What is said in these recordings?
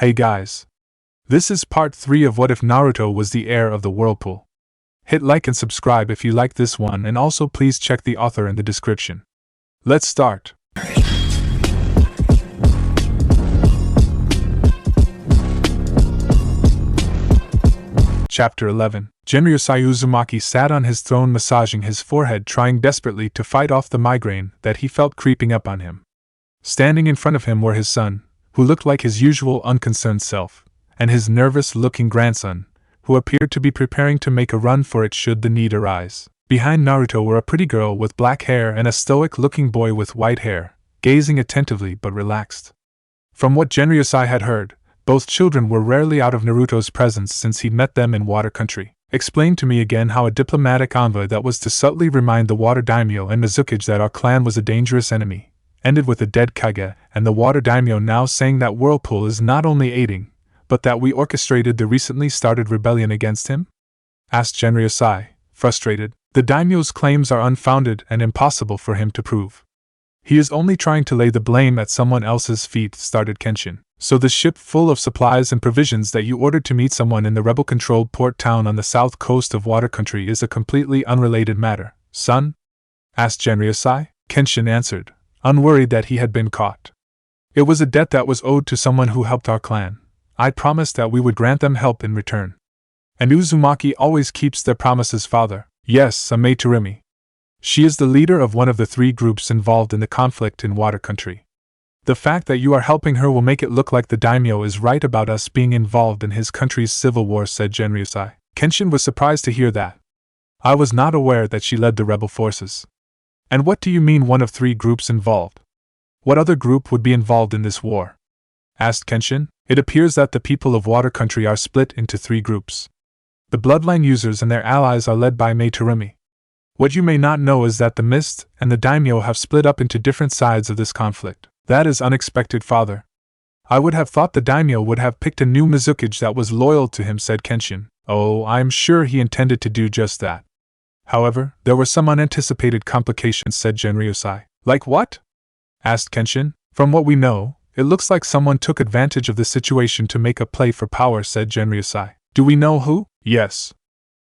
Hey guys. This is part 3 of What If Naruto Was the Heir of the Whirlpool. Hit like and subscribe if you like this one, and also please check the author in the description. Let's start. Chapter 11. Genryosai Uzumaki sat on his throne massaging his forehead, trying desperately to fight off the migraine that he felt creeping up on him. Standing in front of him were his son, who looked like his usual unconcerned self, and his nervous-looking grandson, who appeared to be preparing to make a run for it should the need arise. Behind Naruto were a pretty girl with black hair and a stoic-looking boy with white hair, gazing attentively but relaxed. From what Genryosai had heard, both children were rarely out of Naruto's presence since he'd met them in Water Country. Explained to me again how a diplomatic envoy that was to subtly remind the Water Daimyo and Mizukage that our clan was a dangerous enemy ended with the dead Kage, and the Water Daimyo now saying that Whirlpool is not only aiding, but that we orchestrated the recently started rebellion against him? Asked Genryosai, frustrated. The daimyo's claims are unfounded and impossible for him to prove. He is only trying to lay the blame at someone else's feet, started Kenshin. So the ship full of supplies and provisions that you ordered to meet someone in the rebel-controlled port town on the south coast of Water Country is a completely unrelated matter, son? Asked Genryosai. Kenshin answered, unworried that he had been caught. It was a debt that was owed to someone who helped our clan. I promised that we would grant them help in return. And Uzumaki always keeps their promises, father. Yes, a Materimi. She is the leader of one of the 3 groups involved in the conflict in Water Country. The fact that you are helping her will make it look like the daimyo is right about us being involved in his country's civil war, said Genryosai. Kenshin was surprised to hear that. I was not aware that she led the rebel forces. And what do you mean one of 3 groups involved? What other group would be involved in this war? Asked Kenshin. It appears that the people of Water Country are split into 3 groups. The bloodline users and their allies are led by Materimi. What you may not know is that the Mist and the daimyo have split up into different sides of this conflict. That is unexpected, father. I would have thought the daimyo would have picked a new Mizukage that was loyal to him, said Kenshin. Oh, I am sure he intended to do just that. However, there were some unanticipated complications, said Genryosai. Like what? Asked Kenshin. From what we know, it looks like someone took advantage of the situation to make a play for power, said Genryosai. Do we know who? Yes.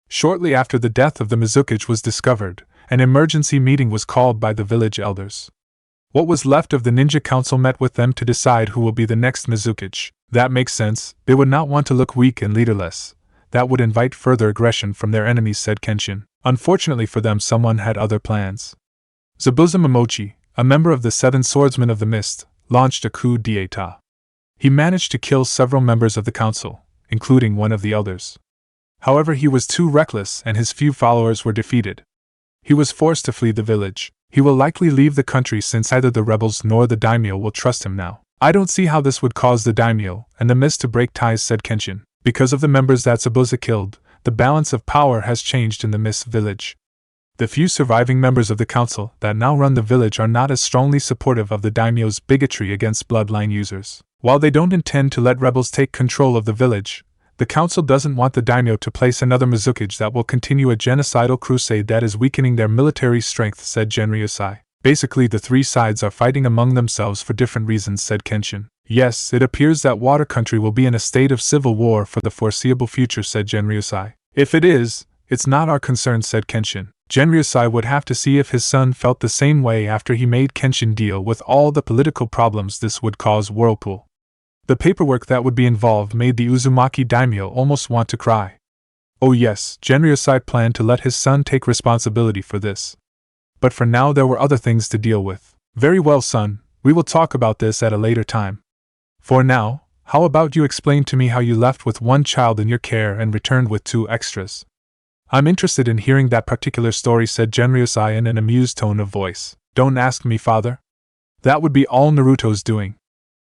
Shortly after the death of the Mizukage was discovered, an emergency meeting was called by the village elders. What was left of the ninja council met with them to decide who will be the next Mizukage. That makes sense. They would not want to look weak and leaderless. That would invite further aggression from their enemies, said Kenshin. Unfortunately for them, someone had other plans. Zabuza Momochi, a member of the 7 Swordsmen of the Mist, launched a coup d'état. He managed to kill several members of the council, including one of the elders. However, he was too reckless and his few followers were defeated. He was forced to flee the village. He will likely leave the country since neither the rebels nor the daimyo will trust him now. I don't see how this would cause the daimyo and the Mist to break ties, said Kenshin. Because of the members that Zabuza killed, the balance of power has changed in the Mist village. The few surviving members of the council that now run the village are not as strongly supportive of the daimyo's bigotry against bloodline users. While they don't intend to let rebels take control of the village, the council doesn't want the daimyo to place another Mizukage that will continue a genocidal crusade that is weakening their military strength, said Genryosai. Basically, the 3 sides are fighting among themselves for different reasons, said Kenshin. Yes, it appears that Water Country will be in a state of civil war for the foreseeable future, said Genryosai. If it is, it's not our concern, said Kenshin. Genryosai would have to see if his son felt the same way after he made Kenshin deal with all the political problems this would cause Whirlpool. The paperwork that would be involved made the Uzumaki daimyo almost want to cry. Oh yes, Genryosai planned to let his son take responsibility for this. But for now there were other things to deal with. Very well, son, we will talk about this at a later time. For now, how about you explain to me how you left with 1 child in your care and returned with 2 extras? I'm interested in hearing that particular story, said Genryosai in an amused tone of voice. Don't ask me, father. That would be all Naruto's doing.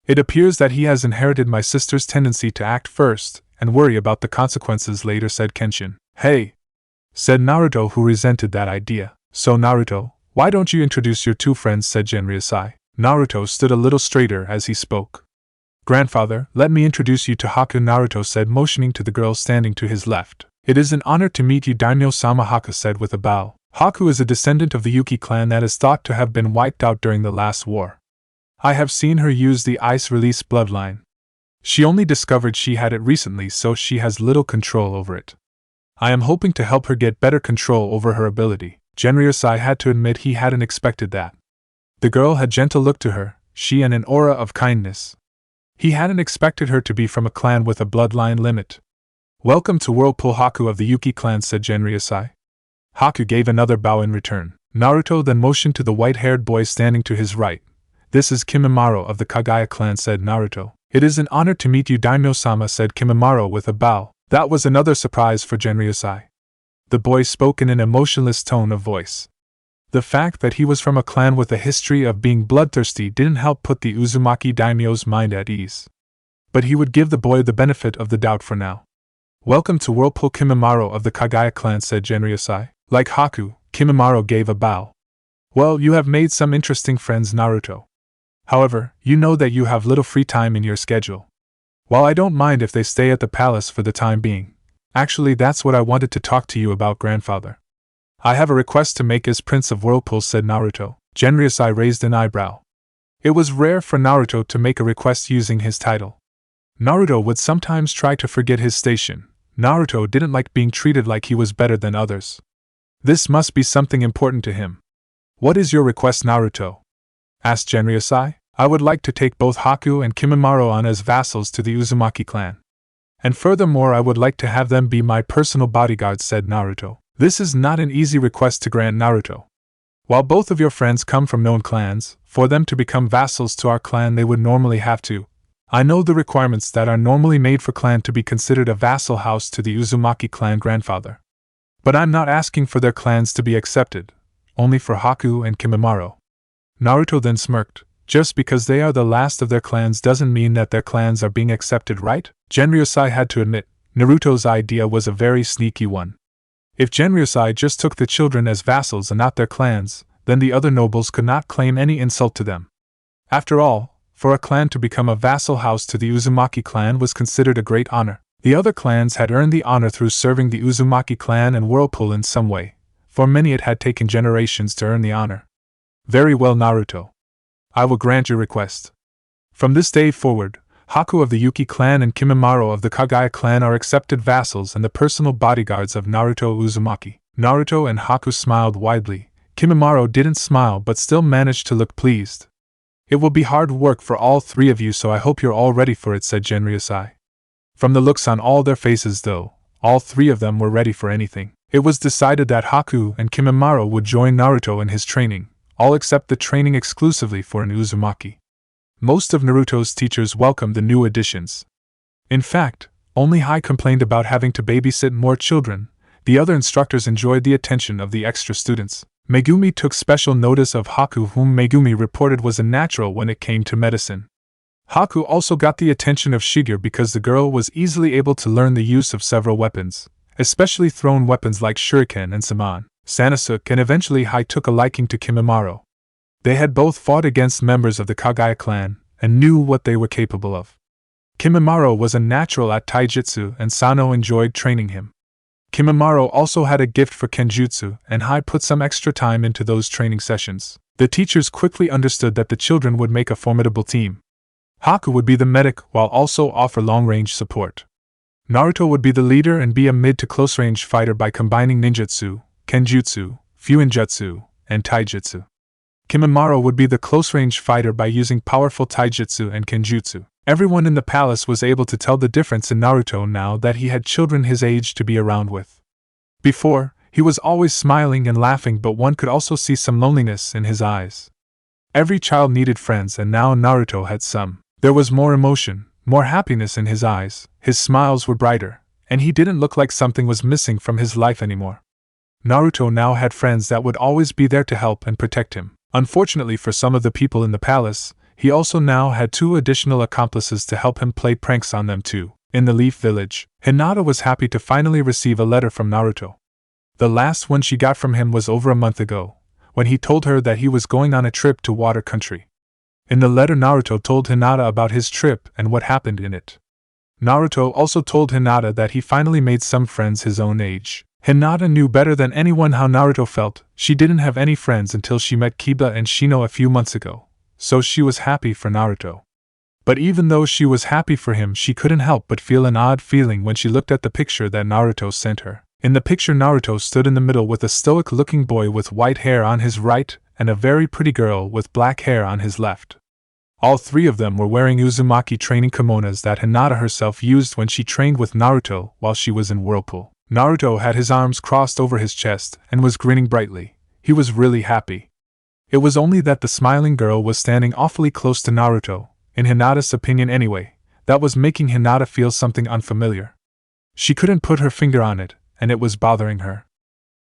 It appears that he has inherited my sister's tendency to act first and worry about the consequences later, said Kenshin. Hey! Said Naruto, who resented that idea. So Naruto, why don't you introduce your 2 friends, said Genryosai. Naruto stood a little straighter as he spoke. Grandfather, let me introduce you to Haku, Naruto said, motioning to the girl standing to his left. It is an honor to meet you, Daimyo-sama, Haku said with a bow. Haku is a descendant of the Yuki clan that is thought to have been wiped out during the last war. I have seen her use the ice release bloodline. She only discovered she had it recently, so she has little control over it. I am hoping to help her get better control over her ability. Genryosai had to admit he hadn't expected that. The girl had gentle look to her, she and an aura of kindness. He hadn't expected her to be from a clan with a bloodline limit. Welcome to Whirlpool, Haku of the Yuki clan, said Genryosai. Haku gave another bow in return. Naruto then motioned to the white-haired boy standing to his right. This is Kimimaro of the Kagaya clan, said Naruto. It is an honor to meet you, Daimyo-sama, said Kimimaro with a bow. That was another surprise for Genryosai. The boy spoke in an emotionless tone of voice. The fact that he was from a clan with a history of being bloodthirsty didn't help put the Uzumaki daimyo's mind at ease. But he would give the boy the benefit of the doubt for now. Welcome to Whirlpool, Kimimaro of the Kagaya clan, said Genryosai. Like Haku, Kimimaro gave a bow. Well, you have made some interesting friends, Naruto. However, you know that you have little free time in your schedule. While I don't mind if they stay at the palace for the time being, actually that's what I wanted to talk to you about, grandfather. I have a request to make as Prince of Whirlpool, said Naruto. Genryosai raised an eyebrow. It was rare for Naruto to make a request using his title. Naruto would sometimes try to forget his station. Naruto didn't like being treated like he was better than others. This must be something important to him. What is your request, Naruto? Asked Genryosai. I would like to take both Haku and Kimimaro on as vassals to the Uzumaki clan. And furthermore, I would like to have them be my personal bodyguards, said Naruto. This is not an easy request to grant, Naruto. While both of your friends come from known clans, for them to become vassals to our clan they would normally have to. I know the requirements that are normally made for clan to be considered a vassal house to the Uzumaki clan, grandfather. But I'm not asking for their clans to be accepted, only for Haku and Kimimaro. Naruto then smirked. Just because they are the last of their clans doesn't mean that their clans are being accepted, right? Genryosai had to admit, Naruto's idea was a very sneaky one. If Genryosai just took the children as vassals and not their clans, then the other nobles could not claim any insult to them. After all, for a clan to become a vassal house to the Uzumaki clan was considered a great honor. The other clans had earned the honor through serving the Uzumaki clan and Whirlpool in some way. For many it had taken generations to earn the honor. Very well, Naruto. I will grant your request. From this day forward, Haku of the Yuki clan and Kimimaro of the Kagaya clan are accepted vassals and the personal bodyguards of Naruto Uzumaki. Naruto and Haku smiled widely. Kimimaro didn't smile but still managed to look pleased. It will be hard work for all three of you, so I hope you're all ready for it, said Genryosai. From the looks on all their faces though, all three of them were ready for anything. It was decided that Haku and Kimimaro would join Naruto in his training, all except the training exclusively for an Uzumaki. Most of Naruto's teachers welcomed the new additions. In fact, only Hai complained about having to babysit more children. The other instructors enjoyed the attention of the extra students. Megumi took special notice of Haku, whom Megumi reported was a natural when it came to medicine. Haku also got the attention of Shigeru because the girl was easily able to learn the use of several weapons, especially thrown weapons like shuriken and saman. Sasuke and eventually Hai took a liking to Kimimaro. They had both fought against members of the Kagaya clan, and knew what they were capable of. Kimimaro was a natural at taijutsu and Sano enjoyed training him. Kimimaro also had a gift for kenjutsu, and Hai put some extra time into those training sessions. The teachers quickly understood that the children would make a formidable team. Haku would be the medic while also offer long-range support. Naruto would be the leader and be a mid to close-range fighter by combining ninjutsu, kenjutsu, fuinjutsu, and taijutsu. Kimimaro would be the close-range fighter by using powerful taijutsu and kenjutsu. Everyone in the palace was able to tell the difference in Naruto now that he had children his age to be around with. Before, he was always smiling and laughing, but one could also see some loneliness in his eyes. Every child needed friends, and now Naruto had some. There was more emotion, more happiness in his eyes, his smiles were brighter, and he didn't look like something was missing from his life anymore. Naruto now had friends that would always be there to help and protect him. Unfortunately for some of the people in the palace, he also now had 2 additional accomplices to help him play pranks on them too. In the Leaf Village, Hinata was happy to finally receive a letter from Naruto. The last one she got from him was over a month ago, when he told her that he was going on a trip to Water Country. In the letter, Naruto told Hinata about his trip and what happened in it. Naruto also told Hinata that he finally made some friends his own age. Hinata knew better than anyone how Naruto felt. She didn't have any friends until she met Kiba and Shino a few months ago, so she was happy for Naruto. But even though she was happy for him, she couldn't help but feel an odd feeling when she looked at the picture that Naruto sent her. In the picture, Naruto stood in the middle with a stoic-looking boy with white hair on his right and a very pretty girl with black hair on his left. All three of them were wearing Uzumaki training kimonos that Hinata herself used when she trained with Naruto while she was in Whirlpool. Naruto had his arms crossed over his chest and was grinning brightly. He was really happy. It was only that the smiling girl was standing awfully close to Naruto, in Hinata's opinion anyway, that was making Hinata feel something unfamiliar. She couldn't put her finger on it, and it was bothering her.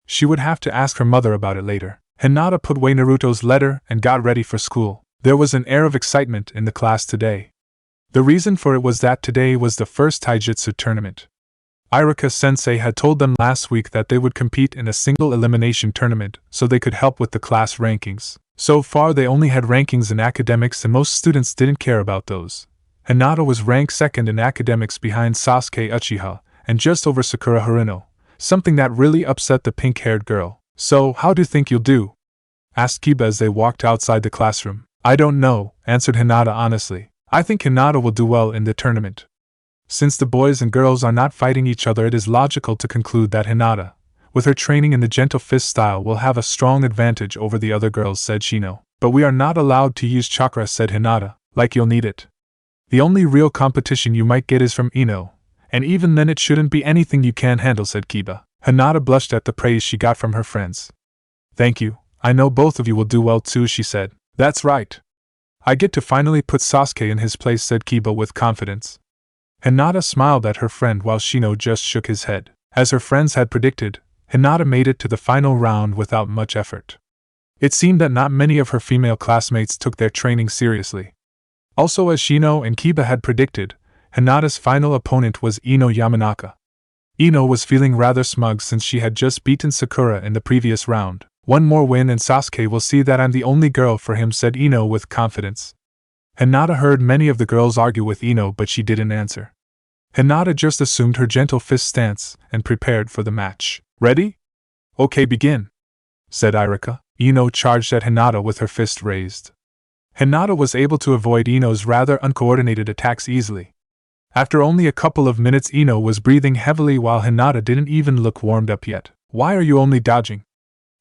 She would have to ask her mother about it later. Hinata put away Naruto's letter and got ready for school. There was an air of excitement in the class today. The reason for it was that today was the first taijutsu tournament. Iruka-sensei had told them last week that they would compete in a single elimination tournament so they could help with the class rankings. So far they only had rankings in academics and most students didn't care about those. Hinata was ranked second in academics behind Sasuke Uchiha and just over Sakura Haruno, something that really upset the pink-haired girl. "So, how do you think you'll do?" asked Kiba as they walked outside the classroom. "I don't know," answered Hinata honestly. "I think Hinata will do well in the tournament. Since the boys and girls are not fighting each other, it is logical to conclude that Hinata, with her training in the gentle fist style, will have a strong advantage over the other girls," said Shino. "But we are not allowed to use chakra," said Hinata, "like you'll need it. The only real competition you might get is from Ino, and even then it shouldn't be anything you can't handle," said Kiba. Hinata blushed at the praise she got from her friends. "Thank you, I know both of you will do well too," she said. "That's right. I get to finally put Sasuke in his place," said Kiba with confidence. Hinata smiled at her friend while Shino just shook his head. As her friends had predicted, Hinata made it to the final round without much effort. It seemed that not many of her female classmates took their training seriously. Also, as Shino and Kiba had predicted, Hinata's final opponent was Ino Yamanaka. Ino was feeling rather smug since she had just beaten Sakura in the previous round. "One more win and Sasuke will see that I'm the only girl for him," said Ino with confidence. Hinata heard many of the girls argue with Ino, but she didn't answer. Hinata just assumed her gentle fist stance and prepared for the match. "Ready? Okay, begin," said Iruka. Ino charged at Hinata with her fist raised. Hinata was able to avoid Ino's rather uncoordinated attacks easily. After only a couple of minutes, Ino was breathing heavily while Hinata didn't even look warmed up yet. "Why are you only dodging?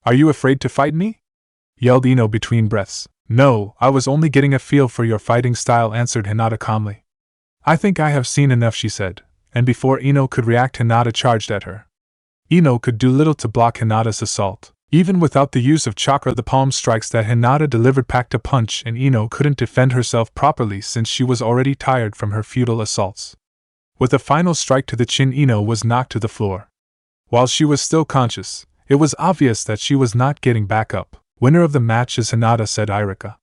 Are you afraid to fight me?" yelled Ino between breaths. "No, I was only getting a feel for your fighting style," answered Hinata calmly. "I think I have seen enough," she said, and before Ino could react, Hinata charged at her. Ino could do little to block Hinata's assault. Even without the use of chakra, the palm strikes that Hinata delivered packed a punch, and Ino couldn't defend herself properly since she was already tired from her futile assaults. With a final strike to the chin, Ino was knocked to the floor. While she was still conscious, it was obvious that she was not getting back up. "Winner of the match is Hinata," said Iruka.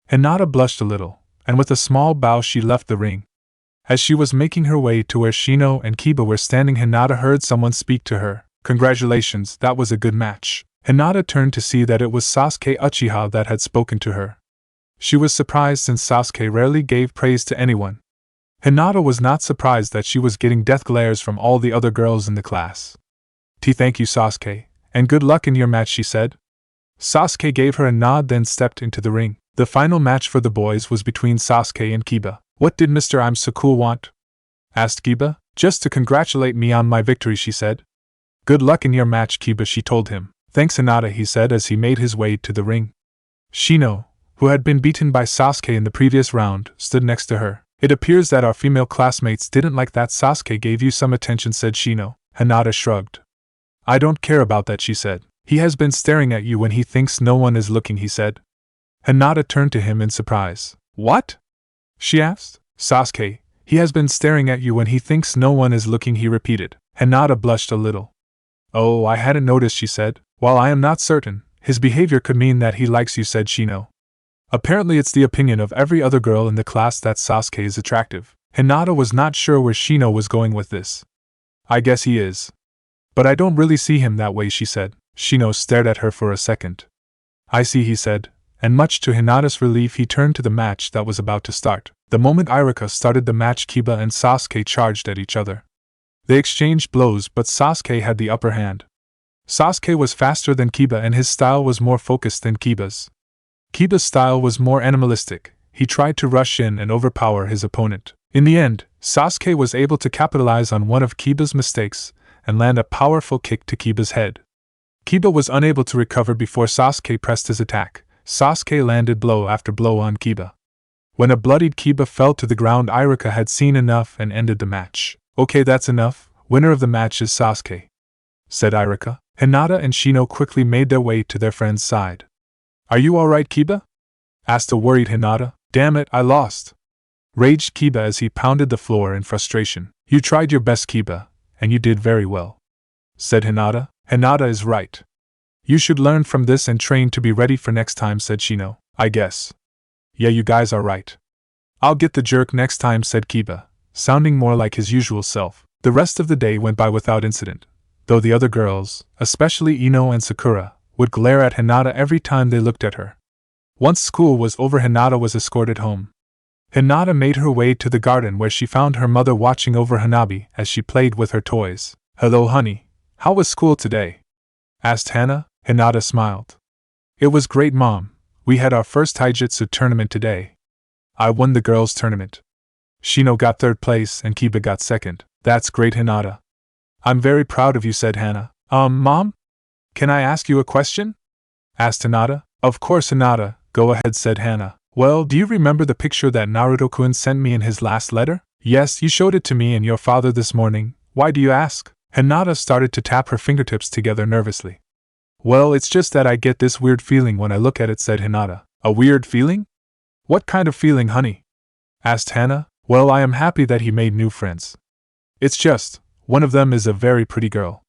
Hinata blushed a little, and with a small bow she left the ring. As she was making her way to where Shino and Kiba were standing, Hinata heard someone speak to her. "Congratulations, that was a good match." Hinata turned to see that it was Sasuke Uchiha that had spoken to her. She was surprised since Sasuke rarely gave praise to anyone. Hinata was not surprised that she was getting death glares from all the other girls in the class. "Thank you, Sasuke, and good luck in your match," she said. Sasuke gave her a nod, then stepped into the ring. The final match for the boys was between Sasuke and Kiba. "What did Mr. I'm so cool want?" asked Kiba. "Just to congratulate me on my victory," she said. "Good luck in your match, Kiba," she told him. "Thanks, Hinata," he said as he made his way to the ring. Shino, who had been beaten by Sasuke in the previous round, stood next to her. "It appears that our female classmates didn't like that Sasuke gave you some attention," said Shino. Hinata shrugged. "I don't care about that," she said. "He has been staring at you when he thinks no one is looking," he said. Hinata turned to him in surprise. "What?" she asked. "Sasuke, he has been staring at you when he thinks no one is looking," he repeated. Hinata blushed a little. "Oh, I hadn't noticed," she said. "While I am not certain, his behavior could mean that he likes you," said Shino. "Apparently it's the opinion of every other girl in the class that Sasuke is attractive." Hinata was not sure where Shino was going with this. "I guess he is. But I don't really see him that way," she said. Shino stared at her for a second. "I see," he said, and much to Hinata's relief he turned to the match that was about to start. The moment Iruka started the match, Kiba and Sasuke charged at each other. They exchanged blows, but Sasuke had the upper hand. Sasuke was faster than Kiba and his style was more focused than Kiba's. Kiba's style was more animalistic, he tried to rush in and overpower his opponent. In the end, Sasuke was able to capitalize on one of Kiba's mistakes and land a powerful kick to Kiba's head. Kiba was unable to recover before Sasuke pressed his attack. Sasuke landed blow after blow on Kiba. When a bloodied Kiba fell to the ground, Iruka had seen enough and ended the match. "Okay, that's enough. Winner of the match is Sasuke," said Iruka. Hinata and Shino quickly made their way to their friend's side. "Are you alright, Kiba?" asked a worried Hinata. "Damn it, I lost," raged Kiba as he pounded the floor in frustration. "You tried your best, Kiba, and you did very well," said Hinata. "Hinata is right. You should learn from this and train to be ready for next time," said Shino. "I guess. Yeah, you guys are right. I'll get the jerk next time," said Kiba, sounding more like his usual self. The rest of the day went by without incident, though the other girls, especially Ino and Sakura, would glare at Hinata every time they looked at her. Once school was over, Hinata was escorted home. Hinata made her way to the garden where she found her mother watching over Hanabi as she played with her toys. "Hello, honey. How was school today?" asked Hana. Hinata smiled. "It was great, Mom. We had our first taijutsu tournament today. I won the girls' tournament. Shino got third place and Kiba got second." "That's great, Hinata. I'm very proud of you," said Hana. Mom? Can I ask you a question?" asked Hinata. "Of course, Hinata, go ahead," said Hana. "Well, do you remember the picture that Naruto-kun sent me in his last letter?" "Yes, you showed it to me and your father this morning. Why do you ask?" Hinata started to tap her fingertips together nervously. "Well, it's just that I get this weird feeling when I look at it," said Hinata. "A weird feeling? What kind of feeling, honey?" asked Hana. "Well, I am happy that he made new friends. It's just, one of them is a very pretty girl.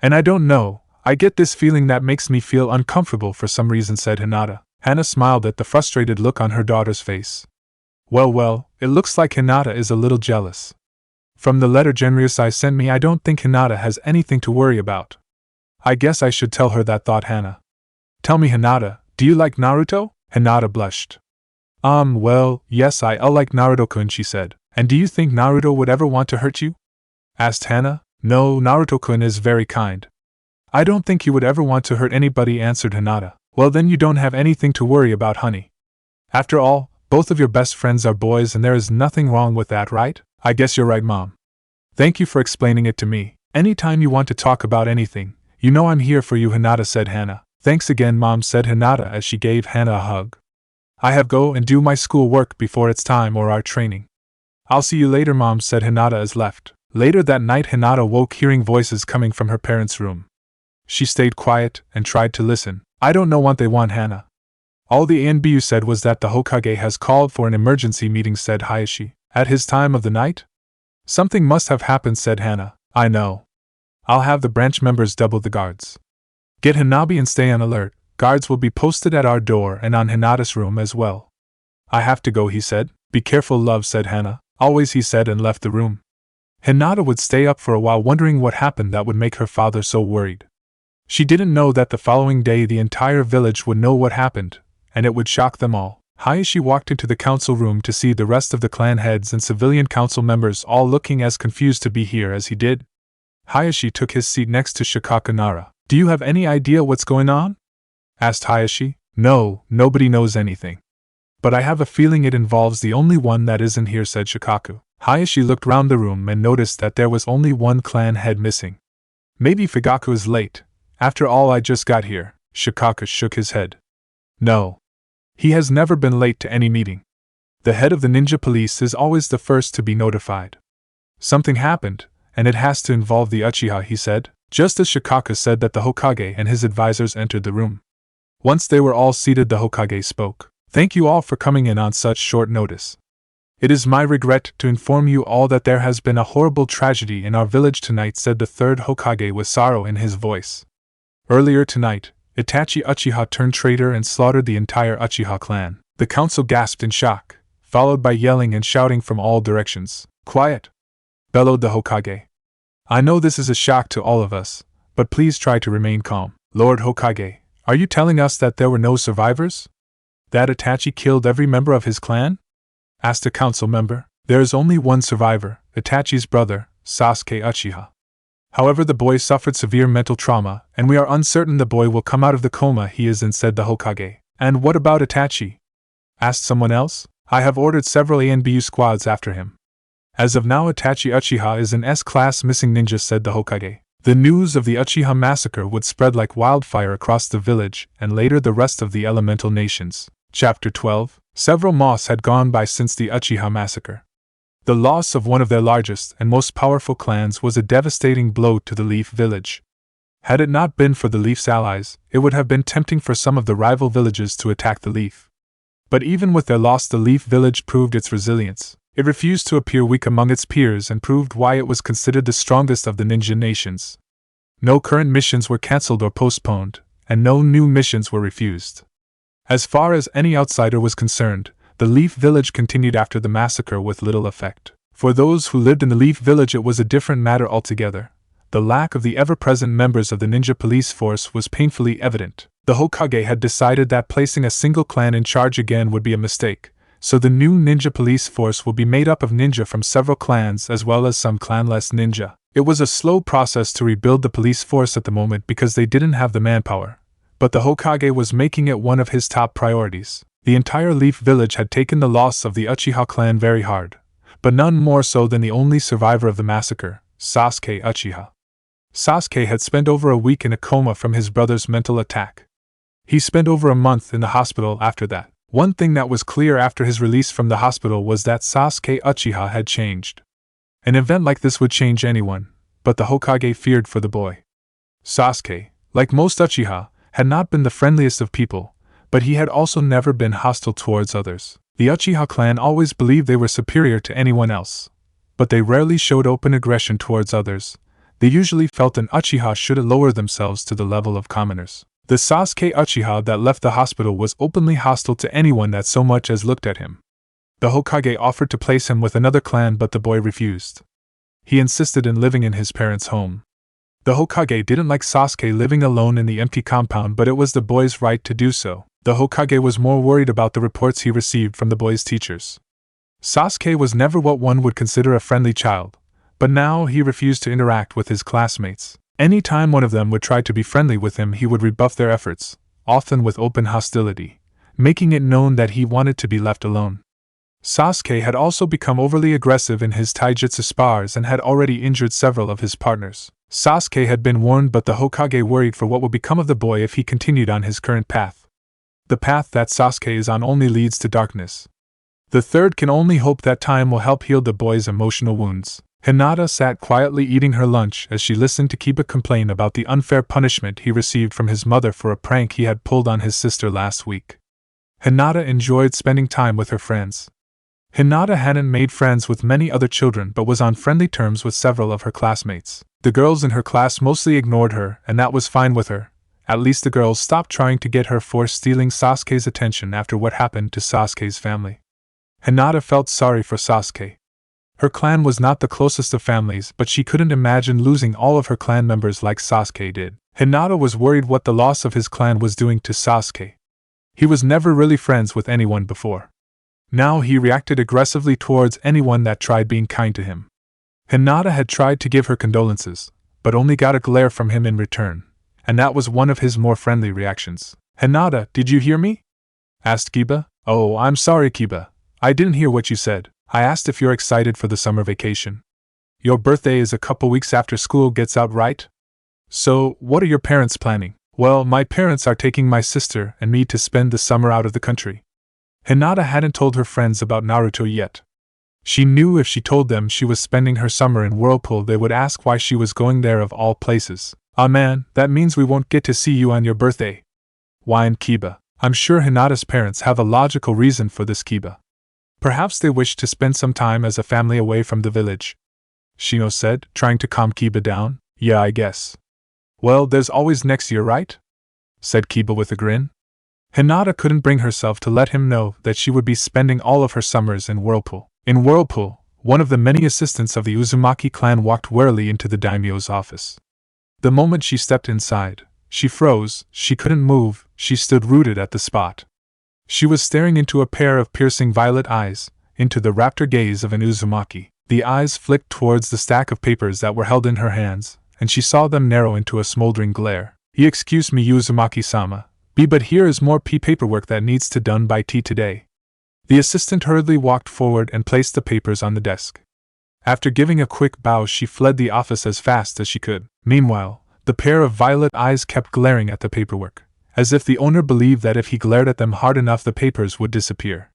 And I don't know, I get this feeling that makes me feel uncomfortable for some reason," said Hinata. Hana smiled at the frustrated look on her daughter's face. Well, it looks like Hinata is a little jealous. From the letter Genryusai sent me, I don't think Hinata has anything to worry about. I guess I should tell her that, thought Hana. "Tell me, Hinata, do you like Naruto?" Hinata blushed. Well, yes, I like Naruto-kun," she said. "And do you think Naruto would ever want to hurt you?" asked Hana. "No, Naruto-kun is very kind. I don't think he would ever want to hurt anybody," answered Hinata. "Well, then you don't have anything to worry about, honey. After all, both of your best friends are boys and there is nothing wrong with that, right?" "I guess you're right, Mom. Thank you for explaining it to me. Anytime you want to talk about anything, you know I'm here for you," Hinata said. Hana. "Thanks again, Mom," said Hinata as she gave Hana a hug. "I have go and do my school work before it's time or our training." "I'll see you later, Mom," said Hinata as left. Later that night, Hinata woke hearing voices coming from her parents' room. She stayed quiet and tried to listen. "I don't know what they want, Hana. All the ANBU said was that the Hokage has called for an emergency meeting," said Hayashi. "At his time of the night? Something must have happened," said Hana. "I know. I'll have the branch members double the guards. Get Hanabi and stay on alert. Guards will be posted at our door and on Hinata's room as well." "I have to go," he said. "Be careful, love," said Hana. "Always," he said, and left the room. Hinata would stay up for a while wondering what happened that would make her father so worried. She didn't know that the following day the entire village would know what happened, and it would shock them all. Hayashi walked into the council room to see the rest of the clan heads and civilian council members all looking as confused to be here as he did. Hayashi took his seat next to Shikaku Nara. "Do you have any idea what's going on?" asked Hayashi. "No, nobody knows anything. But I have a feeling it involves the only one that isn't here," said Shikaku. Hayashi looked round the room and noticed that there was only one clan head missing. "Maybe Fugaku is late. After all, I just got here." Shikaku shook his head. "No. He has never been late to any meeting. The head of the ninja police is always the first to be notified. Something happened, and it has to involve the Uchiha," he said, just as Shikaku said that the Hokage and his advisors entered the room. Once they were all seated, the Hokage spoke. "Thank you all for coming in on such short notice. It is my regret to inform you all that there has been a horrible tragedy in our village tonight," said the third Hokage with sorrow in his voice. "Earlier tonight, Itachi Uchiha turned traitor and slaughtered the entire Uchiha clan." The council gasped in shock, followed by yelling and shouting from all directions. "Quiet!" bellowed the Hokage. "I know this is a shock to all of us, but please try to remain calm." "Lord Hokage, are you telling us that there were no survivors? That Itachi killed every member of his clan?" asked a council member. "There is only one survivor, Itachi's brother, Sasuke Uchiha. However, the boy suffered severe mental trauma, and we are uncertain the boy will come out of the coma he is in," said the Hokage. "And what about Itachi?" asked someone else. I have ordered several A and BU squads after him. As of now, Itachi Uchiha is an S-class missing ninja, said the Hokage. The news of the Uchiha massacre would spread like wildfire across the village and later the rest of the elemental nations. Chapter 12. Several months had gone by since the Uchiha massacre. The loss of one of their largest and most powerful clans was a devastating blow to the Leaf village. Had it not been for the Leaf's allies, it would have been tempting for some of the rival villages to attack the Leaf. But even with their loss, the Leaf village proved its resilience. It refused to appear weak among its peers and proved why it was considered the strongest of the ninja nations. No current missions were cancelled or postponed, and no new missions were refused. As far as any outsider was concerned, the Leaf village continued after the massacre with little effect. For those who lived in the Leaf village, it was a different matter altogether. The lack of the ever-present members of the ninja police force was painfully evident. The Hokage had decided that placing a single clan in charge again would be a mistake, so the new ninja police force will be made up of ninja from several clans as well as some clanless ninja. It was a slow process to rebuild the police force at the moment because they didn't have the manpower, but the Hokage was making it one of his top priorities. The entire Leaf village had taken the loss of the Uchiha clan very hard, but none more so than the only survivor of the massacre, Sasuke Uchiha. Sasuke had spent over a week in a coma from his brother's mental attack. He spent over a month in the hospital after that. One thing that was clear after his release from the hospital was that Sasuke Uchiha had changed. An event like this would change anyone, but the Hokage feared for the boy. Sasuke, like most Uchiha, had not been the friendliest of people, but he had also never been hostile towards others. The Uchiha clan always believed they were superior to anyone else, but they rarely showed open aggression towards others. They usually felt an Uchiha should lower themselves to the level of commoners. The Sasuke Uchiha that left the hospital was openly hostile to anyone that so much as looked at him. The Hokage offered to place him with another clan, but the boy refused. He insisted in living in his parents' home. The Hokage didn't like Sasuke living alone in the empty compound, but it was the boy's right to do so. The Hokage was more worried about the reports he received from the boy's teachers. Sasuke was never what one would consider a friendly child, but now he refused to interact with his classmates. Any time one of them would try to be friendly with him, he would rebuff their efforts, often with open hostility, making it known that he wanted to be left alone. Sasuke had also become overly aggressive in his taijutsu spars and had already injured several of his partners. Sasuke had been warned, but the Hokage worried for what would become of the boy if he continued on his current path. The path that Sasuke is on only leads to darkness. The third can only hope that time will help heal the boy's emotional wounds. Hinata sat quietly eating her lunch as she listened to Kiba complain about the unfair punishment he received from his mother for a prank he had pulled on his sister last week. Hinata enjoyed spending time with her friends. Hinata hadn't made friends with many other children but was on friendly terms with several of her classmates. The girls in her class mostly ignored her, and that was fine with her. At least the girls stopped trying to get her for stealing Sasuke's attention after what happened to Sasuke's family. Hinata felt sorry for Sasuke. Her clan was not the closest of families, but she couldn't imagine losing all of her clan members like Sasuke did. Hinata was worried what the loss of his clan was doing to Sasuke. He was never really friends with anyone before. Now he reacted aggressively towards anyone that tried being kind to him. Hinata had tried to give her condolences, but only got a glare from him in return, and that was one of his more friendly reactions. "Hinata, did you hear me?" asked Kiba. "Oh, I'm sorry, Kiba. I didn't hear what you said. I asked if you're excited for the summer vacation. Your birthday is a couple weeks after school gets out, right? So, what are your parents planning?" "Well, my parents are taking my sister and me to spend the summer out of the country." Hinata hadn't told her friends about Naruto yet. She knew if she told them she was spending her summer in Whirlpool, they would ask why she was going there of all places. "Ah man, that means we won't get to see you on your birthday," whined Kiba. I'm sure Hinata's parents have a logical reason for this, Kiba. Perhaps they wish to spend some time as a family away from the village, Shino said, trying to calm Kiba down. "Yeah, I guess." "Well, there's always next year, right?" said Kiba with a grin. Hinata couldn't bring herself to let him know that she would be spending all of her summers in Whirlpool. In Whirlpool, one of the many assistants of the Uzumaki clan walked warily into the daimyo's office. The moment she stepped inside, she froze, she couldn't move, she stood rooted at the spot. She was staring into a pair of piercing violet eyes, into the raptor gaze of an Uzumaki. The eyes flicked towards the stack of papers that were held in her hands, and she saw them narrow into a smoldering glare. Excuse me, Uzumaki-sama, but here is more paperwork that needs to done by tea today." The assistant hurriedly walked forward and placed the papers on the desk. After giving a quick bow, she fled the office as fast as she could. Meanwhile, the pair of violet eyes kept glaring at the paperwork, as if the owner believed that if he glared at them hard enough the papers would disappear.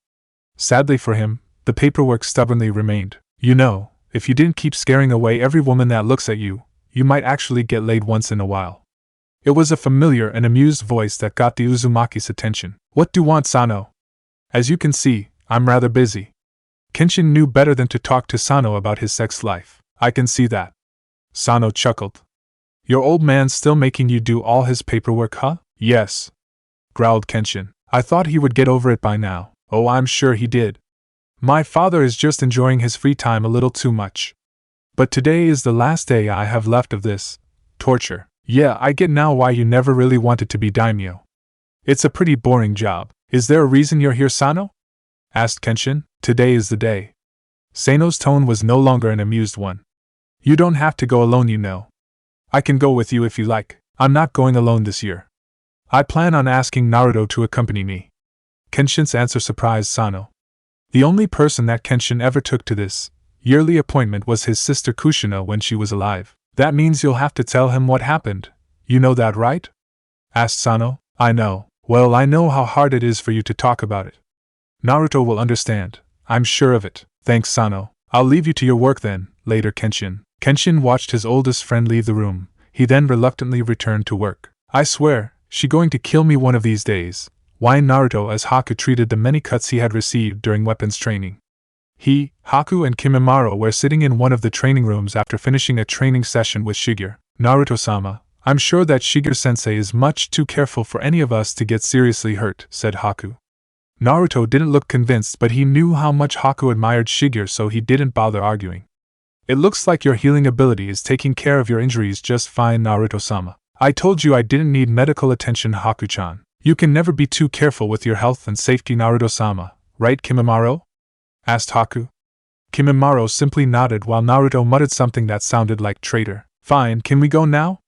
Sadly for him, the paperwork stubbornly remained. You know, if you didn't keep scaring away every woman that looks at you, you might actually get laid once in a while. It was a familiar and amused voice that got the Uzumaki's attention. What do you want, Sano? As you can see, I'm rather busy. Kenshin knew better than to talk to Sano about his sex life. I can see that. Sano chuckled. Your old man's still making you do all his paperwork, huh? Yes, growled Kenshin. I thought he would get over it by now. Oh, I'm sure he did. My father is just enjoying his free time a little too much. But today is the last day I have left of this torture. Yeah, I get now why you never really wanted to be daimyo. It's a pretty boring job. Is there a reason you're here, Sano? Asked Kenshin. Today is the day. Sano's tone was no longer an amused one. You don't have to go alone, you know. I can go with you if you like. I'm not going alone this year. I plan on asking Naruto to accompany me. Kenshin's answer surprised Sano. The only person that Kenshin ever took to this yearly appointment was his sister Kushina when she was alive. That means you'll have to tell him what happened. You know that, right? Asked Sano. I know. Well, I know how hard it is for you to talk about it. Naruto will understand. I'm sure of it. Thanks, Sano. I'll leave you to your work then, later, Kenshin. Kenshin watched his oldest friend leave the room. He then reluctantly returned to work. I swear, she's going to kill me one of these days, whined Naruto as Haku treated the many cuts he had received during weapons training. He, Haku, and Kimimaro were sitting in one of the training rooms after finishing a training session with Shigeru. Naruto-sama, I'm sure that Shigeru-sensei is much too careful for any of us to get seriously hurt, said Haku. Naruto didn't look convinced, but he knew how much Haku admired Shigeru, so he didn't bother arguing. It looks like your healing ability is taking care of your injuries just fine, Naruto-sama. I told you I didn't need medical attention, Haku-chan. You can never be too careful with your health and safety, Naruto-sama, right, Kimimaro? Asked Haku. Kimimaro simply nodded while Naruto muttered something that sounded like traitor. Fine, can we go now?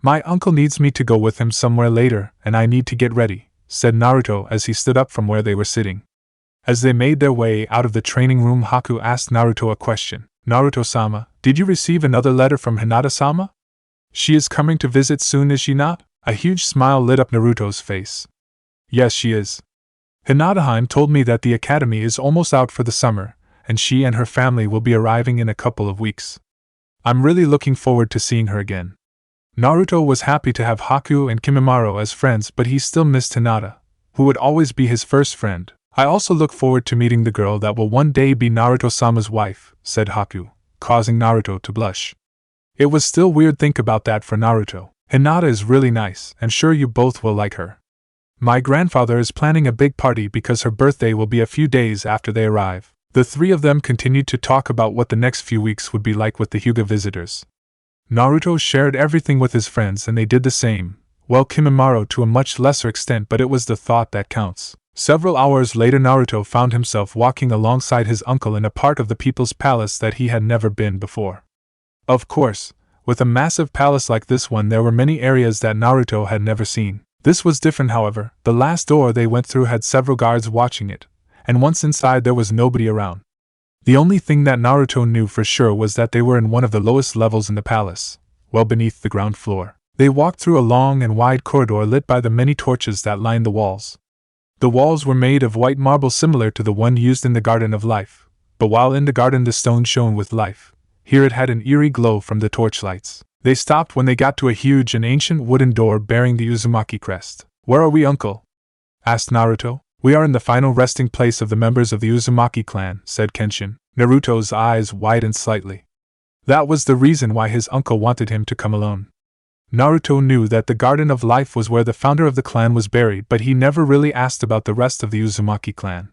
My uncle needs me to go with him somewhere later, and I need to get ready, said Naruto as he stood up from where they were sitting. As they made their way out of the training room, Haku asked Naruto a question. Naruto-sama, did you receive another letter from Hinata-sama? She is coming to visit soon, is she not? A huge smile lit up Naruto's face. Yes, she is. Hinata-hime told me that the academy is almost out for the summer, and she and her family will be arriving in a couple of weeks. I'm really looking forward to seeing her again. Naruto was happy to have Haku and Kimimaro as friends, but he still missed Hinata, who would always be his first friend. I also look forward to meeting the girl that will one day be Naruto-sama's wife, said Haku, causing Naruto to blush. It was still weird think about that for Naruto. Hinata is really nice, and sure you both will like her. My grandfather is planning a big party because her birthday will be a few days after they arrive. The three of them continued to talk about what the next few weeks would be like with the Hyuga visitors. Naruto shared everything with his friends and they did the same, well, Kimimaro to a much lesser extent, but it was the thought that counts. Several hours later, Naruto found himself walking alongside his uncle in a part of the People's Palace that he had never been before. Of course, with a massive palace like this one, there were many areas that Naruto had never seen. This was different, however. The last door they went through had several guards watching it, and once inside there was nobody around. The only thing that Naruto knew for sure was that they were in one of the lowest levels in the palace, well beneath the ground floor. They walked through a long and wide corridor lit by the many torches that lined the walls. The walls were made of white marble similar to the one used in the Garden of Life, but while in the garden the stone shone with life, here it had an eerie glow from the torchlights. They stopped when they got to a huge and ancient wooden door bearing the Uzumaki crest. Where are we, uncle? Asked Naruto. We are in the final resting place of the members of the Uzumaki clan, said Kenshin. Naruto's eyes widened slightly. That was the reason why his uncle wanted him to come alone. Naruto knew that the Garden of Life was where the founder of the clan was buried, but he never really asked about the rest of the Uzumaki clan.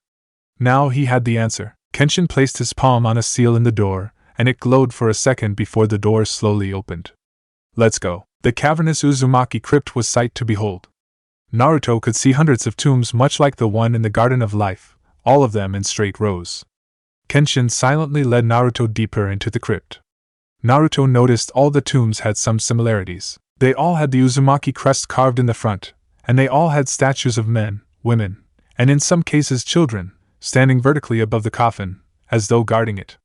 Now he had the answer. Kenshin placed his palm on a seal in the door, and it glowed for a second before the door slowly opened. Let's go. The cavernous Uzumaki crypt was sight to behold. Naruto could see hundreds of tombs much like the one in the Garden of Life, all of them in straight rows. Kenshin silently led Naruto deeper into the crypt. Naruto noticed all the tombs had some similarities. They all had the Uzumaki crest carved in the front, and they all had statues of men, women, and in some cases children, standing vertically above the coffin, as though guarding it.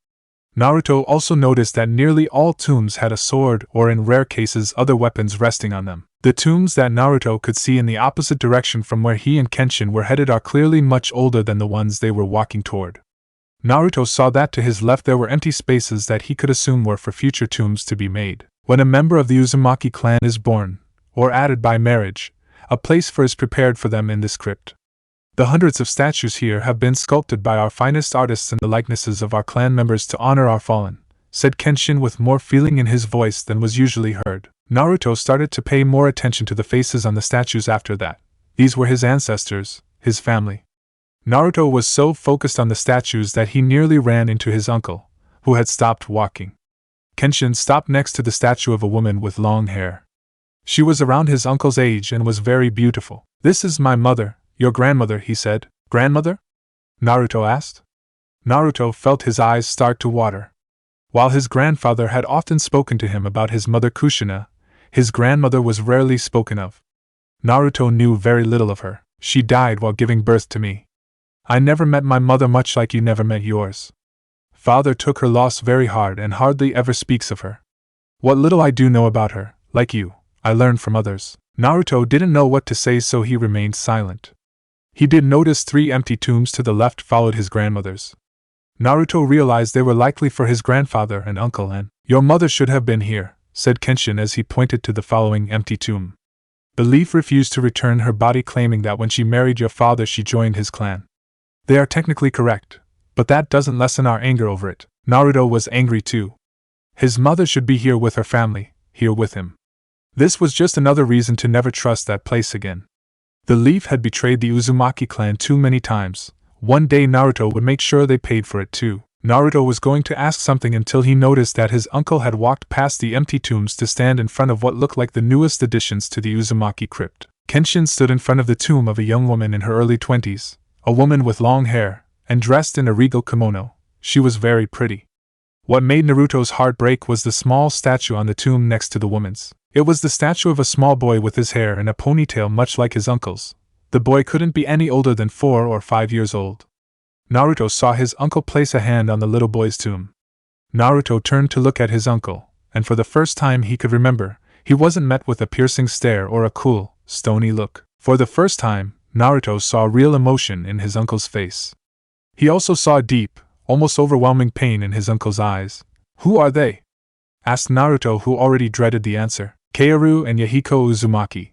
Naruto also noticed that nearly all tombs had a sword or in rare cases other weapons resting on them. The tombs that Naruto could see in the opposite direction from where he and Kenshin were headed are clearly much older than the ones they were walking toward. Naruto saw that to his left there were empty spaces that he could assume were for future tombs to be made. When a member of the Uzumaki clan is born, or added by marriage, a place is prepared for them in this crypt. The hundreds of statues here have been sculpted by our finest artists in the likenesses of our clan members to honor our fallen, said Kenshin with more feeling in his voice than was usually heard. Naruto started to pay more attention to the faces on the statues after that. These were his ancestors, his family. Naruto was so focused on the statues that he nearly ran into his uncle, who had stopped walking. Kenshin stopped next to the statue of a woman with long hair. She was around his uncle's age and was very beautiful. "This is my mother, your grandmother," he said. "Grandmother?" Naruto asked. Naruto felt his eyes start to water. While his grandfather had often spoken to him about his mother Kushina, his grandmother was rarely spoken of. Naruto knew very little of her. "She died while giving birth to me. I never met my mother much like you never met yours. Father took her loss very hard and hardly ever speaks of her. What little I do know about her, like you, I learned from others." Naruto didn't know what to say, so he remained silent. He did notice 3 empty tombs to the left followed his grandmother's. Naruto realized they were likely for his grandfather and uncle, and "Your mother should have been here," said Kenshin as he pointed to the following empty tomb. "The leaf refused to return her body, claiming that when she married your father she joined his clan." They are technically correct, but that doesn't lessen our anger over it. Naruto was angry too. His mother should be here with her family, here with him. This was just another reason to never trust that place again. The leaf had betrayed the Uzumaki clan too many times. One day Naruto would make sure they paid for it too. Naruto was going to ask something until he noticed that his uncle had walked past the empty tombs to stand in front of what looked like the newest additions to the Uzumaki crypt. Kenshin stood in front of the tomb of a young woman in her early 20s, a woman with long hair, and dressed in a regal kimono. She was very pretty. What made Naruto's heart break was the small statue on the tomb next to the woman's. It was the statue of a small boy with his hair in a ponytail much like his uncle's. The boy couldn't be any older than 4 or 5 years old. Naruto saw his uncle place a hand on the little boy's tomb. Naruto turned to look at his uncle, and for the first time he could remember, he wasn't met with a piercing stare or a cool, stony look. For the first time, Naruto saw real emotion in his uncle's face. He also saw deep, almost overwhelming pain in his uncle's eyes. "Who are they?" asked Naruto, who already dreaded the answer. "Kaoru and Yahiko Uzumaki.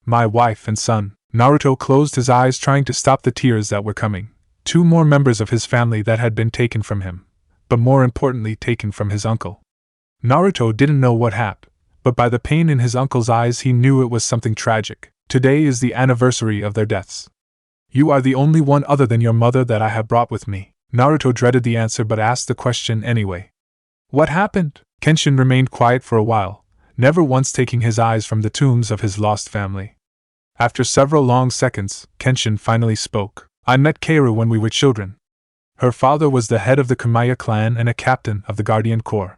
My wife and son." Naruto closed his eyes, trying to stop the tears that were coming. 2 more members of his family that had been taken from him, but more importantly taken from his uncle. Naruto didn't know what happened, but by the pain in his uncle's eyes he knew it was something tragic. "Today is the anniversary of their deaths. You are the only one other than your mother that I have brought with me." Naruto dreaded the answer but asked the question anyway. "What happened?" Kenshin remained quiet for a while, never once taking his eyes from the tombs of his lost family. After several long seconds, Kenshin finally spoke. "I met Kaoru when we were children. Her father was the head of the Kamiya clan and a captain of the Guardian Corps.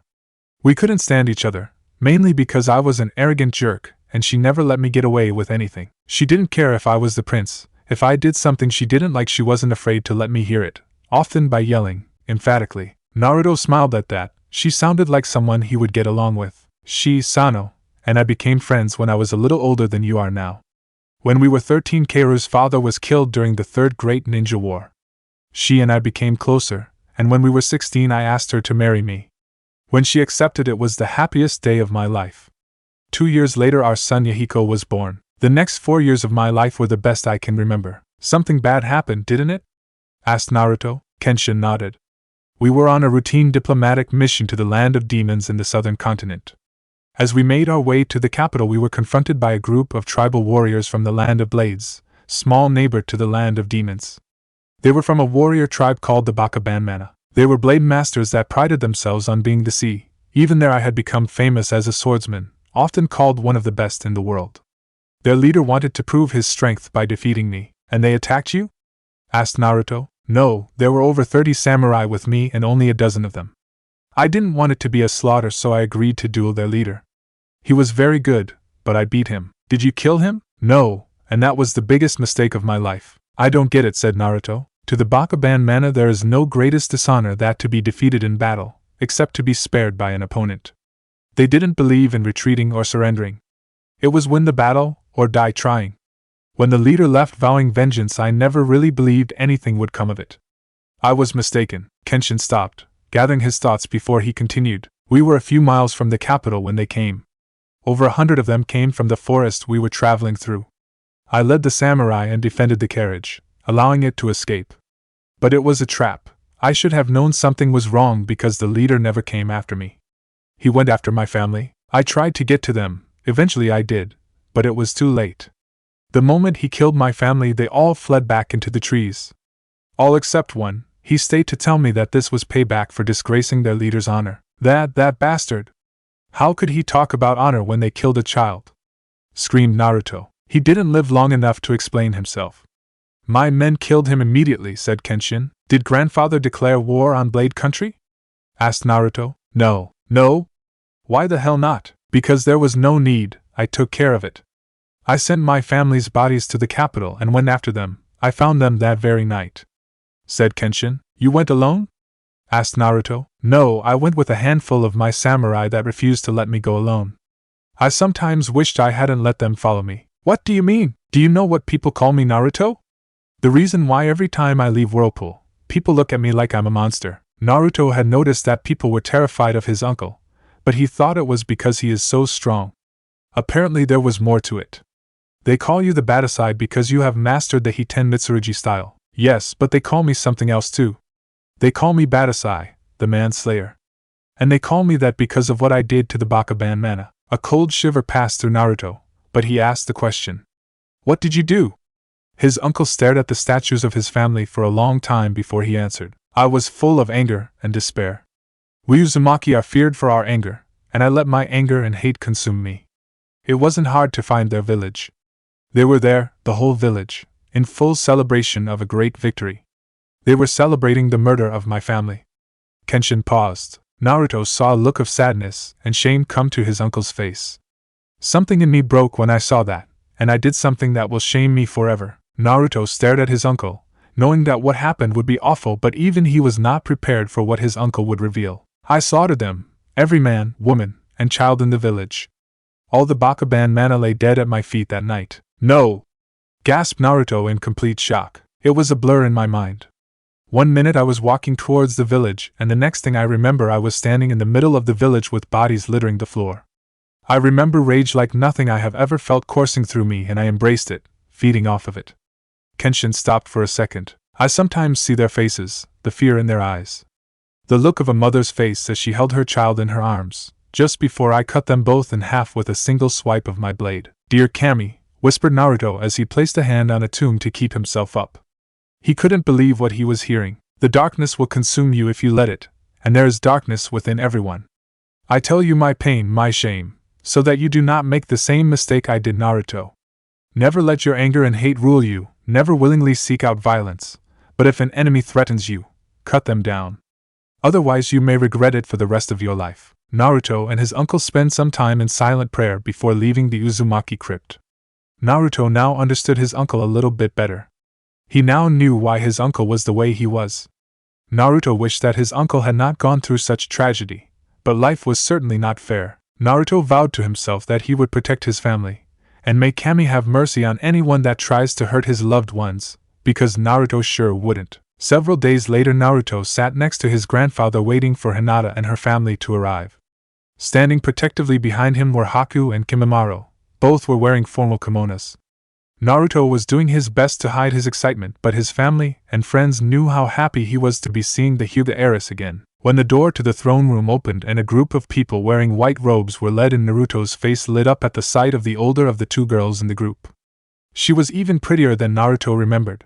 We couldn't stand each other, mainly because I was an arrogant jerk, and she never let me get away with anything. She didn't care if I was the prince. If I did something she didn't like, she wasn't afraid to let me hear it, often by yelling, emphatically." Naruto smiled at that. She sounded like someone he would get along with. "She, Sano, and I became friends when I was a little older than you are now. When we were 13, Kaoru's father was killed during the Third Great Ninja War. She and I became closer, and when we were 16 I asked her to marry me. When she accepted, it was the happiest day of my life. 2 years later our son Yahiko was born. The next 4 years of my life were the best I can remember." "Something bad happened, didn't it?" asked Naruto. Kenshin nodded. "We were on a routine diplomatic mission to the land of demons in the southern continent. As we made our way to the capital we were confronted by a group of tribal warriors from the land of blades, small neighbor to the land of demons. They were from a warrior tribe called the Bakabanmana. They were blade masters that prided themselves on being the sea. Even there I had become famous as a swordsman, often called one of the best in the world. Their leader wanted to prove his strength by defeating me." "And they attacked you?" asked Naruto. "No, there were over 30 samurai with me and only a dozen of them. I didn't want it to be a slaughter, so I agreed to duel their leader. He was very good, but I beat him." "Did you kill him?" "No, and that was the biggest mistake of my life." "I don't get it," said Naruto. To the Bakuban mana there is no greatest dishonor than to be defeated in battle, except to be spared by an opponent. They didn't believe in retreating or surrendering. It was win the battle, or die trying. When the leader left vowing vengeance, I never really believed anything would come of it. I was mistaken. Kenshin stopped, gathering his thoughts before he continued. We were a few miles from the capital when they came. Over 100 of them came from the forest we were traveling through. I led the samurai and defended the carriage, allowing it to escape. But it was a trap. I should have known something was wrong because the leader never came after me. He went after my family. I tried to get to them, eventually I did, but it was too late. The moment he killed my family, they all fled back into the trees. All except one. He stayed to tell me that this was payback for disgracing their leader's honor. That bastard! How could he talk about honor when they killed a child? Screamed Naruto. He didn't live long enough to explain himself. My men killed him immediately, said Kenshin. Did grandfather declare war on Blade Country? Asked Naruto. No. Why the hell not? Because there was no need, I took care of it. I sent my family's bodies to the capital and went after them. I found them that very night. Said Kenshin. You went alone? Asked Naruto. No, I went with a handful of my samurai that refused to let me go alone. I sometimes wished I hadn't let them follow me. What do you mean? Do you know what people call me, Naruto? The reason why every time I leave Whirlpool, people look at me like I'm a monster. Naruto had noticed that people were terrified of his uncle, but he thought it was because he is so strong. Apparently there was more to it. They call you the Batasai because you have mastered the Hiten Mitsurugi style. Yes, but they call me something else too. They call me Batasai, the Manslayer. And they call me that because of what I did to the Bakuban mana. A cold shiver passed through Naruto, but he asked the question. What did you do? His uncle stared at the statues of his family for a long time before he answered. I was full of anger and despair. We Uzumaki are feared for our anger, and I let my anger and hate consume me. It wasn't hard to find their village. They were there, the whole village, in full celebration of a great victory. They were celebrating the murder of my family. Kenshin paused. Naruto saw a look of sadness and shame come to his uncle's face. Something in me broke when I saw that, and I did something that will shame me forever. Naruto stared at his uncle, knowing that what happened would be awful, but even he was not prepared for what his uncle would reveal. I slaughtered them, every man, woman, and child in the village. All the Bakuban mana lay dead at my feet that night. No! Gasped Naruto in complete shock. It was a blur in my mind. 1 minute I was walking towards the village, and the next thing I remember I was standing in the middle of the village with bodies littering the floor. I remember rage like nothing I have ever felt coursing through me, and I embraced it, feeding off of it. Kenshin stopped for a second. I sometimes see their faces, the fear in their eyes. The look of a mother's face as she held her child in her arms, just before I cut them both in half with a single swipe of my blade. Dear Kami, whispered Naruto as he placed a hand on a tomb to keep himself up. He couldn't believe what he was hearing. The darkness will consume you if you let it, and there is darkness within everyone. I tell you my pain, my shame, so that you do not make the same mistake I did, Naruto. Never let your anger and hate rule you, never willingly seek out violence, but if an enemy threatens you, cut them down. Otherwise you may regret it for the rest of your life. Naruto and his uncle spent some time in silent prayer before leaving the Uzumaki crypt. Naruto now understood his uncle a little bit better. He now knew why his uncle was the way he was. Naruto wished that his uncle had not gone through such tragedy, but life was certainly not fair. Naruto vowed to himself that he would protect his family, and may Kami have mercy on anyone that tries to hurt his loved ones, because Naruto sure wouldn't. Several days later Naruto sat next to his grandfather waiting for Hinata and her family to arrive. Standing protectively behind him were Haku and Kimimaro. Both were wearing formal kimonos. Naruto was doing his best to hide his excitement, but his family and friends knew how happy he was to be seeing the Hyuga heiress again. When the door to the throne room opened and a group of people wearing white robes were led in, Naruto's face lit up at the sight of the older of the two girls in the group. She was even prettier than Naruto remembered.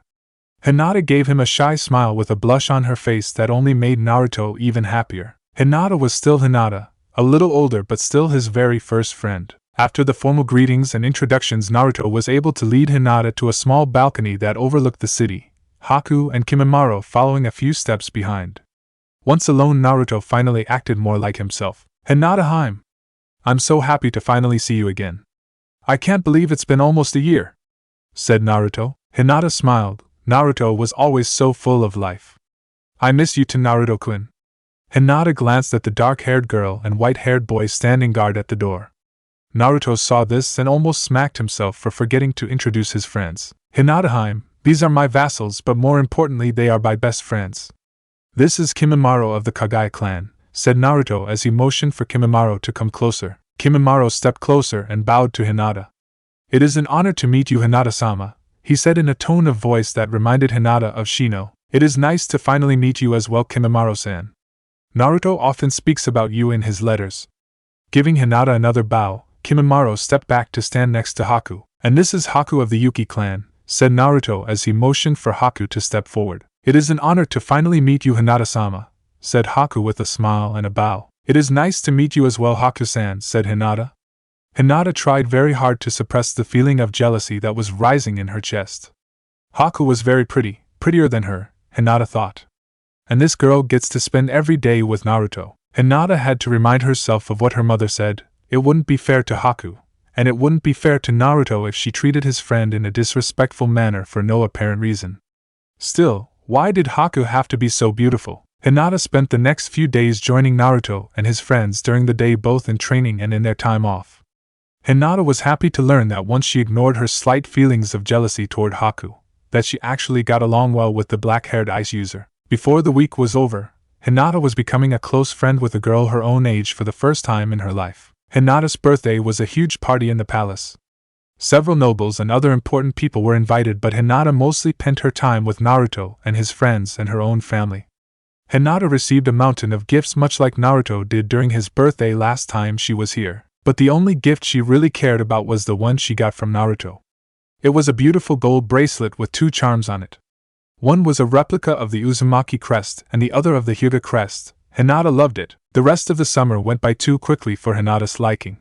Hinata gave him a shy smile with a blush on her face that only made Naruto even happier. Hinata was still Hinata, a little older but still his very first friend. After the formal greetings and introductions, Naruto was able to lead Hinata to a small balcony that overlooked the city, Haku and Kimimaro following a few steps behind. Once alone, Naruto finally acted more like himself. Hinata-hime! I'm so happy to finally see you again. I can't believe it's been almost a year, said Naruto. Hinata smiled, Naruto was always so full of life. I miss you too, Naruto-kun. Hinata glanced at the dark-haired girl and white-haired boy standing guard at the door. Naruto saw this and almost smacked himself for forgetting to introduce his friends. Hinata-heim, these are my vassals, but more importantly they are my best friends. This is Kimimaro of the Kage clan, said Naruto as he motioned for Kimimaro to come closer. Kimimaro stepped closer and bowed to Hinata. It is an honor to meet you, Hinata-sama, he said in a tone of voice that reminded Hinata of Shino. It is nice to finally meet you as well, Kimimaro-san. Naruto often speaks about you in his letters. Giving Hinata another bow, Kimimaro stepped back to stand next to Haku. And this is Haku of the Yuki clan, said Naruto as he motioned for Haku to step forward. It is an honor to finally meet you, Hinata-sama, said Haku with a smile and a bow. It is nice to meet you as well, Haku-san, said Hinata. Hinata tried very hard to suppress the feeling of jealousy that was rising in her chest. Haku was very pretty, prettier than her, Hinata thought. And this girl gets to spend every day with Naruto. Hinata had to remind herself of what her mother said. It wouldn't be fair to Haku, and it wouldn't be fair to Naruto if she treated his friend in a disrespectful manner for no apparent reason. Still, why did Haku have to be so beautiful? Hinata spent the next few days joining Naruto and his friends during the day, both in training and in their time off. Hinata was happy to learn that once she ignored her slight feelings of jealousy toward Haku, that she actually got along well with the black-haired ice user. Before the week was over, Hinata was becoming a close friend with a girl her own age for the first time in her life. Hinata's birthday was a huge party in the palace. Several nobles and other important people were invited, but Hinata mostly spent her time with Naruto and his friends and her own family. Hinata received a mountain of gifts much like Naruto did during his birthday last time she was here, but the only gift she really cared about was the one she got from Naruto. It was a beautiful gold bracelet with 2 charms on it. One was a replica of the Uzumaki crest and the other of the Hyuga crest. Hinata loved it. The rest of the summer went by too quickly for Hinata's liking.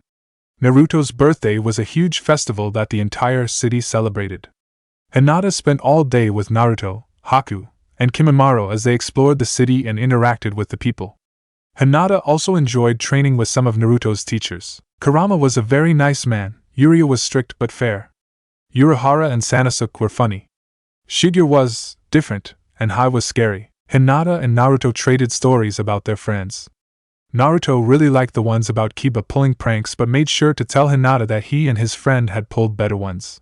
Naruto's birthday was a huge festival that the entire city celebrated. Hinata spent all day with Naruto, Haku, and Kimimaro as they explored the city and interacted with the people. Hinata also enjoyed training with some of Naruto's teachers. Kurama was a very nice man, Uriya was strict but fair. Urahara and Sanosuke were funny. Shigure was different, and Hai was scary. Hinata and Naruto traded stories about their friends. Naruto really liked the ones about Kiba pulling pranks but made sure to tell Hinata that he and his friend had pulled better ones.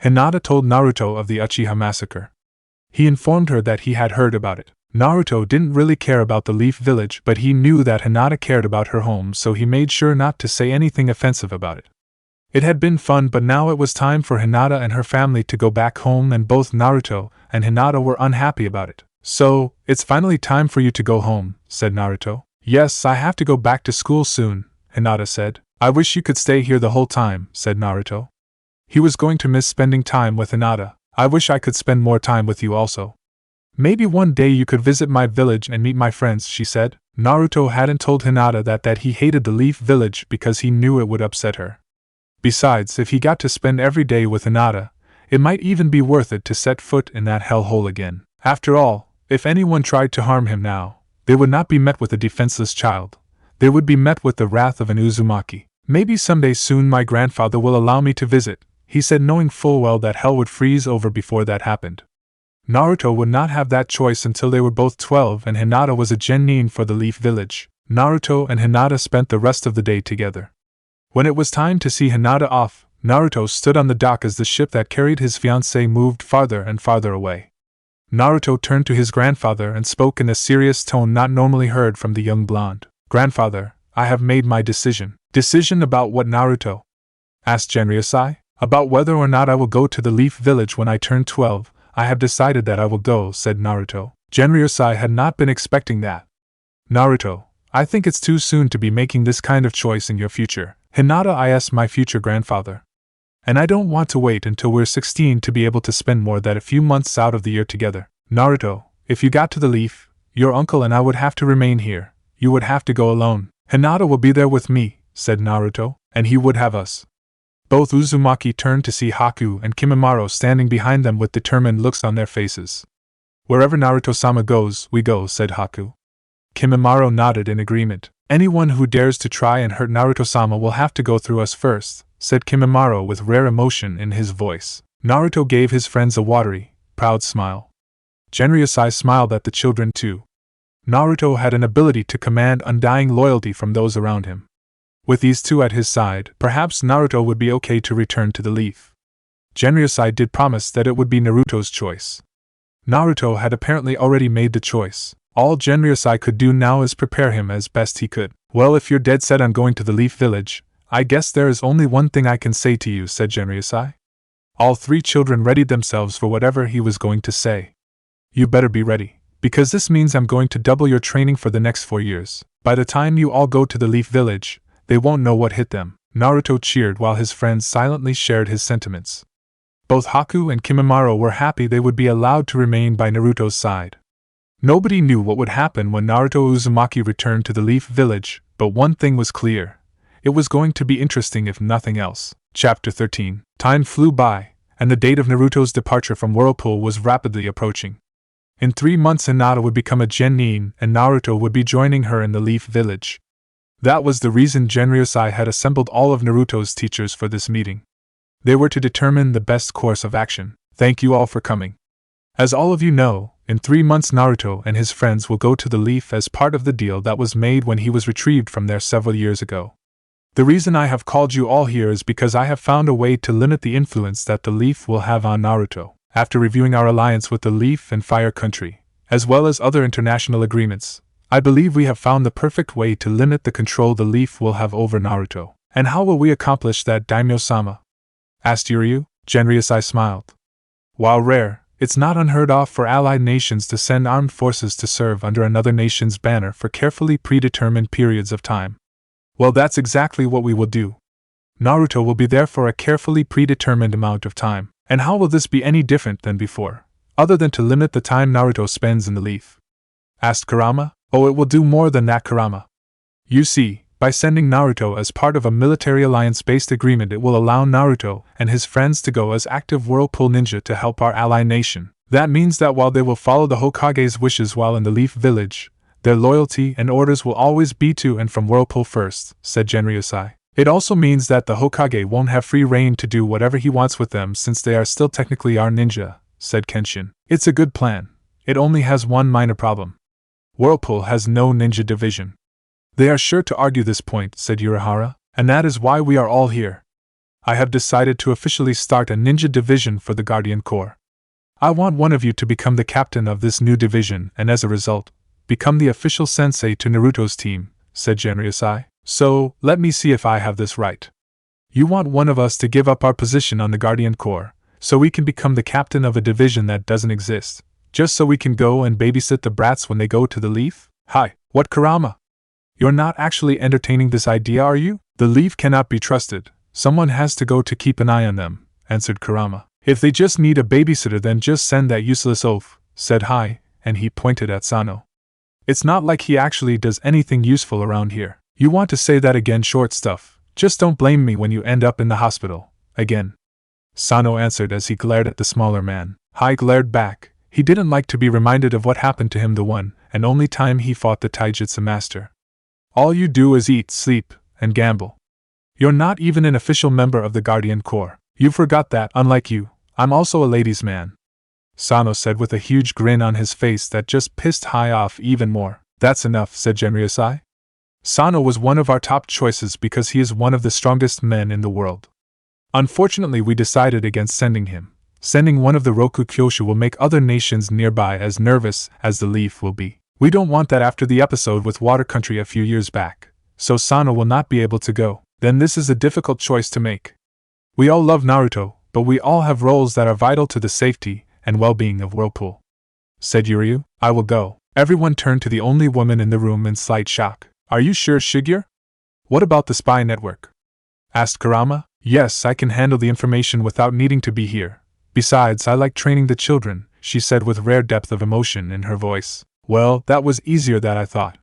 Hinata told Naruto of the Uchiha massacre. He informed her that he had heard about it. Naruto didn't really care about the Leaf Village, but he knew that Hinata cared about her home, so he made sure not to say anything offensive about it. It had been fun, but now it was time for Hinata and her family to go back home, and both Naruto and Hinata were unhappy about it. So, it's finally time for you to go home, said Naruto. Yes, I have to go back to school soon, Hinata said. I wish you could stay here the whole time, said Naruto. He was going to miss spending time with Hinata. I wish I could spend more time with you also. Maybe one day you could visit my village and meet my friends, she said. Naruto hadn't told Hinata that he hated the Leaf Village because he knew it would upset her. Besides, if he got to spend every day with Hinata, it might even be worth it to set foot in that hellhole again. After all, if anyone tried to harm him now, they would not be met with a defenseless child. They would be met with the wrath of an Uzumaki. Maybe someday soon my grandfather will allow me to visit, he said, knowing full well that hell would freeze over before that happened. Naruto would not have that choice until they were both 12 and Hinata was a genin for the Leaf Village. Naruto and Hinata spent the rest of the day together. When it was time to see Hinata off, Naruto stood on the dock as the ship that carried his fiancée moved farther and farther away. Naruto turned to his grandfather and spoke in a serious tone not normally heard from the young blonde. Grandfather, I have made my decision. Decision about what, Naruto? Asked Genryosai. About whether or not I will go to the Leaf Village when I turn 12. I have decided that I will go, said Naruto. Genryosai had not been expecting that. Naruto, I think it's too soon to be making this kind of choice in your future. Hinata is my future grandfather. And I don't want to wait until we're 16 to be able to spend more than a few months out of the year together. Naruto, if you got to the Leaf, your uncle and I would have to remain here. You would have to go alone. Hinata will be there with me, said Naruto, and he would have us. Both Uzumaki turned to see Haku and Kimimaro standing behind them with determined looks on their faces. Wherever Naruto-sama goes, we go, said Haku. Kimimaro nodded in agreement. Anyone who dares to try and hurt Naruto-sama will have to go through us first, said Kimimaro with rare emotion in his voice. Naruto gave his friends a watery, proud smile. Genryusai smiled at the children too. Naruto had an ability to command undying loyalty from those around him. With these two at his side, perhaps Naruto would be okay to return to the leaf. Genryusai did promise that it would be Naruto's choice. Naruto had apparently already made the choice. All Genryusai could do now is prepare him as best he could. Well, if you're dead set on going to the Leaf Village, I guess there is only one thing I can say to you, said Genryusai. All three children readied themselves for whatever he was going to say. You better be ready, because this means I'm going to double your training for the next 4 years. By the time you all go to the Leaf Village, they won't know what hit them. Naruto cheered while his friends silently shared his sentiments. Both Haku and Kimimaro were happy they would be allowed to remain by Naruto's side. Nobody knew what would happen when Naruto Uzumaki returned to the Leaf Village, but one thing was clear. It was going to be interesting if nothing else. Chapter 13. Time flew by, and the date of Naruto's departure from Whirlpool was rapidly approaching. In 3 months Hinata would become a genin, and Naruto would be joining her in the Leaf Village. That was the reason Genryusai had assembled all of Naruto's teachers for this meeting. They were to determine the best course of action. Thank you all for coming. As all of you know, in 3 months Naruto and his friends will go to the Leaf as part of the deal that was made when he was retrieved from there several years ago. The reason I have called you all here is because I have found a way to limit the influence that the Leaf will have on Naruto. After reviewing our alliance with the Leaf and Fire Country, as well as other international agreements, I believe we have found the perfect way to limit the control the Leaf will have over Naruto. And how will we accomplish that, Daimyo-sama? Asked Uryu. Genryusai smiled. While rare, it's not unheard of for allied nations to send armed forces to serve under another nation's banner for carefully predetermined periods of time. Well, that's exactly what we will do. Naruto will be there for a carefully predetermined amount of time. And how will this be any different than before, other than to limit the time Naruto spends in the Leaf? Asked Kurama. Oh, it will do more than that, Kurama. You see, by sending Naruto as part of a military alliance-based agreement, it will allow Naruto and his friends to go as active Whirlpool ninja to help our ally nation. That means that while they will follow the Hokage's wishes while in the Leaf Village, their loyalty and orders will always be to and from Whirlpool first, said Genryusai. It also means that the Hokage won't have free reign to do whatever he wants with them since they are still technically our ninja, said Kenshin. It's a good plan. It only has one minor problem. Whirlpool has no ninja division. They are sure to argue this point, said Urahara, and that is why we are all here. I have decided to officially start a ninja division for the Guardian Corps. I want one of you to become the captain of this new division and as a result, become the official sensei to Naruto's team, said Genryusai. So, let me see if I have this right. You want one of us to give up our position on the Guardian Corps, so we can become the captain of a division that doesn't exist, just so we can go and babysit the brats when they go to the Leaf? Hi, what, Kurama? You're not actually entertaining this idea, are you? The Leaf cannot be trusted. Someone has to go to keep an eye on them, answered Kurama. If they just need a babysitter, then just send that useless oaf, said Hai, and he pointed at Sano. It's not like he actually does anything useful around here. You want to say that again, short stuff. Just don't blame me when you end up in the hospital. Again. Sano answered as he glared at the smaller man. Hai glared back. He didn't like to be reminded of what happened to him the one and only time he fought the taijutsu master. All you do is eat, sleep, and gamble. You're not even an official member of the Guardian Corps. You forgot that, unlike you, I'm also a ladies' man. Sano said with a huge grin on his face that just pissed Hai off even more. That's enough, said Genryusai. Sano was one of our top choices because he is one of the strongest men in the world. Unfortunately, we decided against sending him. Sending one of the Roku Kyoshu will make other nations nearby as nervous as the Leaf will be. We don't want that after the episode with Water Country a few years back, so Sano will not be able to go. Then this is a difficult choice to make. We all love Naruto, but we all have roles that are vital to the safety and well-being of Whirlpool. Said Uryu. I will go. Everyone turned to the only woman in the room in slight shock. Are you sure, Shigeru? What about the spy network? Asked Kurama. Yes, I can handle the information without needing to be here. Besides, I like training the children, she said with rare depth of emotion in her voice. Well, that was easier than I thought.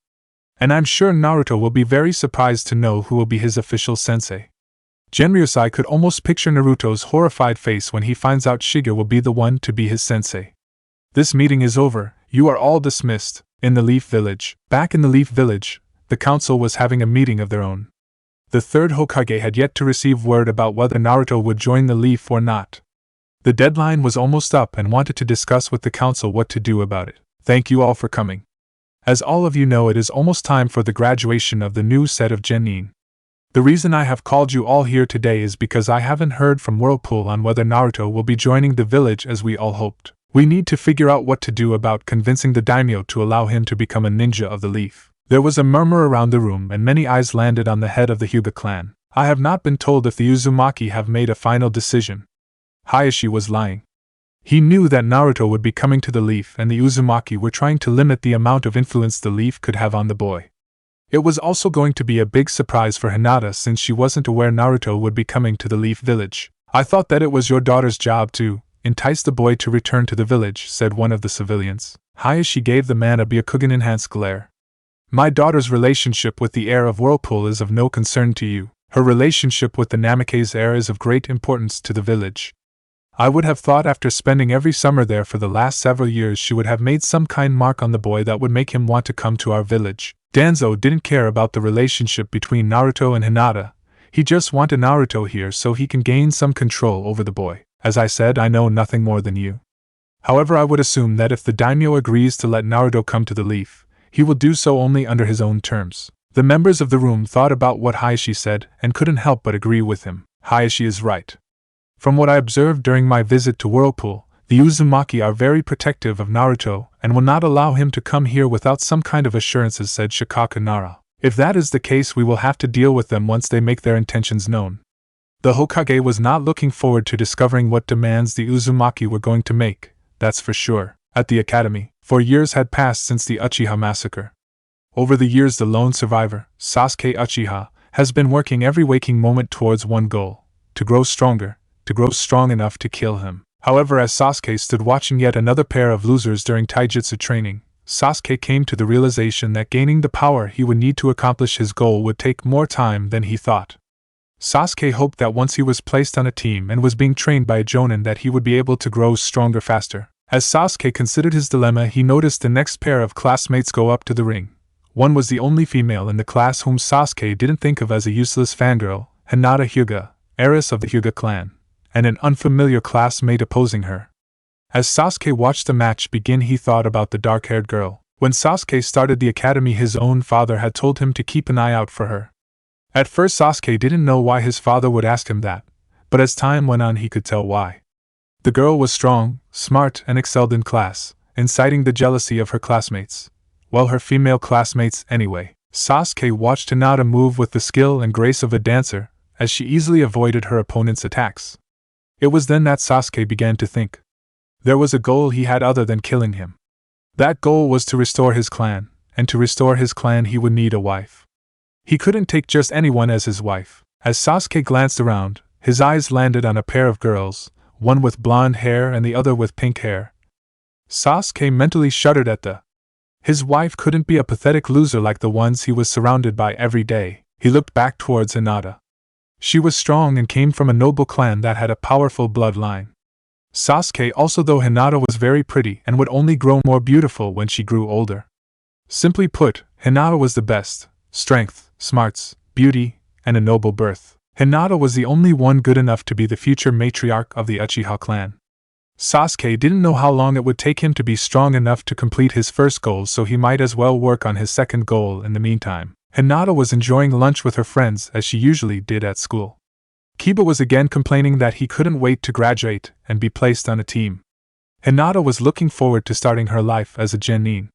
And I'm sure Naruto will be very surprised to know who will be his official sensei. Genryusai could almost picture Naruto's horrified face when he finds out Shigeru will be the one to be his sensei. This meeting is over, you are all dismissed. In the Leaf Village. Back in the Leaf Village, the council was having a meeting of their own. The third Hokage had yet to receive word about whether Naruto would join the Leaf or not. The deadline was almost up and wanted to discuss with the council what to do about it. Thank you all for coming. As all of you know, it is almost time for the graduation of the new set of genin. The reason I have called you all here today is because I haven't heard from Whirlpool on whether Naruto will be joining the village as we all hoped. We need to figure out what to do about convincing the daimyo to allow him to become a ninja of the leaf. There was a murmur around the room and many eyes landed on the head of the Hyuga clan. I have not been told if the Uzumaki have made a final decision. Hayashi was lying. He knew that Naruto would be coming to the leaf and the Uzumaki were trying to limit the amount of influence the leaf could have on the boy. It was also going to be a big surprise for Hinata since she wasn't aware Naruto would be coming to the leaf village. I thought that it was your daughter's job to entice the boy to return to the village, said one of the civilians. Hayashi gave the man a Byakugan-enhanced glare. My daughter's relationship with the heir of Whirlpool is of no concern to you. Her relationship with the Namikaze heir is of great importance to the village. I would have thought after spending every summer there for the last several years she would have made some kind mark on the boy that would make him want to come to our village. Danzo didn't care about the relationship between Naruto and Hinata. He just wanted Naruto here so he can gain some control over the boy. As I said, I know nothing more than you. However, I would assume that if the daimyo agrees to let Naruto come to the leaf, he will do so only under his own terms. The members of the room thought about what Hayashi said and couldn't help but agree with him. Hayashi is right. From what I observed during my visit to Whirlpool, the Uzumaki are very protective of Naruto and will not allow him to come here without some kind of assurances, said Shikaku Nara. If that is the case, we will have to deal with them once they make their intentions known. The Hokage was not looking forward to discovering what demands the Uzumaki were going to make, that's for sure. At the academy, 4 years had passed since the Uchiha massacre. Over the years, the lone survivor, Sasuke Uchiha, has been working every waking moment towards one goal: to grow stronger, to grow strong enough to kill him. However, as Sasuke stood watching yet another pair of losers during taijutsu training, Sasuke came to the realization that gaining the power he would need to accomplish his goal would take more time than he thought. Sasuke hoped that once he was placed on a team and was being trained by a jonin that he would be able to grow stronger faster. As Sasuke considered his dilemma, he noticed the next pair of classmates go up to the ring. One was the only female in the class whom Sasuke didn't think of as a useless fangirl, Hinata Hyuga, heiress of the Hyuga clan, and an unfamiliar classmate opposing her. As Sasuke watched the match begin, he thought about the dark-haired girl. When Sasuke started the academy, his own father had told him to keep an eye out for her. At first, Sasuke didn't know why his father would ask him that, but as time went on he could tell why. The girl was strong, smart, and excelled in class, inciting the jealousy of her classmates. Well, her female classmates anyway. Sasuke watched Hinata move with the skill and grace of a dancer, as she easily avoided her opponent's attacks. It was then that Sasuke began to think. There was a goal he had other than killing him. That goal was to restore his clan, and to restore his clan he would need a wife. He couldn't take just anyone as his wife. As Sasuke glanced around, his eyes landed on a pair of girls, one with blonde hair and the other with pink hair. Sasuke mentally shuddered at his wife couldn't be a pathetic loser like the ones he was surrounded by every day. He looked back towards Hinata. She was strong and came from a noble clan that had a powerful bloodline. Sasuke also, though Hinata was very pretty and would only grow more beautiful when she grew older. Simply put, Hinata was the best: strength, smarts, beauty, and a noble birth. Hinata was the only one good enough to be the future matriarch of the Uchiha clan. Sasuke didn't know how long it would take him to be strong enough to complete his first goal, so he might as well work on his second goal in the meantime. Hinata was enjoying lunch with her friends as she usually did at school. Kiba was again complaining that he couldn't wait to graduate and be placed on a team. Hinata was looking forward to starting her life as a genin.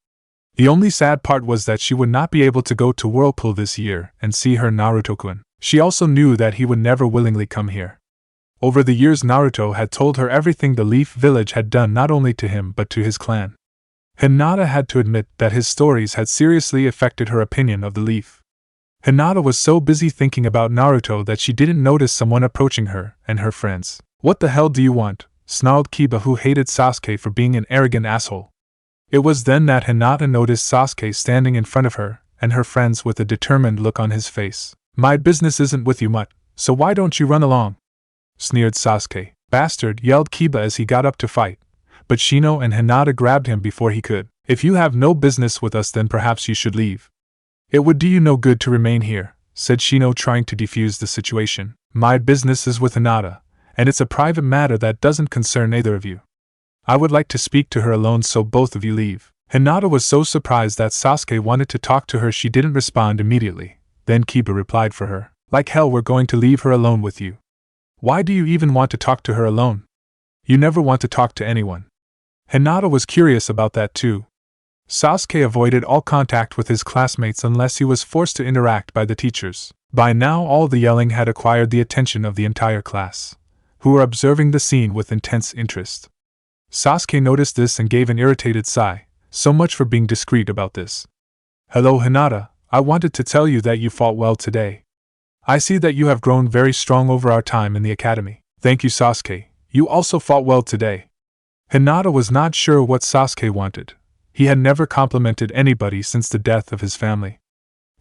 The only sad part was that she would not be able to go to Whirlpool this year and see her Naruto-kun. She also knew that he would never willingly come here. Over the years, Naruto had told her everything the Leaf Village had done, not only to him but to his clan. Hinata had to admit that his stories had seriously affected her opinion of the Leaf. Hinata was so busy thinking about Naruto that she didn't notice someone approaching her and her friends. "What the hell do you want?" snarled Kiba, who hated Sasuke for being an arrogant asshole. It was then that Hinata noticed Sasuke standing in front of her and her friends with a determined look on his face. "My business isn't with you mutt, so why don't you run along?" sneered Sasuke. "Bastard," yelled Kiba as he got up to fight, but Shino and Hinata grabbed him before he could. "If you have no business with us, then perhaps you should leave." "It would do you no good to remain here," said Shino, trying to defuse the situation. "My business is with Hinata, and it's a private matter that doesn't concern either of you. I would like to speak to her alone, so both of you leave." Hinata was so surprised that Sasuke wanted to talk to her she didn't respond immediately. Then Kiba replied for her. "Like hell, we're going to leave her alone with you. Why do you even want to talk to her alone? You never want to talk to anyone." Hinata was curious about that too. Sasuke avoided all contact with his classmates unless he was forced to interact by the teachers. By now all the yelling had acquired the attention of the entire class, who were observing the scene with intense interest. Sasuke noticed this and gave an irritated sigh. So much for being discreet about this. "Hello Hinata, I wanted to tell you that you fought well today. I see that you have grown very strong over our time in the academy." "Thank you Sasuke, you also fought well today." Hinata was not sure what Sasuke wanted. He had never complimented anybody since the death of his family.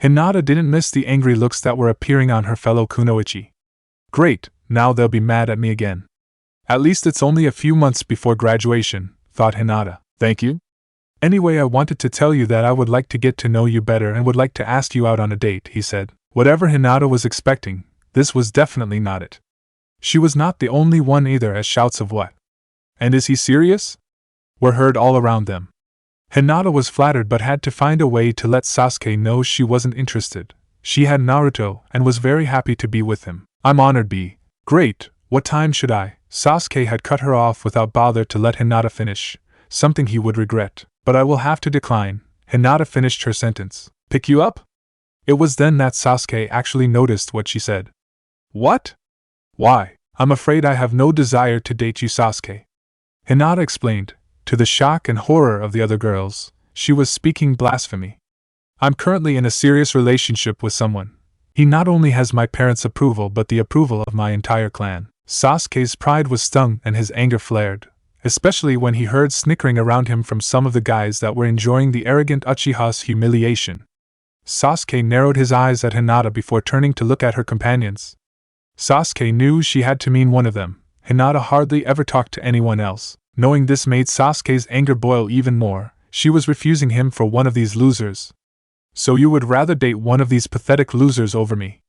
Hinata didn't miss the angry looks that were appearing on her fellow kunoichi. "Great, now they'll be mad at me again. At least it's only a few months before graduation," thought Hinata. "Thank you. Anyway, I wanted to tell you that I would like to get to know you better and would like to ask you out on a date," he said. Whatever Hinata was expecting, this was definitely not it. She was not the only one either, as shouts of "What? And is he serious?" were heard all around them. Hinata was flattered but had to find a way to let Sasuke know she wasn't interested. She had Naruto and was very happy to be with him. "I'm honored, B. Great, what time should I?" Sasuke had cut her off without bother to let Hinata finish, something he would regret. "But I will have to decline." Hinata finished her sentence. "Pick you up?" It was then that Sasuke actually noticed what she said. "What? Why, I'm afraid I have no desire to date you, Sasuke." Hinata explained. To the shock and horror of the other girls, she was speaking blasphemy. "I'm currently in a serious relationship with someone. He not only has my parents' approval but the approval of my entire clan." Sasuke's pride was stung and his anger flared, especially when he heard snickering around him from some of the guys that were enjoying the arrogant Uchiha's humiliation. Sasuke narrowed his eyes at Hinata before turning to look at her companions. Sasuke knew she had to mean one of them. Hinata hardly ever talked to anyone else. Knowing this made Sasuke's anger boil even more. She was refusing him for one of these losers. "So you would rather date one of these pathetic losers over me?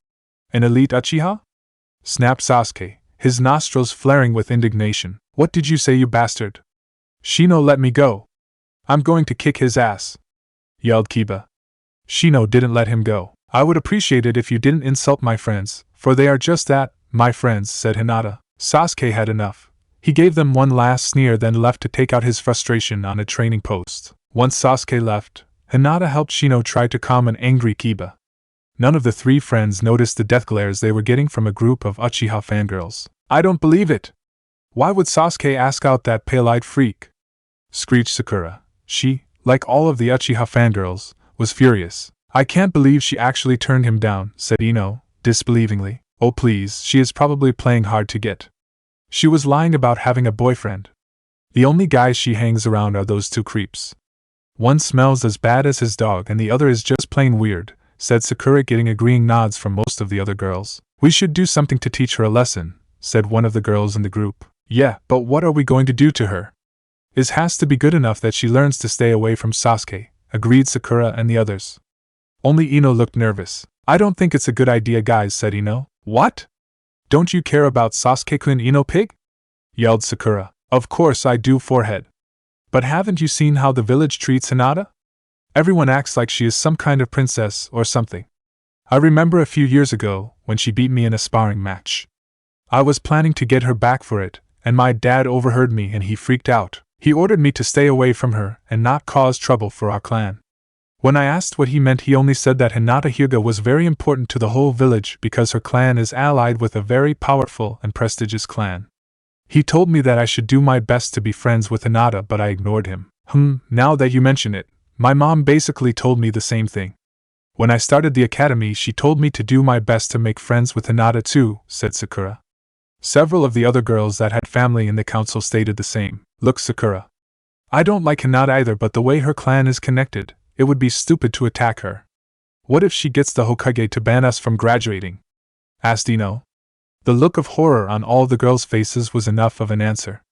An elite Uchiha?" snapped Sasuke, his nostrils flaring with indignation. "What did you say, you bastard? Shino, let me go. I'm going to kick his ass," yelled Kiba. Shino didn't let him go. "I would appreciate it if you didn't insult my friends, for they are just that, my friends," said Hinata. Sasuke had enough. He gave them one last sneer, then left to take out his frustration on a training post. Once Sasuke left, Hinata helped Shino try to calm an angry Kiba. None of the three friends noticed the death glares they were getting from a group of Uchiha fangirls. "I don't believe it! Why would Sasuke ask out that pale-eyed freak?" screeched Sakura. She, like all of the Uchiha fangirls, was furious. "I can't believe she actually turned him down," said Ino, disbelievingly. "Oh please, she is probably playing hard to get. She was lying about having a boyfriend. The only guys she hangs around are those two creeps. One smells as bad as his dog and the other is just plain weird," said Sakura, getting agreeing nods from most of the other girls. "We should do something to teach her a lesson," said one of the girls in the group. "Yeah, but what are we going to do to her? It has to be good enough that she learns to stay away from Sasuke," agreed Sakura and the others. Only Ino looked nervous. "I don't think it's a good idea, guys," said Ino. "What? Don't you care about Sasuke-kun, Ino pig?" yelled Sakura. "Of course I do, forehead. But haven't you seen how the village treats Hinata? Everyone acts like she is some kind of princess or something. I remember a few years ago, when she beat me in a sparring match. I was planning to get her back for it, and my dad overheard me and he freaked out. He ordered me to stay away from her and not cause trouble for our clan. When I asked what he meant, he only said that Hinata Hyuga was very important to the whole village because her clan is allied with a very powerful and prestigious clan. He told me that I should do my best to be friends with Hinata, but I ignored him. Now that you mention it, my mom basically told me the same thing. When I started the academy, she told me to do my best to make friends with Hinata too," said Sakura. Several of the other girls that had family in the council stated the same. "Look, Sakura. I don't like Hinata either, but the way her clan is connected, it would be stupid to attack her. What if she gets the Hokage to ban us from graduating?" asked Ino. The look of horror on all the girls' faces was enough of an answer.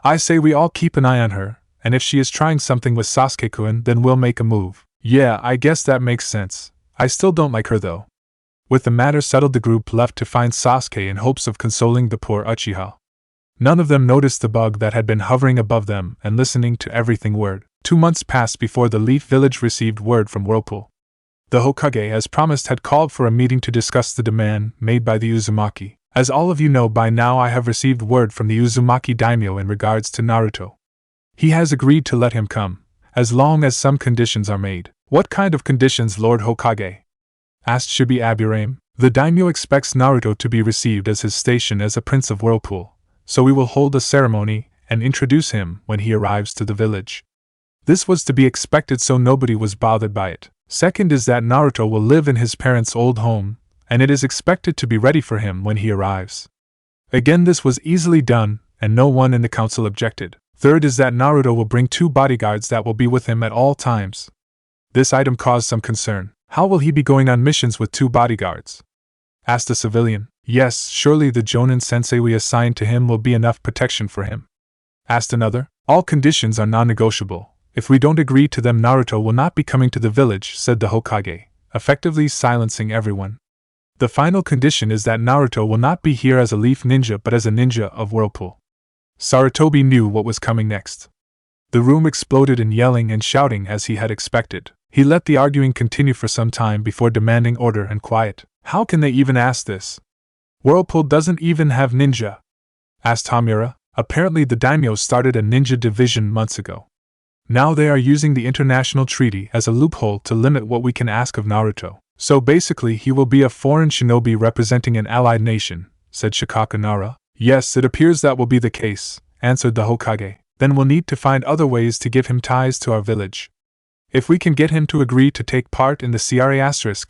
"I say we all keep an eye on her, and if she is trying something with Sasuke-kun, then we'll make a move." "Yeah, I guess that makes sense. I still don't like her though. With the matter settled, the group left to find Sasuke in hopes of consoling the poor Uchiha. None of them noticed the bug that had been hovering above them and listening to everything word. 2 months passed before the Leaf Village received word from Whirlpool. The Hokage, as promised, had called for a meeting to discuss the demand made by the Uzumaki. As all of you know by now, I have received word from the Uzumaki Daimyo in regards to Naruto. He has agreed to let him come, as long as some conditions are made. What kind of conditions, Lord Hokage? Asked Shibi Aburame. The Daimyo expects Naruto to be received as his station as a Prince of Whirlpool, so we will hold a ceremony and introduce him when he arrives to the village. This was to be expected, so nobody was bothered by it. Second is that Naruto will live in his parents' old home, and it is expected to be ready for him when he arrives. Again, this was easily done, and no one in the council objected. Third is that Naruto will bring 2 bodyguards that will be with him at all times. This item caused some concern. How will he be going on missions with 2 bodyguards? Asked a civilian. Yes, surely the Jonin sensei we assigned to him will be enough protection for him. Asked another. All conditions are non-negotiable. If we don't agree to them, Naruto will not be coming to the village, said the Hokage, effectively silencing everyone. The final condition is that Naruto will not be here as a leaf ninja but as a ninja of Whirlpool. Sarutobi knew what was coming next. The room exploded in yelling and shouting as he had expected. He let the arguing continue for some time before demanding order and quiet. How can they even ask this? Whirlpool doesn't even have ninja? Asked Hamura. Apparently the daimyo started a ninja division months ago. Now they are using the international treaty as a loophole to limit what we can ask of Naruto. So basically he will be a foreign shinobi representing an allied nation, said Shikaka Nara. Yes, it appears that will be the case, answered the Hokage. Then we'll need to find other ways to give him ties to our village. If we can get him to agree to take part in the CRA**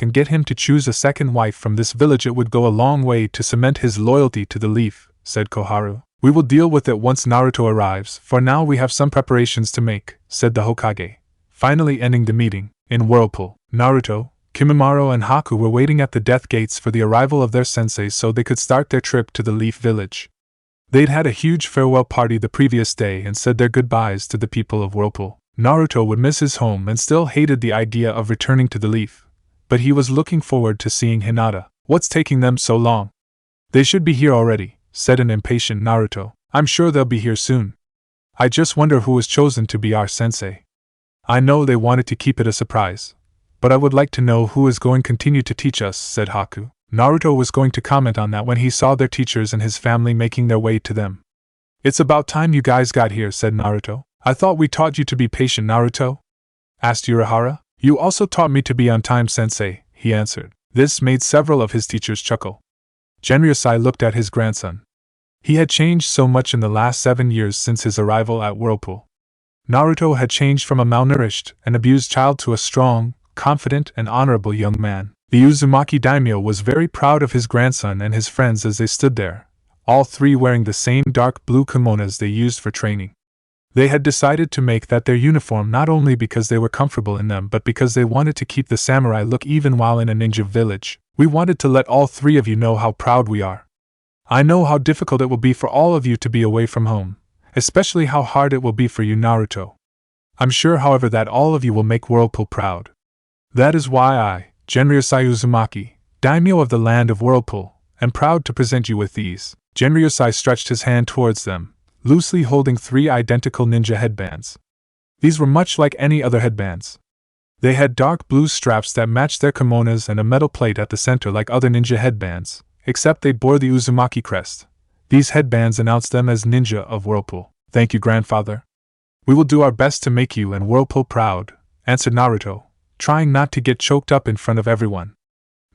and get him to choose a second wife from this village, it would go a long way to cement his loyalty to the Leaf, said Koharu. We will deal with it once Naruto arrives. For now we have some preparations to make, said the Hokage, finally ending the meeting. In Whirlpool, Naruto, Kimimaro and Haku were waiting at the death gates for the arrival of their sensei so they could start their trip to the Leaf Village. They'd had a huge farewell party the previous day and said their goodbyes to the people of Whirlpool. Naruto would miss his home and still hated the idea of returning to the Leaf, but he was looking forward to seeing Hinata. What's taking them so long? They should be here already, said an impatient Naruto. I'm sure they'll be here soon. I just wonder who was chosen to be our sensei. I know they wanted to keep it a surprise, but I would like to know who is going to continue to teach us, said Haku. Naruto was going to comment on that when he saw their teachers and his family making their way to them. It's about time you guys got here, said Naruto. I thought we taught you to be patient, Naruto? Asked Urahara. You also taught me to be on time, sensei, he answered. This made several of his teachers chuckle. Genryusai looked at his grandson. He had changed so much in the last 7 years since his arrival at Whirlpool. Naruto had changed from a malnourished and abused child to a strong, confident, and honorable young man. The Uzumaki daimyo was very proud of his grandson and his friends as they stood there, all 3 wearing the same dark blue kimonos they used for training. They had decided to make that their uniform not only because they were comfortable in them but because they wanted to keep the samurai look even while in a ninja village. We wanted to let all 3 of you know how proud we are. I know how difficult it will be for all of you to be away from home, especially how hard it will be for you, Naruto. I'm sure, however, that all of you will make Whirlpool proud. That is why I, Genryusai Uzumaki, daimyo of the land of Whirlpool, am proud to present you with these. Genryusai stretched his hand towards them, loosely holding 3 identical ninja headbands. These were much like any other headbands. They had dark blue straps that matched their kimonos and a metal plate at the center like other ninja headbands, except they bore the Uzumaki crest. These headbands announced them as ninja of Whirlpool. Thank you, grandfather. We will do our best to make you and Whirlpool proud, answered Naruto, trying not to get choked up in front of everyone.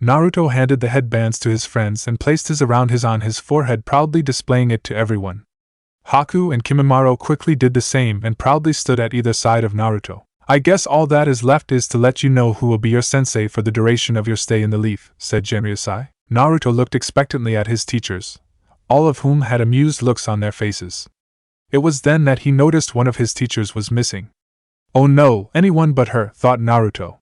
Naruto handed the headbands to his friends and placed his around his on his forehead, proudly displaying it to everyone. Haku and Kimimaro quickly did the same and proudly stood at either side of Naruto. I guess all that is left is to let you know who will be your sensei for the duration of your stay in the Leaf, said Genryusai. Naruto looked expectantly at his teachers, all of whom had amused looks on their faces. It was then that he noticed one of his teachers was missing. Oh no, anyone but her, thought Naruto.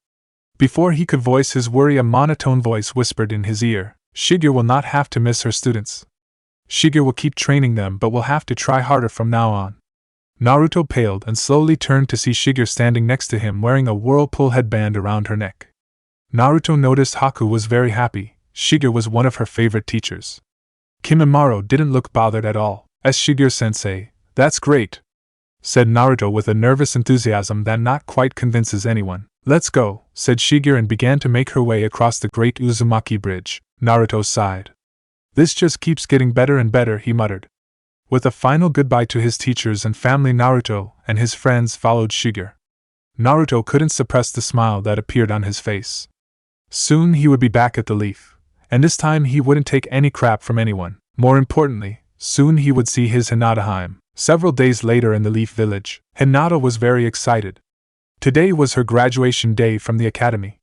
Before he could voice his worry, a monotone voice whispered in his ear, Shigure will not have to miss her students. Shigure will keep training them but will have to try harder from now on. Naruto paled and slowly turned to see Shigure standing next to him wearing a Whirlpool headband around her neck. Naruto noticed Haku was very happy, Shigeru was one of her favorite teachers. Kimimaro didn't look bothered at all. As Shigeru-sensei, that's great, said Naruto with a nervous enthusiasm that not quite convinces anyone. Let's go, said Shigeru and began to make her way across the great Uzumaki bridge. Naruto sighed. This just keeps getting better and better, he muttered. With a final goodbye to his teachers and family, Naruto and his friends followed Shigeru. Naruto couldn't suppress the smile that appeared on his face. Soon he would be back at the Leaf, and this time he wouldn't take any crap from anyone. More importantly, soon he would see his Hinata home. Several days later in the Leaf Village, Hinata was very excited. Today was her graduation day from the academy.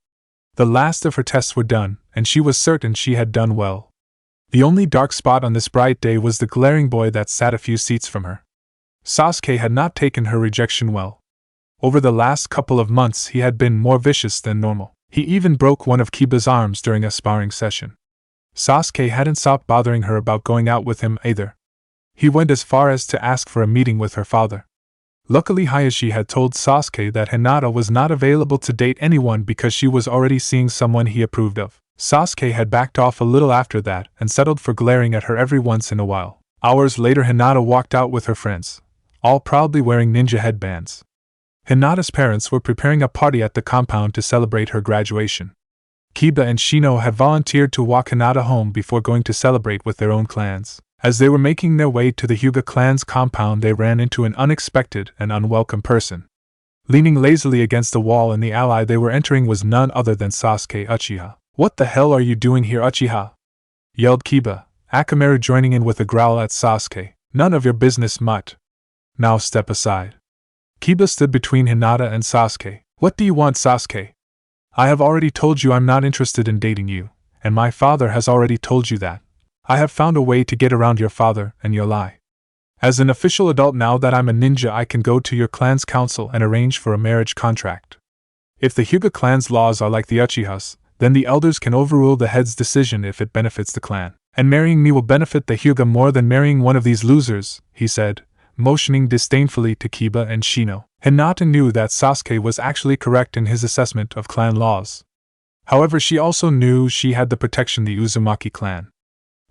The last of her tests were done, and she was certain she had done well. The only dark spot on this bright day was the glaring boy that sat a few seats from her. Sasuke had not taken her rejection well. Over the last couple of months he had been more vicious than normal. He even broke one of Kiba's arms during a sparring session. Sasuke hadn't stopped bothering her about going out with him either. He went as far as to ask for a meeting with her father. Luckily, Hayashi had told Sasuke that Hinata was not available to date anyone because she was already seeing someone he approved of. Sasuke had backed off a little after that and settled for glaring at her every once in a while. Hours later, Hinata walked out with her friends, all proudly wearing ninja headbands. Hinata's parents were preparing a party at the compound to celebrate her graduation. Kiba and Shino had volunteered to walk Hinata home before going to celebrate with their own clans. As they were making their way to the Hyuga clan's compound, they ran into an unexpected and unwelcome person. Leaning lazily against the wall in the alley they were entering was none other than Sasuke Uchiha. "What the hell are you doing here, Uchiha?" yelled Kiba, Akamaru joining in with a growl at Sasuke. "None of your business, mutt. Now step aside." Kiba stood between Hinata and Sasuke. "What do you want, Sasuke? I have already told you I'm not interested in dating you, and my father has already told you that. I have found a way to get around your father and your lie. As an official adult, now that I'm a ninja, I can go to your clan's council and arrange for a marriage contract. If the Hyuga clan's laws are like the Uchiha's, then the elders can overrule the head's decision if it benefits the clan. And marrying me will benefit the Hyuga more than marrying one of these losers," he said, motioning disdainfully to Kiba and Shino. Hinata knew that Sasuke was actually correct in his assessment of clan laws. However, she also knew she had the protection of the Uzumaki clan.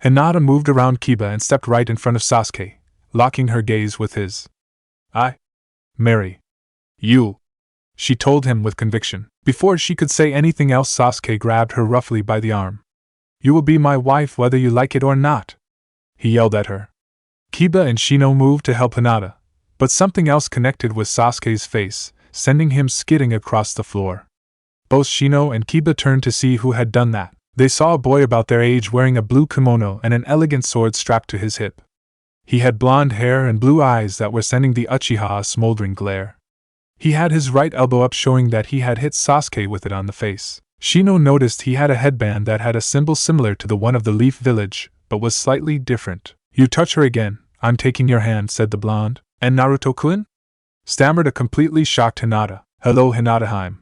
Hinata moved around Kiba and stepped right in front of Sasuke, locking her gaze with his. "I marry you," she told him with conviction. Before she could say anything else, Sasuke grabbed her roughly by the arm. "You will be my wife whether you like it or not," he yelled at her. Kiba and Shino moved to help Hinata, but something else connected with Sasuke's face, sending him skidding across the floor. Both Shino and Kiba turned to see who had done that. They saw a boy about their age wearing a blue kimono and an elegant sword strapped to his hip. He had blonde hair and blue eyes that were sending the Uchiha a smoldering glare. He had his right elbow up, showing that he had hit Sasuke with it on the face. Shino noticed he had a headband that had a symbol similar to the one of the Leaf Village, but was slightly different. "You touch her again, I'm taking your hand," said the blonde. "And Naruto-kun?" stammered a completely shocked Hinata. "Hello, Hinata-heim.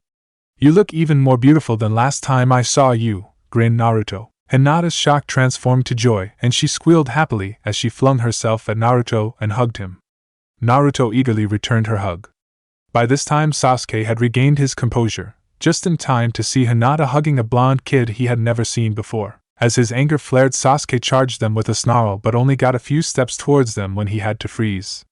You look even more beautiful than last time I saw you," grinned Naruto. Hinata's shock transformed to joy, and she squealed happily as she flung herself at Naruto and hugged him. Naruto eagerly returned her hug. By this time Sasuke had regained his composure, just in time to see Hinata hugging a blonde kid he had never seen before. As his anger flared, Sasuke charged them with a snarl but only got a few steps towards them when he had to freeze.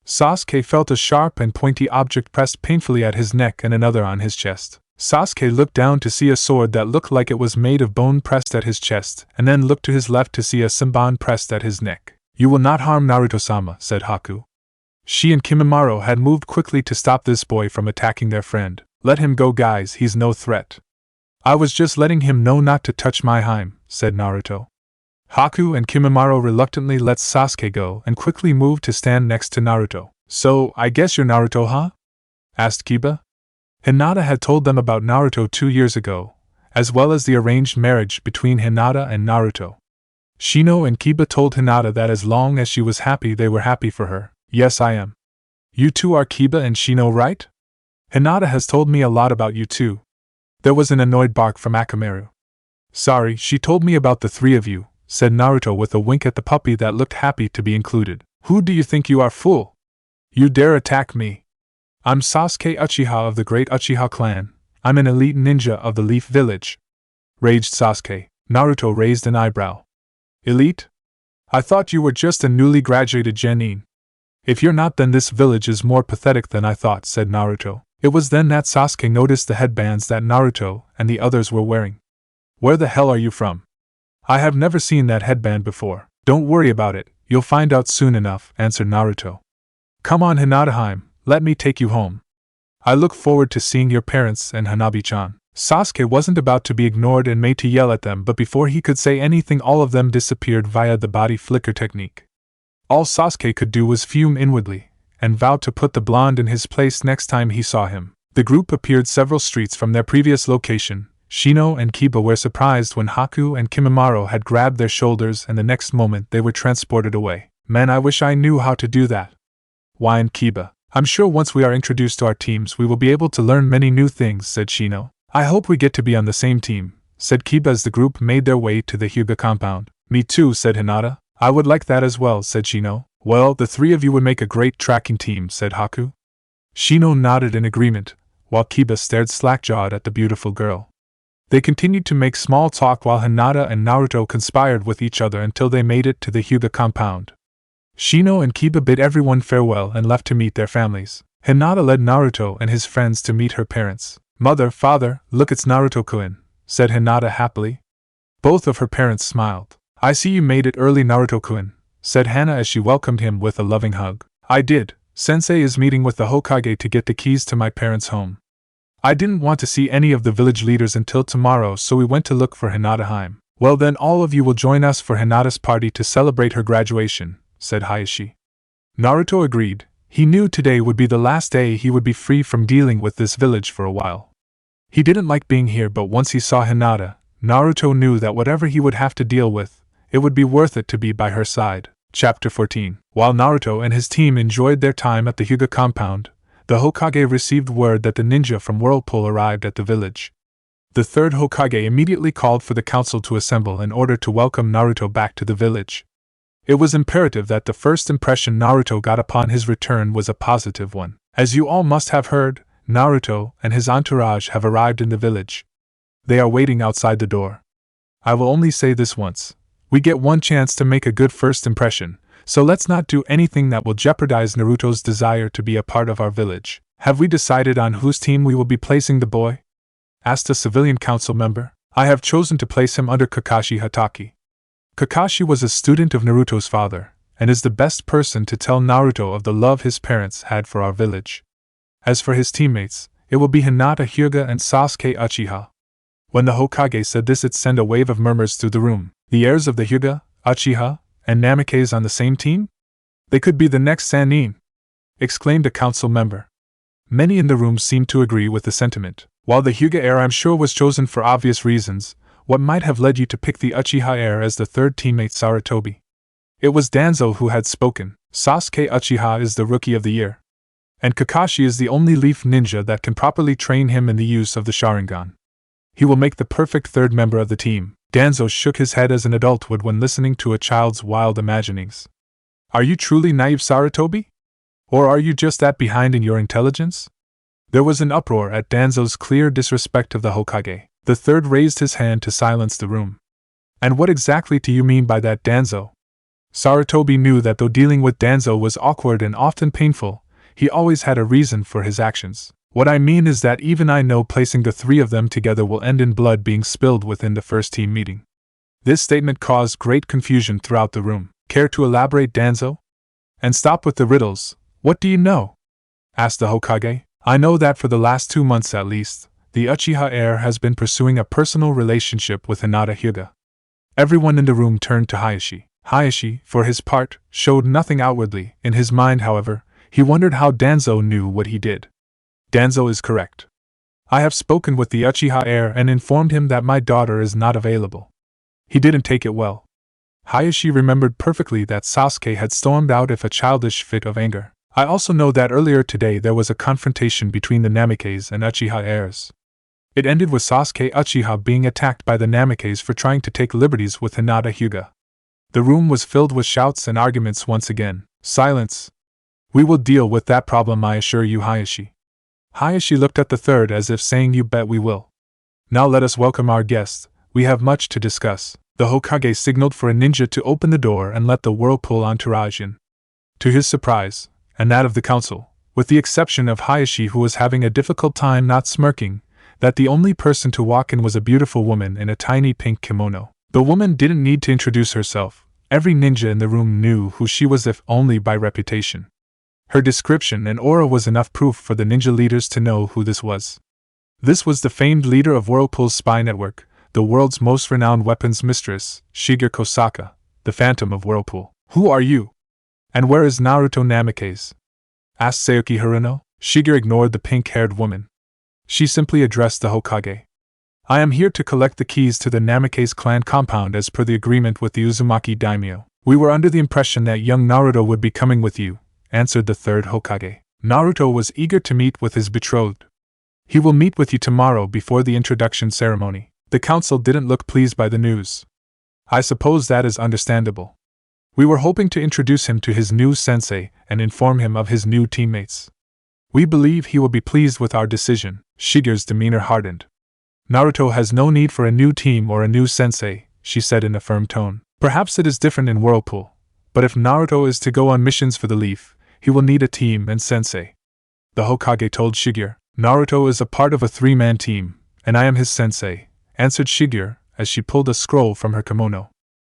Sasuke felt a sharp and pointy object pressed painfully at his neck and another on his chest. Sasuke looked down to see a sword that looked like it was made of bone pressed at his chest, and then looked to his left to see a senbon pressed at his neck. "You will not harm Naruto-sama," said Haku. She and Kimimaro had moved quickly to stop this boy from attacking their friend. "Let him go, guys, he's no threat." "I was just letting him know not to touch my hime," said Naruto. Haku and Kimimaro reluctantly let Sasuke go and quickly moved to stand next to Naruto. "So, I guess you're Naruto, huh?" asked Kiba. Hinata had told them about Naruto 2 years ago, as well as the arranged marriage between Hinata and Naruto. Shino and Kiba told Hinata that as long as she was happy, they were happy for her. "Yes, I am. You two are Kiba and Shino, right? Hinata has told me a lot about you too." There was an annoyed bark from Akamaru. "Sorry, she told me about the three of you," said Naruto with a wink at the puppy that looked happy to be included. "Who do you think you are, fool? You dare attack me? I'm Sasuke Uchiha of the great Uchiha clan. I'm an elite ninja of the Leaf Village," raged Sasuke. Naruto raised an eyebrow. Elite? I thought you were just a newly graduated genin. If you're not, then this village is more pathetic than I thought, said Naruto. It was then that Sasuke noticed the headbands that Naruto and the others were wearing. Where the hell are you from? I have never seen that headband before. Don't worry about it, you'll find out soon enough, answered Naruto. Come on, Hinata-heim, let me take you home. I look forward to seeing your parents and Hanabi-chan. Sasuke wasn't about to be ignored and made to yell at them, but before he could say anything, all of them disappeared via the body flicker technique. All Sasuke could do was fume inwardly, and vowed to put the blonde in his place next time he saw him. The group appeared several streets from their previous location. Shino and Kiba were surprised when Haku and Kimimaro had grabbed their shoulders, and the next moment they were transported away. Man, I wish I knew how to do that, whined Kiba. I'm sure once we are introduced to our teams we will be able to learn many new things, said Shino. I hope we get to be on the same team, said Kiba as the group made their way to the Hyuga compound. Me too, said Hinata. I would like that as well, said Shino. Well, the three of you would make a great tracking team, said Haku. Shino nodded in agreement, while Kiba stared slack-jawed at the beautiful girl. They continued to make small talk while Hinata and Naruto conspired with each other until they made it to the Hyuga compound. Shino and Kiba bid everyone farewell and left to meet their families. Hinata led Naruto and his friends to meet her parents. Mother, father, look, it's Naruto-kun, said Hinata happily. Both of her parents smiled. I see you made it early, Naruto-kun, said Hana as she welcomed him with a loving hug. I did. Sensei is meeting with the Hokage to get the keys to my parents' home. I didn't want to see any of the village leaders until tomorrow, so we went to look for Hinata-heim. Well then, all of you will join us for Hinata's party to celebrate her graduation, said Hayashi. Naruto agreed. He knew today would be the last day he would be free from dealing with this village for a while. He didn't like being here, but once he saw Hinata, Naruto knew that whatever he would have to deal with, it would be worth it to be by her side. Chapter 14. While Naruto and his team enjoyed their time at the Hyuga compound, the Hokage received word that the ninja from Whirlpool arrived at the village. The third Hokage immediately called for the council to assemble in order to welcome Naruto back to the village. It was imperative that the first impression Naruto got upon his return was a positive one. As you all must have heard, Naruto and his entourage have arrived in the village. They are waiting outside the door. I will only say this once. We get one chance to make a good first impression, so let's not do anything that will jeopardize Naruto's desire to be a part of our village. Have we decided on whose team we will be placing the boy? Asked a civilian council member. I have chosen to place him under Kakashi Hatake. Kakashi was a student of Naruto's father, and is the best person to tell Naruto of the love his parents had for our village. As for his teammates, it will be Hinata Hyuga and Sasuke Uchiha. When the Hokage said this, it sent a wave of murmurs through the room. The heirs of the Hyuga, Uchiha, and Namikaze on the same team? They could be the next Sannin! Exclaimed a council member. Many in the room seemed to agree with the sentiment. While the Hyuga heir I'm sure was chosen for obvious reasons, what might have led you to pick the Uchiha heir as the third teammate, Sarutobi? It was Danzo who had spoken. Sasuke Uchiha is the rookie of the year, and Kakashi is the only leaf ninja that can properly train him in the use of the Sharingan. He will make the perfect third member of the team. Danzo shook his head as an adult would when listening to a child's wild imaginings. Are you truly naive, Sarutobi? Or are you just that behind in your intelligence? There was an uproar at Danzo's clear disrespect of the Hokage. The third raised his hand to silence the room. And what exactly do you mean by that, Danzo? Sarutobi knew that though dealing with Danzo was awkward and often painful, he always had a reason for his actions. What I mean is that even I know placing the three of them together will end in blood being spilled within the first team meeting. This statement caused great confusion throughout the room. Care to elaborate, Danzo? And stop with the riddles. What do you know? Asked the Hokage. I know that for the last 2 months at least, the Uchiha heir has been pursuing a personal relationship with Hinata Hyuga. Everyone in the room turned to Hayashi. Hayashi, for his part, showed nothing outwardly. In his mind, however, he wondered how Danzo knew what he did. Danzo is correct. I have spoken with the Uchiha heir and informed him that my daughter is not available. He didn't take it well. Hayashi remembered perfectly that Sasuke had stormed out in a childish fit of anger. I also know that earlier today there was a confrontation between the Namikaze and Uchiha heirs. It ended with Sasuke Uchiha being attacked by the Namikaze for trying to take liberties with Hinata Hyuga. The room was filled with shouts and arguments once again. Silence! We will deal with that problem, I assure you, Hayashi. Hayashi looked at the third as if saying, you bet we will. Now let us welcome our guest. we have much to discuss. The Hokage signaled for a ninja to open the door and let the Whirlpool entourage in. To his surprise, and that of the council, with the exception of Hayashi, who was having a difficult time not smirking, that the only person to walk in was a beautiful woman in a tiny pink kimono. The woman didn't need to introduce herself. Every ninja in the room knew who she was, if only by reputation. Her description and aura was enough proof for the ninja leaders to know who this was. This was the famed leader of Whirlpool's spy network, the world's most renowned weapons mistress, Shigeru Kosaka, the Phantom of Whirlpool. "Who are you? And where is Naruto Namikaze?" asked Sayuki Haruno. Shigeru ignored the pink-haired woman. She simply addressed the Hokage. "I am here to collect the keys to the Namikaze clan compound as per the agreement with the Uzumaki daimyo. We were under the impression that young Naruto would be coming with you," answered the third Hokage. Naruto was eager to meet with his betrothed. "He will meet with you tomorrow before the introduction ceremony." The council didn't look pleased by the news. "I suppose that is understandable. We were hoping to introduce him to his new sensei and inform him of his new teammates. We believe he will be pleased with our decision." Shigeru's demeanor hardened. "Naruto has no need for a new team or a new sensei," she said in a firm tone. "Perhaps it is different in Whirlpool, but if Naruto is to go on missions for the Leaf, he will need a team and sensei." The Hokage told Shigeru. "Naruto is a part of a three-man team, and I am his sensei," answered Shigeru as she pulled a scroll from her kimono.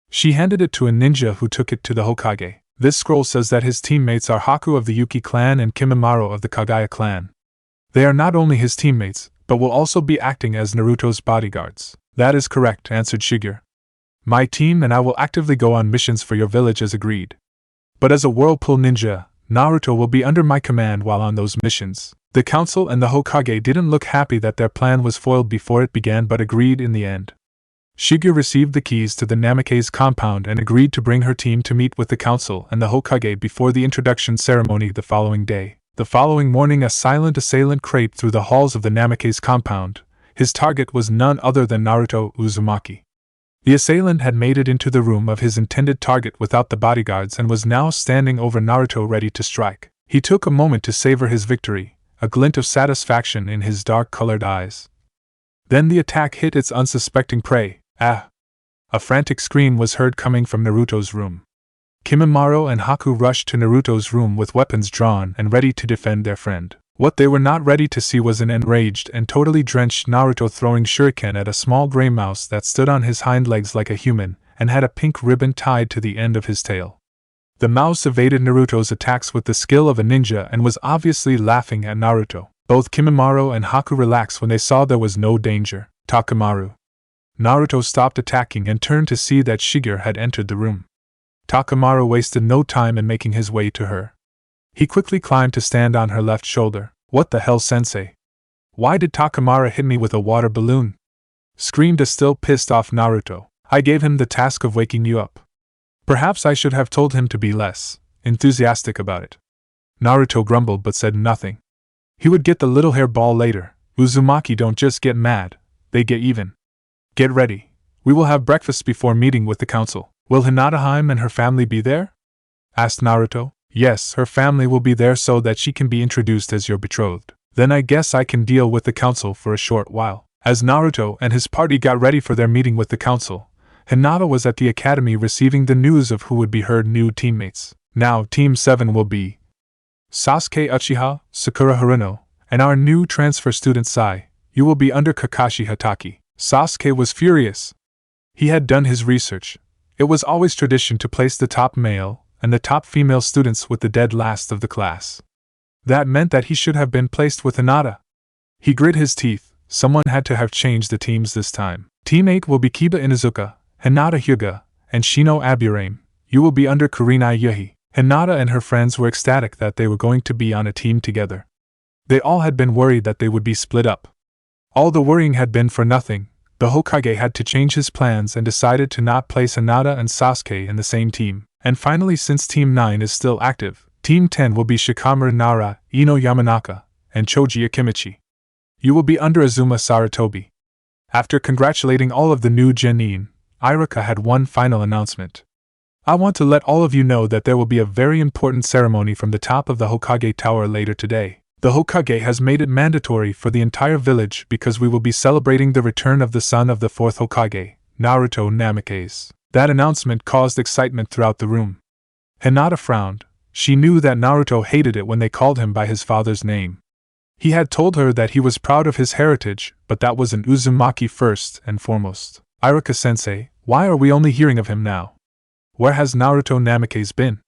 She handed it to a ninja who took it to the Hokage. "This scroll says that his teammates are Haku of the Yuki clan and Kimimaro of the Kagaya clan. They are not only his teammates, but will also be acting as Naruto's bodyguards." "That is correct," answered Shigeru. "My team and I will actively go on missions for your village as agreed. But as a Whirlpool ninja, Naruto will be under my command while on those missions." The council and the Hokage didn't look happy that their plan was foiled before it began, but agreed in the end. Shigeru received the keys to the Namikaze compound and agreed to bring her team to meet with the council and the Hokage before the introduction ceremony the following day. The following morning, a silent assailant crept through the halls of the Namikaze compound. His target was none other than Naruto Uzumaki. The assailant had made it into the room of his intended target without the bodyguards and was now standing over Naruto ready to strike. He took a moment to savor his victory, a glint of satisfaction in his dark-colored eyes. Then the attack hit its unsuspecting prey. "Ah!" A frantic scream was heard coming from Naruto's room. Kimimaro and Haku rushed to Naruto's room with weapons drawn and ready to defend their friend. What they were not ready to see was an enraged and totally drenched Naruto throwing shuriken at a small gray mouse that stood on his hind legs like a human and had a pink ribbon tied to the end of his tail. The mouse evaded Naruto's attacks with the skill of a ninja and was obviously laughing at Naruto. Both Kimimaro and Haku relaxed when they saw there was no danger. "Takamaru." Naruto stopped attacking and turned to see that Shigeru had entered the room. Takamaru wasted no time in making his way to her. He quickly climbed to stand on her left shoulder. "What the hell, sensei? Why did Takamaru hit me with a water balloon?" screamed a still pissed off Naruto. "I gave him the task of waking you up. Perhaps I should have told him to be less enthusiastic about it." Naruto grumbled but said nothing. He would get the little hair ball later. Uzumaki don't just get mad, they get even. "Get ready. We will have breakfast before meeting with the council." "Will Hinata and her family be there?" asked Naruto. "Yes, her family will be there so that she can be introduced as your betrothed. Then I guess I can deal with the council for a short while." As Naruto and his party got ready for their meeting with the council, Hinata was at the academy receiving the news of who would be her new teammates. "Now Team 7 will be Sasuke Uchiha, Sakura Haruno, and our new transfer student Sai. You will be under Kakashi Hatake." Sasuke was furious. He had done his research. It was always tradition to place the top male and the top female students with the dead last of the class. That meant that he should have been placed with Hinata. He grit his teeth. Someone had to have changed the teams this time. Team 8 will be Kiba Inuzuka, Hinata Hyuga, and Shino Aburame. You will be under Kurinai Yuhi. Hinata and her friends were ecstatic that they were going to be on a team together. They all had been worried that they would be split up. All the worrying had been for nothing. The Hokage had to change his plans and decided to not place Hinata and Sasuke in the same team. And finally, since Team 9 is still active, Team 10 will be Shikamaru Nara, Ino Yamanaka, and Choji Akimichi. You will be under Azuma Saratobi. After congratulating all of the new genin, Iruka had one final announcement. "I want to let all of you know that there will be a very important ceremony from the top of the Hokage Tower later today. The Hokage has made it mandatory for the entire village because we will be celebrating the return of the son of the fourth Hokage, Naruto Namikaze. That announcement caused excitement throughout the room. Hinata frowned. She knew that Naruto hated it when they called him by his father's name. He had told her that he was proud of his heritage, but that was an Uzumaki first and foremost. Iruka-sensei, why are we only hearing of him now? Where has Naruto Namikaze been?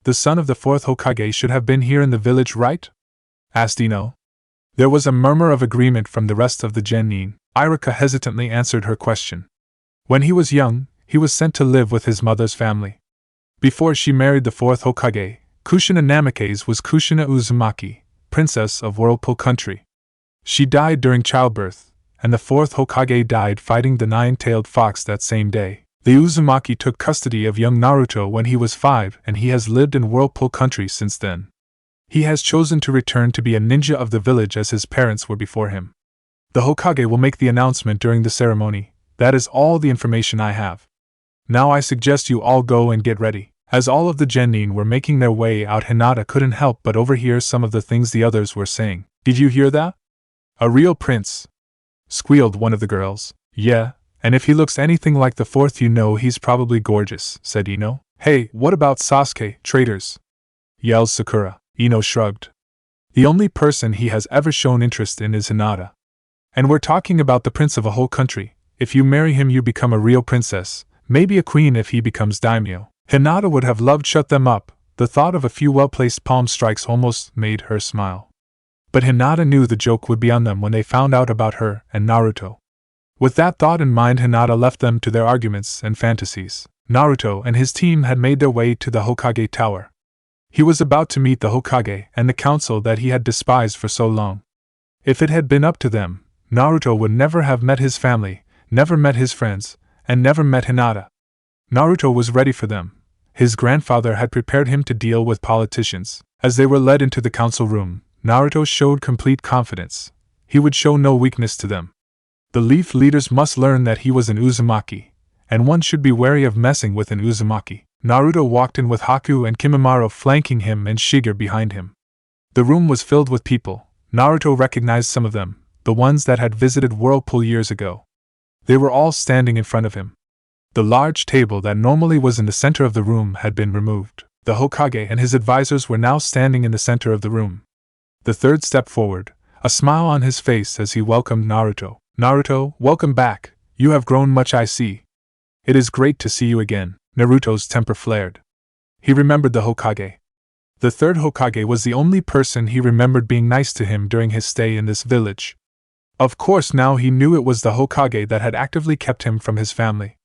The son of the fourth Hokage should have been here in the village, right? Asked Ino. There was a murmur of agreement from the rest of the genin. Iruka hesitantly answered her question. When he was young, he was sent to live with his mother's family. Before she married the fourth Hokage, Kushina Namikaze was Kushina Uzumaki, princess of Whirlpool country. She died during childbirth, and the fourth Hokage died fighting the nine-tailed fox that same day. The Uzumaki took custody of young Naruto when he was 5, and he has lived in Whirlpool country since then. He has chosen to return to be a ninja of the village as his parents were before him. The Hokage will make the announcement during the ceremony. That is all the information I have. Now I suggest you all go and get ready. As all of the genin were making their way out, Hinata couldn't help but overhear some of the things the others were saying. Did you hear that? A real prince? Squealed one of the girls. Yeah, and if he looks anything like the fourth, you know he's probably gorgeous, said Ino. Hey, what about Sasuke, traitors? Yelled Sakura. Ino shrugged. The only person he has ever shown interest in is Hinata. And we're talking about the prince of a whole country. If you marry him, you become a real princess, maybe a queen if he becomes daimyo. Hinata would have loved shut them up. The thought of a few well-placed palm strikes almost made her smile. But Hinata knew the joke would be on them when they found out about her and Naruto. With that thought in mind, Hinata left them to their arguments and fantasies. Naruto and his team had made their way to the Hokage Tower. He was about to meet the Hokage and the council that he had despised for so long. If it had been up to them, Naruto would never have met his family, never met his friends, and never met Hinata. Naruto was ready for them. His grandfather had prepared him to deal with politicians. As they were led into the council room, Naruto showed complete confidence. He would show no weakness to them. The Leaf leaders must learn that he was an Uzumaki, and one should be wary of messing with an Uzumaki. Naruto walked in with Haku and Kimimaro flanking him and Shiger behind him. The room was filled with people. Naruto recognized some of them, the ones that had visited Whirlpool years ago. They were all standing in front of him. The large table that normally was in the center of the room had been removed. The Hokage and his advisors were now standing in the center of the room. The third stepped forward, a smile on his face as he welcomed Naruto. Naruto, welcome back. You have grown much, I see. It is great to see you again. Naruto's temper flared. He remembered the Hokage. The third Hokage was the only person he remembered being nice to him during his stay in this village. Of course, now he knew it was the Hokage that had actively kept him from his family.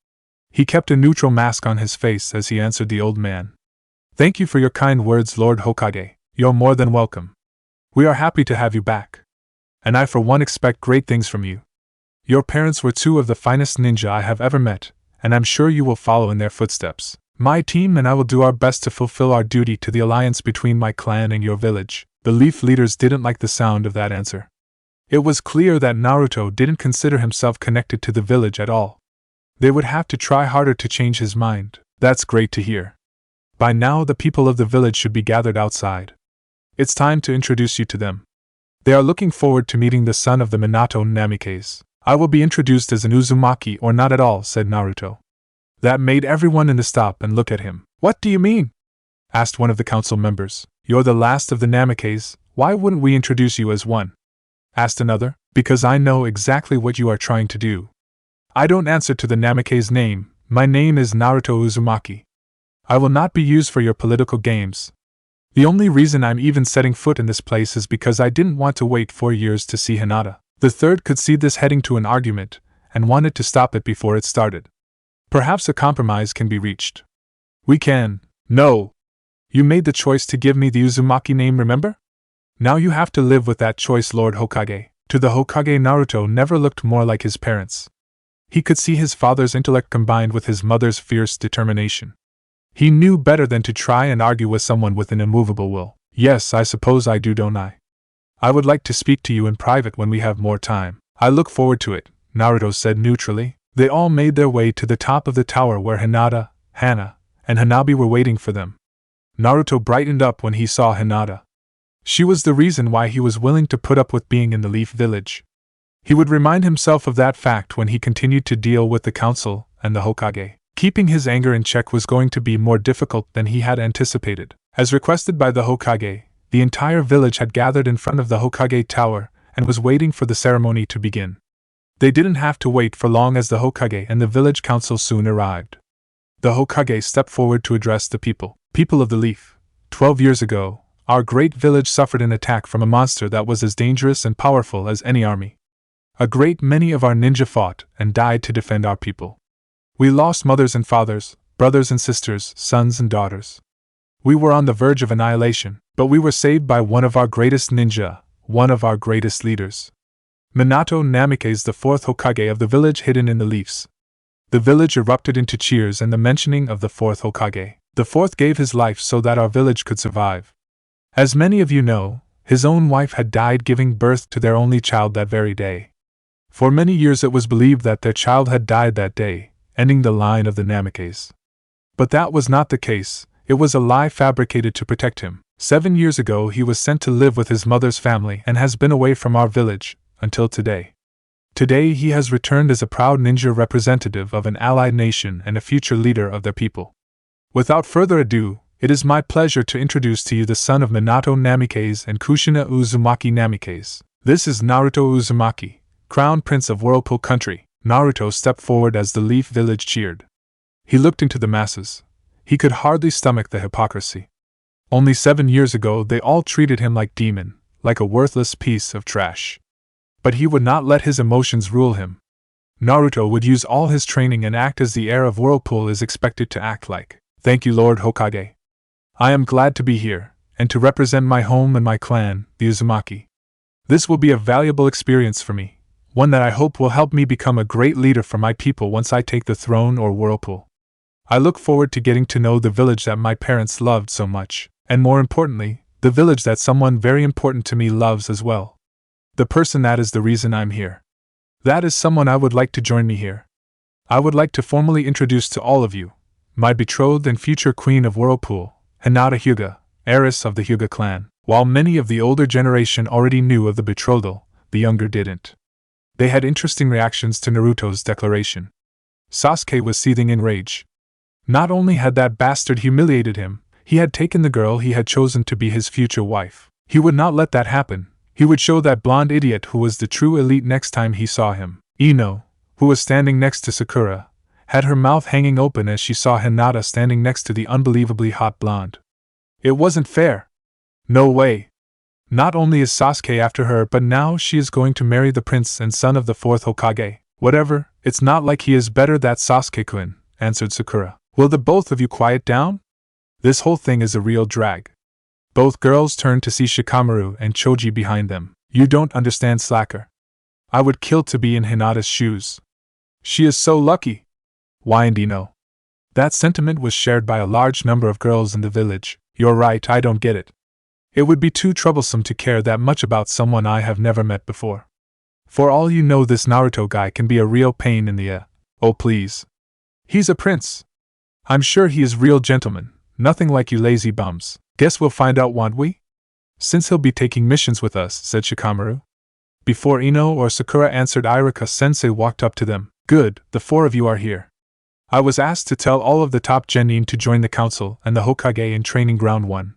He kept a neutral mask on his face as he answered the old man. Thank you for your kind words, Lord Hokage. You're more than welcome. We are happy to have you back. And I for one expect great things from you. Your parents were two of the finest ninja I have ever met, and I'm sure you will follow in their footsteps. My team and I will do our best to fulfill our duty to the alliance between my clan and your village. The Leaf leaders didn't like the sound of that answer. It was clear that Naruto didn't consider himself connected to the village at all. They would have to try harder to change his mind. That's great to hear. By now the people of the village should be gathered outside. It's time to introduce you to them. They are looking forward to meeting the son of the Minato Namikaze. I will be introduced as an Uzumaki or not at all, said Naruto. That made everyone in the stop and look at him. What do you mean? Asked one of the council members. You're the last of the Namikaze, why wouldn't we introduce you as one? Asked another. Because I know exactly what you are trying to do. I don't answer to the Namikaze name, my name is Naruto Uzumaki. I will not be used for your political games. The only reason I'm even setting foot in this place is because I didn't want to wait 4 years to see Hinata. The third could see this heading to an argument, and wanted to stop it before it started. Perhaps a compromise can be reached. We can. No. You made the choice to give me the Uzumaki name, remember? Now you have to live with that choice, Lord Hokage. To the Hokage, Naruto never looked more like his parents. He could see his father's intellect combined with his mother's fierce determination. He knew better than to try and argue with someone with an immovable will. Yes, I suppose I do, don't I? I would like to speak to you in private when we have more time. I look forward to it, Naruto said neutrally. They all made their way to the top of the tower where Hinata, Hana, and Hanabi were waiting for them. Naruto brightened up when he saw Hinata. She was the reason why he was willing to put up with being in the Leaf Village. He would remind himself of that fact when he continued to deal with the council and the Hokage. Keeping his anger in check was going to be more difficult than he had anticipated. As requested by the Hokage, the entire village had gathered in front of the Hokage Tower and was waiting for the ceremony to begin. They didn't have to wait for long as the Hokage and the village council soon arrived. The Hokage stepped forward to address the people. People of the Leaf, 12 years ago, our great village suffered an attack from a monster that was as dangerous and powerful as any army. A great many of our ninja fought and died to defend our people. We lost mothers and fathers, brothers and sisters, sons and daughters. We were on the verge of annihilation, but we were saved by one of our greatest ninja, one of our greatest leaders. Minato Namikaze, the fourth Hokage of the village hidden in the leaves. The village erupted into cheers and the mentioning of the fourth Hokage. The fourth gave his life so that our village could survive. As many of you know, his own wife had died giving birth to their only child that very day. For many years it was believed that their child had died that day, ending the line of the Namikaze. But that was not the case, it was a lie fabricated to protect him. 7 years ago he was sent to live with his mother's family and has been away from our village, until today. Today he has returned as a proud ninja representative of an allied nation and a future leader of their people. Without further ado, it is my pleasure to introduce to you the son of Minato Namikaze and Kushina Uzumaki Namikaze. This is Naruto Uzumaki, Crown Prince of Whirlpool Country. Naruto stepped forward as the Leaf Village cheered. He looked into the masses. He could hardly stomach the hypocrisy. Only 7 years ago they all treated him like demon, like a worthless piece of trash. But he would not let his emotions rule him. Naruto would use all his training and act as the heir of Whirlpool is expected to act like. Thank you, Lord Hokage. I am glad to be here, and to represent my home and my clan, the Uzumaki. This will be a valuable experience for me, one that I hope will help me become a great leader for my people once I take the throne or Whirlpool. I look forward to getting to know the village that my parents loved so much, and more importantly, the village that someone very important to me loves as well. The person that is the reason I'm here. That is someone I would like to join me here. I would like to formally introduce to all of you, my betrothed and future queen of Whirlpool, Hinata Hyuga, heiress of the Hyuga clan. While many of the older generation already knew of the betrothal, the younger didn't. They had interesting reactions to Naruto's declaration. Sasuke was seething in rage. Not only had that bastard humiliated him, he had taken the girl he had chosen to be his future wife. He would not let that happen. He would show that blonde idiot who was the true elite next time he saw him. Ino, who was standing next to Sakura, had her mouth hanging open as she saw Hinata standing next to the unbelievably hot blonde. It wasn't fair. No way. Not only is Sasuke after her, but now she is going to marry the prince and son of the fourth Hokage. Whatever, it's not like he is better, that Sasuke-kun, answered Sakura. Will the both of you quiet down? This whole thing is a real drag. Both girls turned to see Shikamaru and Choji behind them. You don't understand, slacker. I would kill to be in Hinata's shoes. She is so lucky. Whined Ino. That sentiment was shared by a large number of girls in the village. You're right, I don't get it. It would be too troublesome to care that much about someone I have never met before. For all you know, this Naruto guy can be a real pain in the Oh please. He's a prince. I'm sure he is real gentleman, nothing like you lazy bums. Guess we'll find out, won't we? Since he'll be taking missions with us, said Shikamaru. Before Ino or Sakura answered, Irika-sensei walked up to them. Good, the four of you are here. I was asked to tell all of the top genin to join the council and the Hokage in Training Ground 1.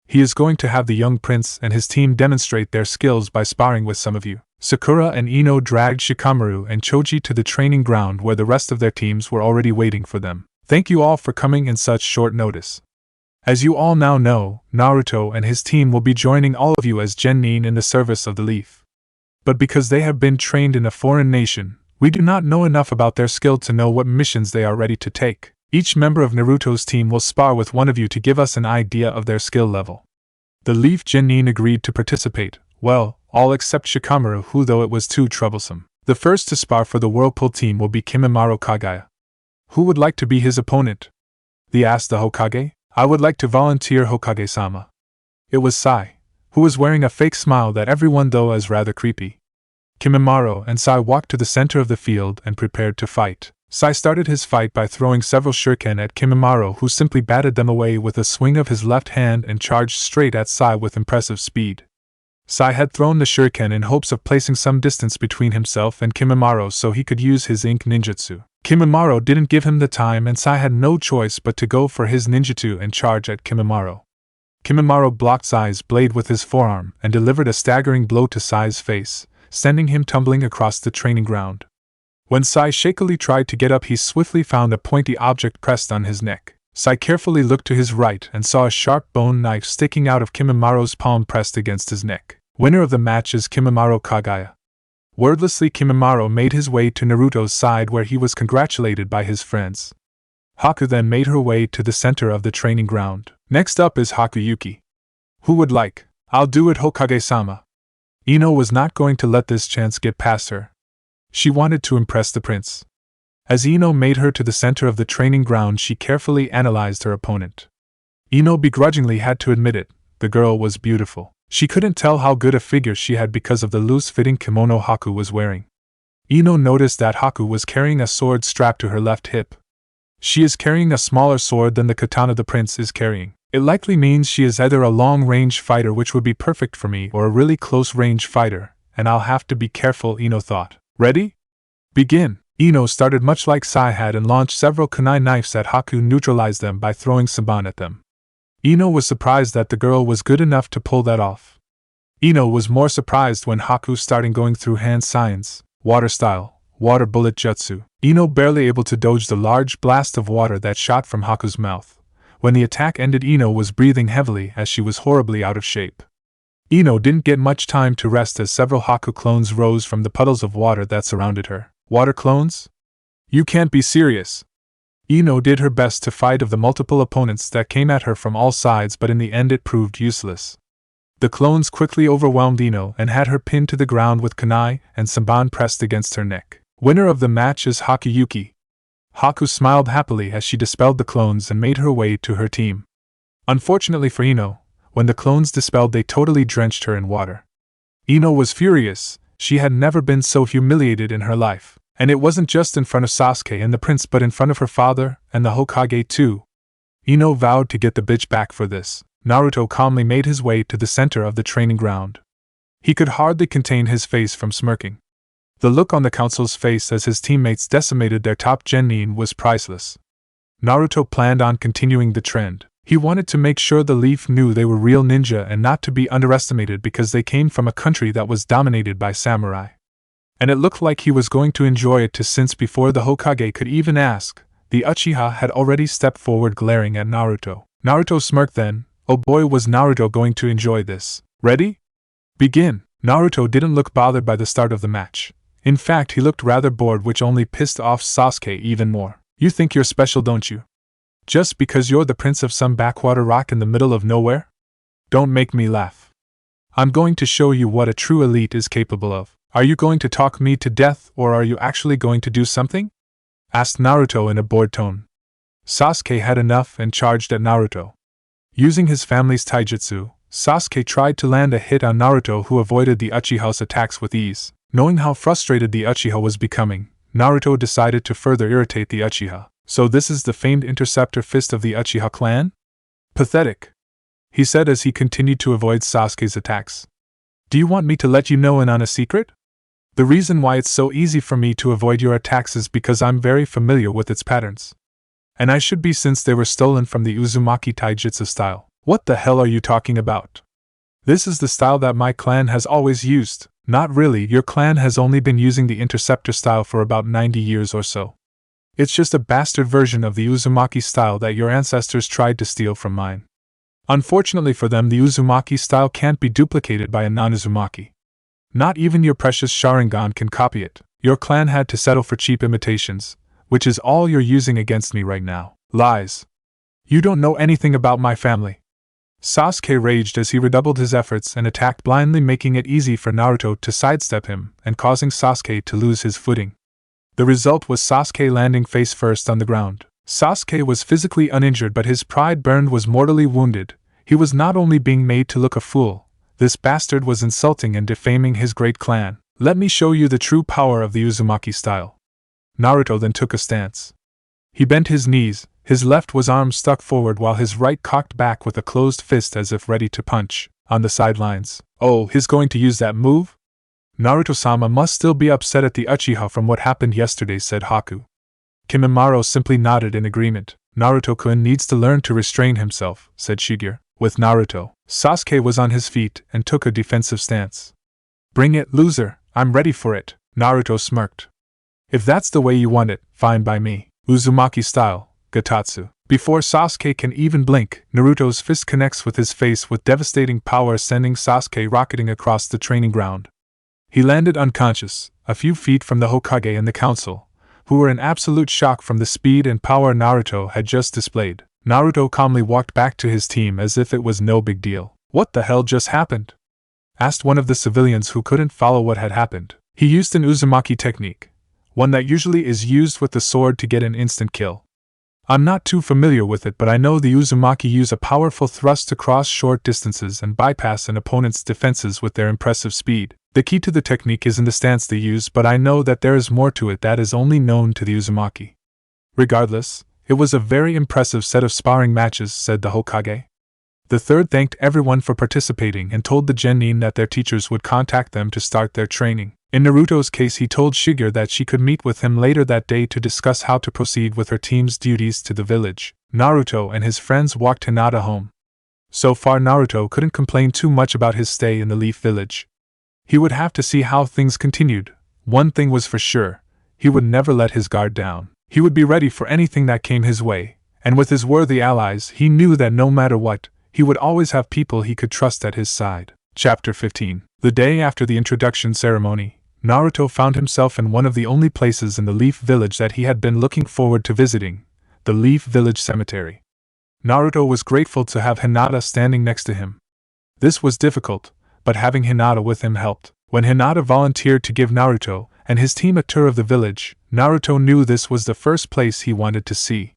He is going to have the young prince and his team demonstrate their skills by sparring with some of you. Sakura and Ino dragged Shikamaru and Choji to the training ground where the rest of their teams were already waiting for them. Thank you all for coming in such short notice. As you all now know, Naruto and his team will be joining all of you as genin in the service of the Leaf. But because they have been trained in a foreign nation, we do not know enough about their skill to know what missions they are ready to take. Each member of Naruto's team will spar with one of you to give us an idea of their skill level. The Leaf genin agreed to participate, well, all except Shikamaru, who, though it was too troublesome. The first to spar for the Whirlpool team will be Kimimaro Kagaya. Who would like to be his opponent? They asked the Hokage. I would like to volunteer, Hokage-sama. It was Sai, who was wearing a fake smile that everyone thought was rather creepy. Kimimaro and Sai walked to the center of the field and prepared to fight. Sai started his fight by throwing several shuriken at Kimimaro, who simply batted them away with a swing of his left hand and charged straight at Sai with impressive speed. Sai had thrown the shuriken in hopes of placing some distance between himself and Kimimaro so he could use his ink ninjutsu. Kimimaro didn't give him the time and Sai had no choice but to go for his ninjutsu and charge at Kimimaro. Kimimaro blocked Sai's blade with his forearm and delivered a staggering blow to Sai's face, sending him tumbling across the training ground. When Sai shakily tried to get up, he swiftly found a pointy object pressed on his neck. Sai carefully looked to his right and saw a sharp bone knife sticking out of Kimimaro's palm pressed against his neck. Winner of the match is Kimimaro Kagaya. Wordlessly, Kimimaro made his way to Naruto's side where he was congratulated by his friends. Haku then made her way to the center of the training ground. Next up is Hakuyuki. Who would like? I'll do it, Hokage-sama. Ino was not going to let this chance get past her. She wanted to impress the prince. As Ino made her to the center of the training ground, she carefully analyzed her opponent. Ino begrudgingly had to admit it, the girl was beautiful. She couldn't tell how good a figure she had because of the loose-fitting kimono Haku was wearing. Ino noticed that Haku was carrying a sword strapped to her left hip. She is carrying a smaller sword than the katana the prince is carrying. It likely means she is either a long-range fighter, which would be perfect for me, or a really close-range fighter, and I'll have to be careful, Ino thought. Ready? Begin! Ino started much like Sai had and launched several kunai knives at Haku, neutralized them by throwing Saban at them. Ino was surprised that the girl was good enough to pull that off. Ino was more surprised when Haku started going through hand signs, water style, water bullet jutsu. Ino barely able to dodge the large blast of water that shot from Haku's mouth. When the attack ended, Ino was breathing heavily as she was horribly out of shape. Ino didn't get much time to rest as several Haku clones rose from the puddles of water that surrounded her. Water clones? You can't be serious. Ino did her best to fight of the multiple opponents that came at her from all sides, but in the end it proved useless. The clones quickly overwhelmed Ino and had her pinned to the ground with kunai and Saban pressed against her neck. Winner of the match is Hakuyuki. Haku smiled happily as she dispelled the clones and made her way to her team. Unfortunately for Ino, when the clones dispelled, they totally drenched her in water. Ino was furious. She had never been so humiliated in her life. And it wasn't just in front of Sasuke and the prince, but in front of her father and the Hokage too. Ino vowed to get the bitch back for this. Naruto calmly made his way to the center of the training ground. He could hardly contain his face from smirking. The look on the council's face as his teammates decimated their top genin was priceless. Naruto planned on continuing the trend. He wanted to make sure the Leaf knew they were real ninja and not to be underestimated because they came from a country that was dominated by samurai. And it looked like he was going to enjoy it too, since before the Hokage could even ask, the Uchiha had already stepped forward glaring at Naruto. Naruto smirked then. Oh boy, was Naruto going to enjoy this. Ready? Begin! Naruto didn't look bothered by the start of the match. In fact, he looked rather bored, which only pissed off Sasuke even more. You think you're special, don't you? Just because you're the prince of some backwater rock in the middle of nowhere? Don't make me laugh. I'm going to show you what a true elite is capable of. Are you going to talk me to death, or are you actually going to do something? Asked Naruto in a bored tone. Sasuke had enough and charged at Naruto. Using his family's taijutsu, Sasuke tried to land a hit on Naruto, who avoided the Uchiha's attacks with ease. Knowing how frustrated the Uchiha was becoming, Naruto decided to further irritate the Uchiha. So this is the famed interceptor fist of the Uchiha clan? Pathetic, he said as he continued to avoid Sasuke's attacks. Do you want me to let you know in on a secret? The reason why it's so easy for me to avoid your attacks is because I'm very familiar with its patterns. And I should be, since they were stolen from the Uzumaki taijutsu style. What the hell are you talking about? This is the style that my clan has always used. Not really, your clan has only been using the interceptor style for about 90 years or so. It's just a bastard version of the Uzumaki style that your ancestors tried to steal from mine. Unfortunately for them, the Uzumaki style can't be duplicated by a non-Uzumaki. Not even your precious Sharingan can copy it. Your clan had to settle for cheap imitations, which is all you're using against me right now. Lies. You don't know anything about my family. Sasuke raged as he redoubled his efforts and attacked blindly, making it easy for Naruto to sidestep him and causing Sasuke to lose his footing. The result was Sasuke landing face first on the ground. Sasuke was physically uninjured, but his pride burned was mortally wounded. He was not only being made to look a fool, this bastard was insulting and defaming his great clan. Let me show you the true power of the Uzumaki style. Naruto then took a stance. He bent his knees, his left arm stuck forward while his right cocked back with a closed fist as if ready to punch, on the sidelines. Oh, he's going to use that move? Naruto-sama must still be upset at the Uchiha from what happened yesterday, said Haku. Kimimaro simply nodded in agreement. Naruto-kun needs to learn to restrain himself, said Shigeru. With Naruto, Sasuke was on his feet and took a defensive stance. Bring it, loser, I'm ready for it, Naruto smirked. If that's the way you want it, fine by me. Uzumaki style, Gatatsu. Before Sasuke can even blink, Naruto's fist connects with his face with devastating power, sending Sasuke rocketing across the training ground. He landed unconscious, a few feet from the Hokage and the council, who were in absolute shock from the speed and power Naruto had just displayed. Naruto calmly walked back to his team as if it was no big deal. What the hell just happened? Asked one of the civilians who couldn't follow what had happened. He used an Uzumaki technique, one that usually is used with the sword to get an instant kill. I'm not too familiar with it, but I know the Uzumaki use a powerful thrust to cross short distances and bypass an opponent's defenses with their impressive speed. The key to the technique is in the stance they use, but I know that there is more to it that is only known to the Uzumaki. Regardless, it was a very impressive set of sparring matches, said the Hokage. The third thanked everyone for participating and told the genin that their teachers would contact them to start their training. In Naruto's case, he told Shigeru that she could meet with him later that day to discuss how to proceed with her team's duties to the village. Naruto and his friends walked Hinata home. So far, Naruto couldn't complain too much about his stay in the Leaf Village. He would have to see how things continued. One thing was for sure, he would never let his guard down. He would be ready for anything that came his way, and with his worthy allies, he knew that no matter what, he would always have people he could trust at his side. Chapter 15. The day after the introduction ceremony, Naruto found himself in one of the only places in the Leaf Village that he had been looking forward to visiting, the Leaf Village Cemetery. Naruto was grateful to have Hinata standing next to him. This was difficult, but having Hinata with him helped. When Hinata volunteered to give Naruto and his team a tour of the village, Naruto knew this was the first place he wanted to see.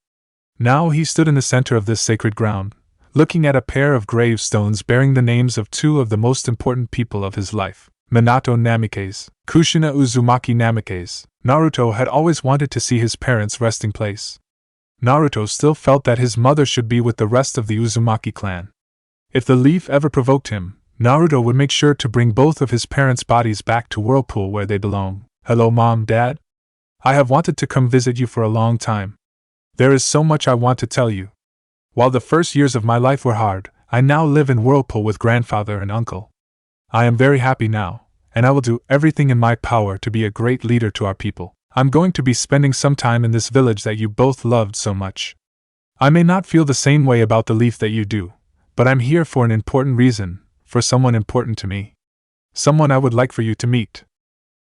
Now he stood in the center of this sacred ground, looking at a pair of gravestones bearing the names of two of the most important people of his life. Minato Namikaze, Kushina Uzumaki Namikaze. Naruto had always wanted to see his parents' resting place. Naruto still felt that his mother should be with the rest of the Uzumaki clan. If the leaf ever provoked him, Naruto would make sure to bring both of his parents' bodies back to Whirlpool where they belong. Hello Mom, Dad? I have wanted to come visit you for a long time. There is so much I want to tell you. While the first years of my life were hard, I now live in Whirlpool with grandfather and uncle. I am very happy now, and I will do everything in my power to be a great leader to our people. I'm going to be spending some time in this village that you both loved so much. I may not feel the same way about the leaf that you do, but I'm here for an important reason, for someone important to me. Someone I would like for you to meet.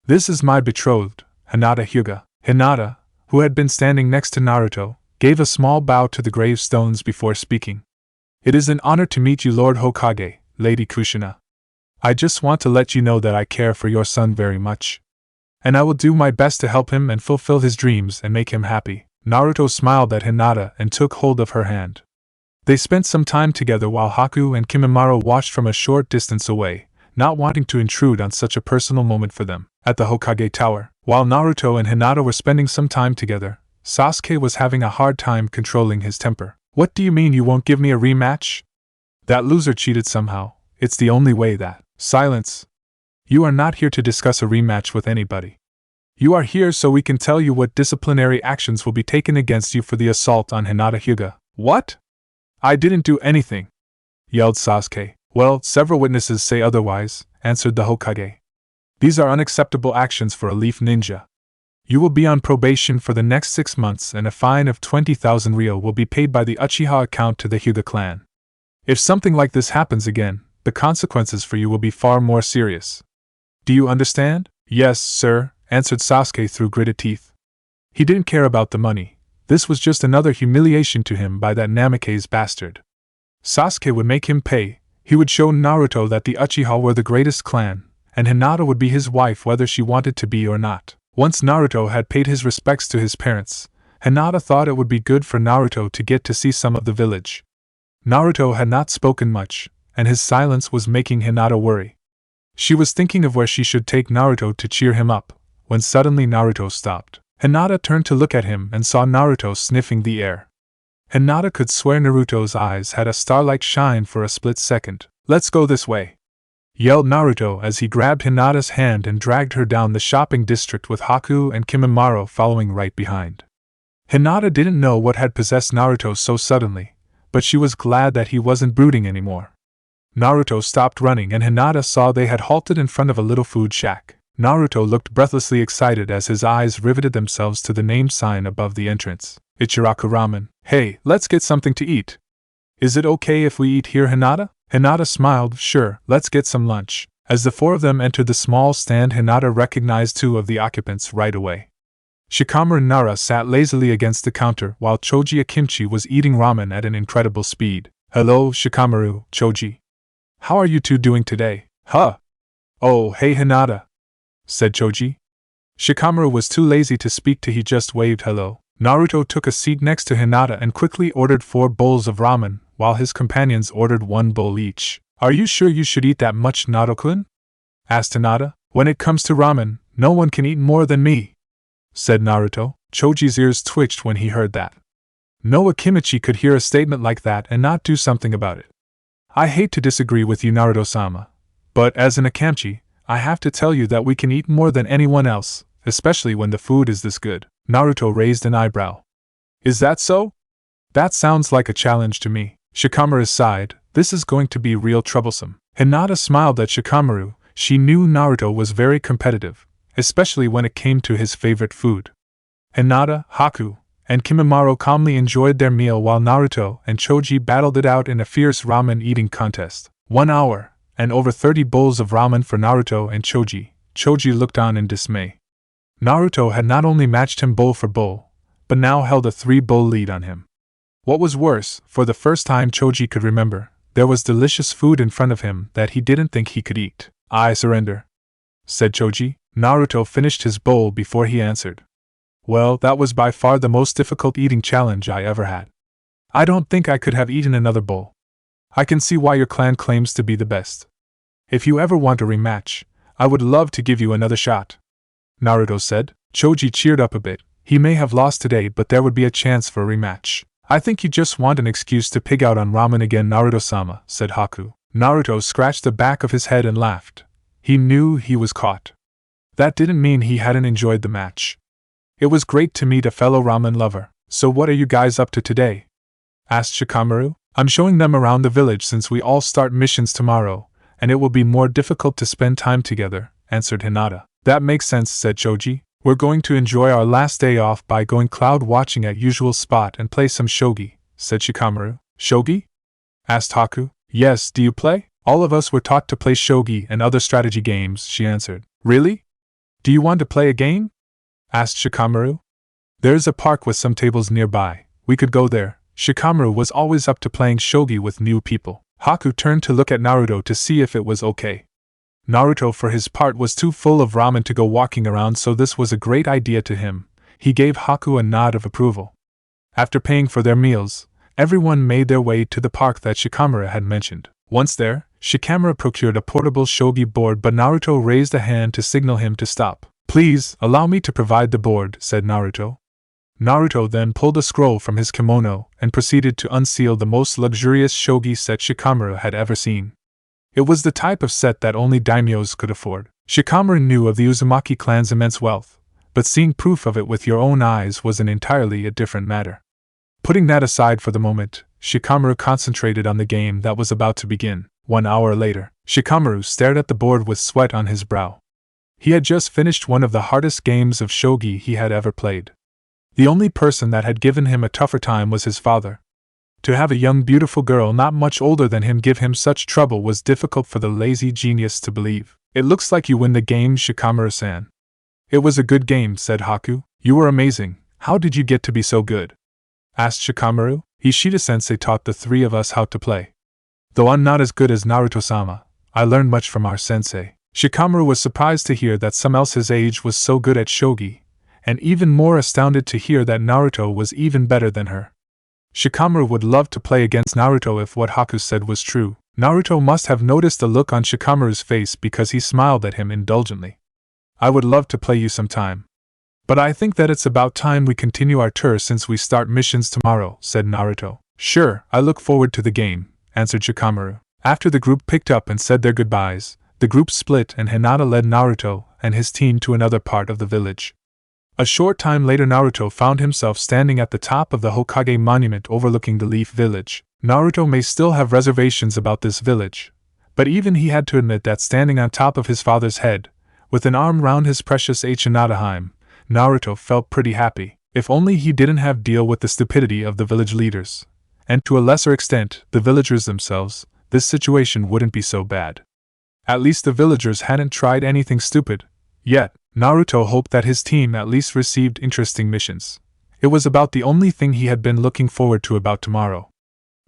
This is my betrothed, Hinata Hyuga. Hinata, who had been standing next to Naruto, gave a small bow to the gravestones before speaking. It is an honor to meet you, Lord Hokage, Lady Kushina. I just want to let you know that I care for your son very much. And I will do my best to help him and fulfill his dreams and make him happy. Naruto smiled at Hinata and took hold of her hand. They spent some time together while Haku and Kimimaro watched from a short distance away, not wanting to intrude on such a personal moment for them. At the Hokage Tower, while Naruto and Hinata were spending some time together, Sasuke was having a hard time controlling his temper. What do you mean you won't give me a rematch? That loser cheated somehow. It's the only way that. Silence. You are not here to discuss a rematch with anybody. You are here so we can tell you what disciplinary actions will be taken against you for the assault on Hinata Hyuga. What? I didn't do anything, yelled Sasuke. Well, several witnesses say otherwise, answered the Hokage. These are unacceptable actions for a leaf ninja. You will be on probation for the next 6 months and a fine of 20,000 ryo will be paid by the Uchiha account to the Hyuga clan. If something like this happens again, the consequences for you will be far more serious. Do you understand? Yes, sir, answered Sasuke through gritted teeth. He didn't care about the money. This was just another humiliation to him by that Namikaze bastard. Sasuke would make him pay. He would show Naruto that the Uchiha were the greatest clan, and Hinata would be his wife whether she wanted to be or not. Once Naruto had paid his respects to his parents, Hinata thought it would be good for Naruto to get to see some of the village. Naruto had not spoken much, and his silence was making Hinata worry. She was thinking of where she should take Naruto to cheer him up, when suddenly Naruto stopped. Hinata turned to look at him and saw Naruto sniffing the air. Hinata could swear Naruto's eyes had a star-like shine for a split second. "Let's go this way," yelled Naruto as he grabbed Hinata's hand and dragged her down the shopping district with Haku and Kimimaro following right behind. Hinata didn't know what had possessed Naruto so suddenly, but she was glad that he wasn't brooding anymore. Naruto stopped running and Hinata saw they had halted in front of a little food shack. Naruto looked breathlessly excited as his eyes riveted themselves to the name sign above the entrance. "Ichiraku Ramen. Hey, let's get something to eat. Is it okay if we eat here, Hinata?" Hinata smiled. "Sure, let's get some lunch." As the four of them entered the small stand, Hinata recognized two of the occupants right away. Shikamaru and Nara sat lazily against the counter while Choji Akimchi was eating ramen at an incredible speed. "Hello, Shikamaru, Choji. How are you two doing today?" "Huh? Oh, hey Hinata," said Choji. Shikamaru was too lazy to speak to he just waved hello. Naruto took a seat next to Hinata and quickly ordered 4 bowls of ramen, while his companions ordered 1 bowl each. "Are you sure you should eat that much, Naruto-kun?" asked Hinata. "When it comes to ramen, no one can eat more than me," said Naruto. Choji's ears twitched when he heard that. No Akimichi could hear a statement like that and not do something about it. "I hate to disagree with you, Naruto-sama, but as an Akimichi, I have to tell you that we can eat more than anyone else, especially when the food is this good." Naruto raised an eyebrow. "Is that so? That sounds like a challenge to me." Shikamaru sighed. "This is going to be real troublesome." Hinata smiled at Shikamaru. She knew Naruto was very competitive, especially when it came to his favorite food. Hinata, Haku, and Kimimaro calmly enjoyed their meal while Naruto and Choji battled it out in a fierce ramen eating contest. 1 hour, and over 30 bowls of ramen for Naruto and Choji. Choji looked on in dismay. Naruto had not only matched him bowl for bowl, but now held a 3-bowl lead on him. What was worse, for the first time Choji could remember, there was delicious food in front of him that he didn't think he could eat. "I surrender," said Choji. Naruto finished his bowl before he answered. "Well, that was by far the most difficult eating challenge I ever had. I don't think I could have eaten another bowl. I can see why your clan claims to be the best. If you ever want a rematch, I would love to give you another shot," Naruto said. Choji cheered up a bit. He may have lost today, but there would be a chance for a rematch. "I think you just want an excuse to pig out on ramen again, Naruto-sama," said Haku. Naruto scratched the back of his head and laughed. He knew he was caught. That didn't mean he hadn't enjoyed the match. "It was great to meet a fellow ramen lover. So what are you guys up to today?" asked Shikamaru. "I'm showing them around the village since we all start missions tomorrow, and it will be more difficult to spend time together," answered Hinata. "That makes sense," said Choji. "We're going to enjoy our last day off by going cloud watching at usual spot and play some shogi," said Shikamaru. "Shogi?" asked Haku. "Yes, do you play?" "All of us were taught to play shogi and other strategy games," she answered. "Really? Do you want to play a game?" asked Shikamaru. "There's a park with some tables nearby. We could go there." Shikamaru was always up to playing shogi with new people. Haku turned to look at Naruto to see if it was okay. Naruto for his part was too full of ramen to go walking around, so this was a great idea to him. He gave Haku a nod of approval. After paying for their meals, everyone made their way to the park that Shikamaru had mentioned. Once there, Shikamaru procured a portable shogi board, but Naruto raised a hand to signal him to stop. "Please, allow me to provide the board," said Naruto. Naruto then pulled a scroll from his kimono and proceeded to unseal the most luxurious shogi set Shikamaru had ever seen. It was the type of set that only daimyos could afford. Shikamaru knew of the Uzumaki clan's immense wealth, but seeing proof of it with your own eyes was an entirely different matter. Putting that aside for the moment, Shikamaru concentrated on the game that was about to begin. 1 hour later, Shikamaru stared at the board with sweat on his brow. He had just finished one of the hardest games of shogi he had ever played. The only person that had given him a tougher time was his father. To have a young beautiful girl not much older than him give him such trouble was difficult for the lazy genius to believe. "It looks like you win the game, Shikamaru-san." "It was a good game," said Haku. "You were amazing. How did you get to be so good?" asked Shikamaru. "Ishida-sensei taught the 3 of us how to play. Though I'm not as good as Naruto-sama, I learned much from our sensei." Shikamaru was surprised to hear that someone else his age was so good at shogi, and even more astounded to hear that Naruto was even better than her. Shikamaru would love to play against Naruto if what Haku said was true. Naruto must have noticed the look on Shikamaru's face because he smiled at him indulgently. "I would love to play you sometime," But I think that it's about time we continue our tour since we start missions tomorrow, said Naruto. Sure, I look forward to the game, answered Shikamaru. After the group picked up and said their goodbyes, the group split and Hinata led Naruto and his team to another part of the village. A short time later Naruto found himself standing at the top of the Hokage monument overlooking the Leaf Village. Naruto may still have reservations about this village, but even he had to admit that standing on top of his father's head, with an arm round his precious Hinata, Naruto felt pretty happy. If only he didn't have to deal with the stupidity of the village leaders, and to a lesser extent, the villagers themselves, this situation wouldn't be so bad. At least the villagers hadn't tried anything stupid. Yet, Naruto hoped that his team at least received interesting missions. It was about the only thing he had been looking forward to about tomorrow.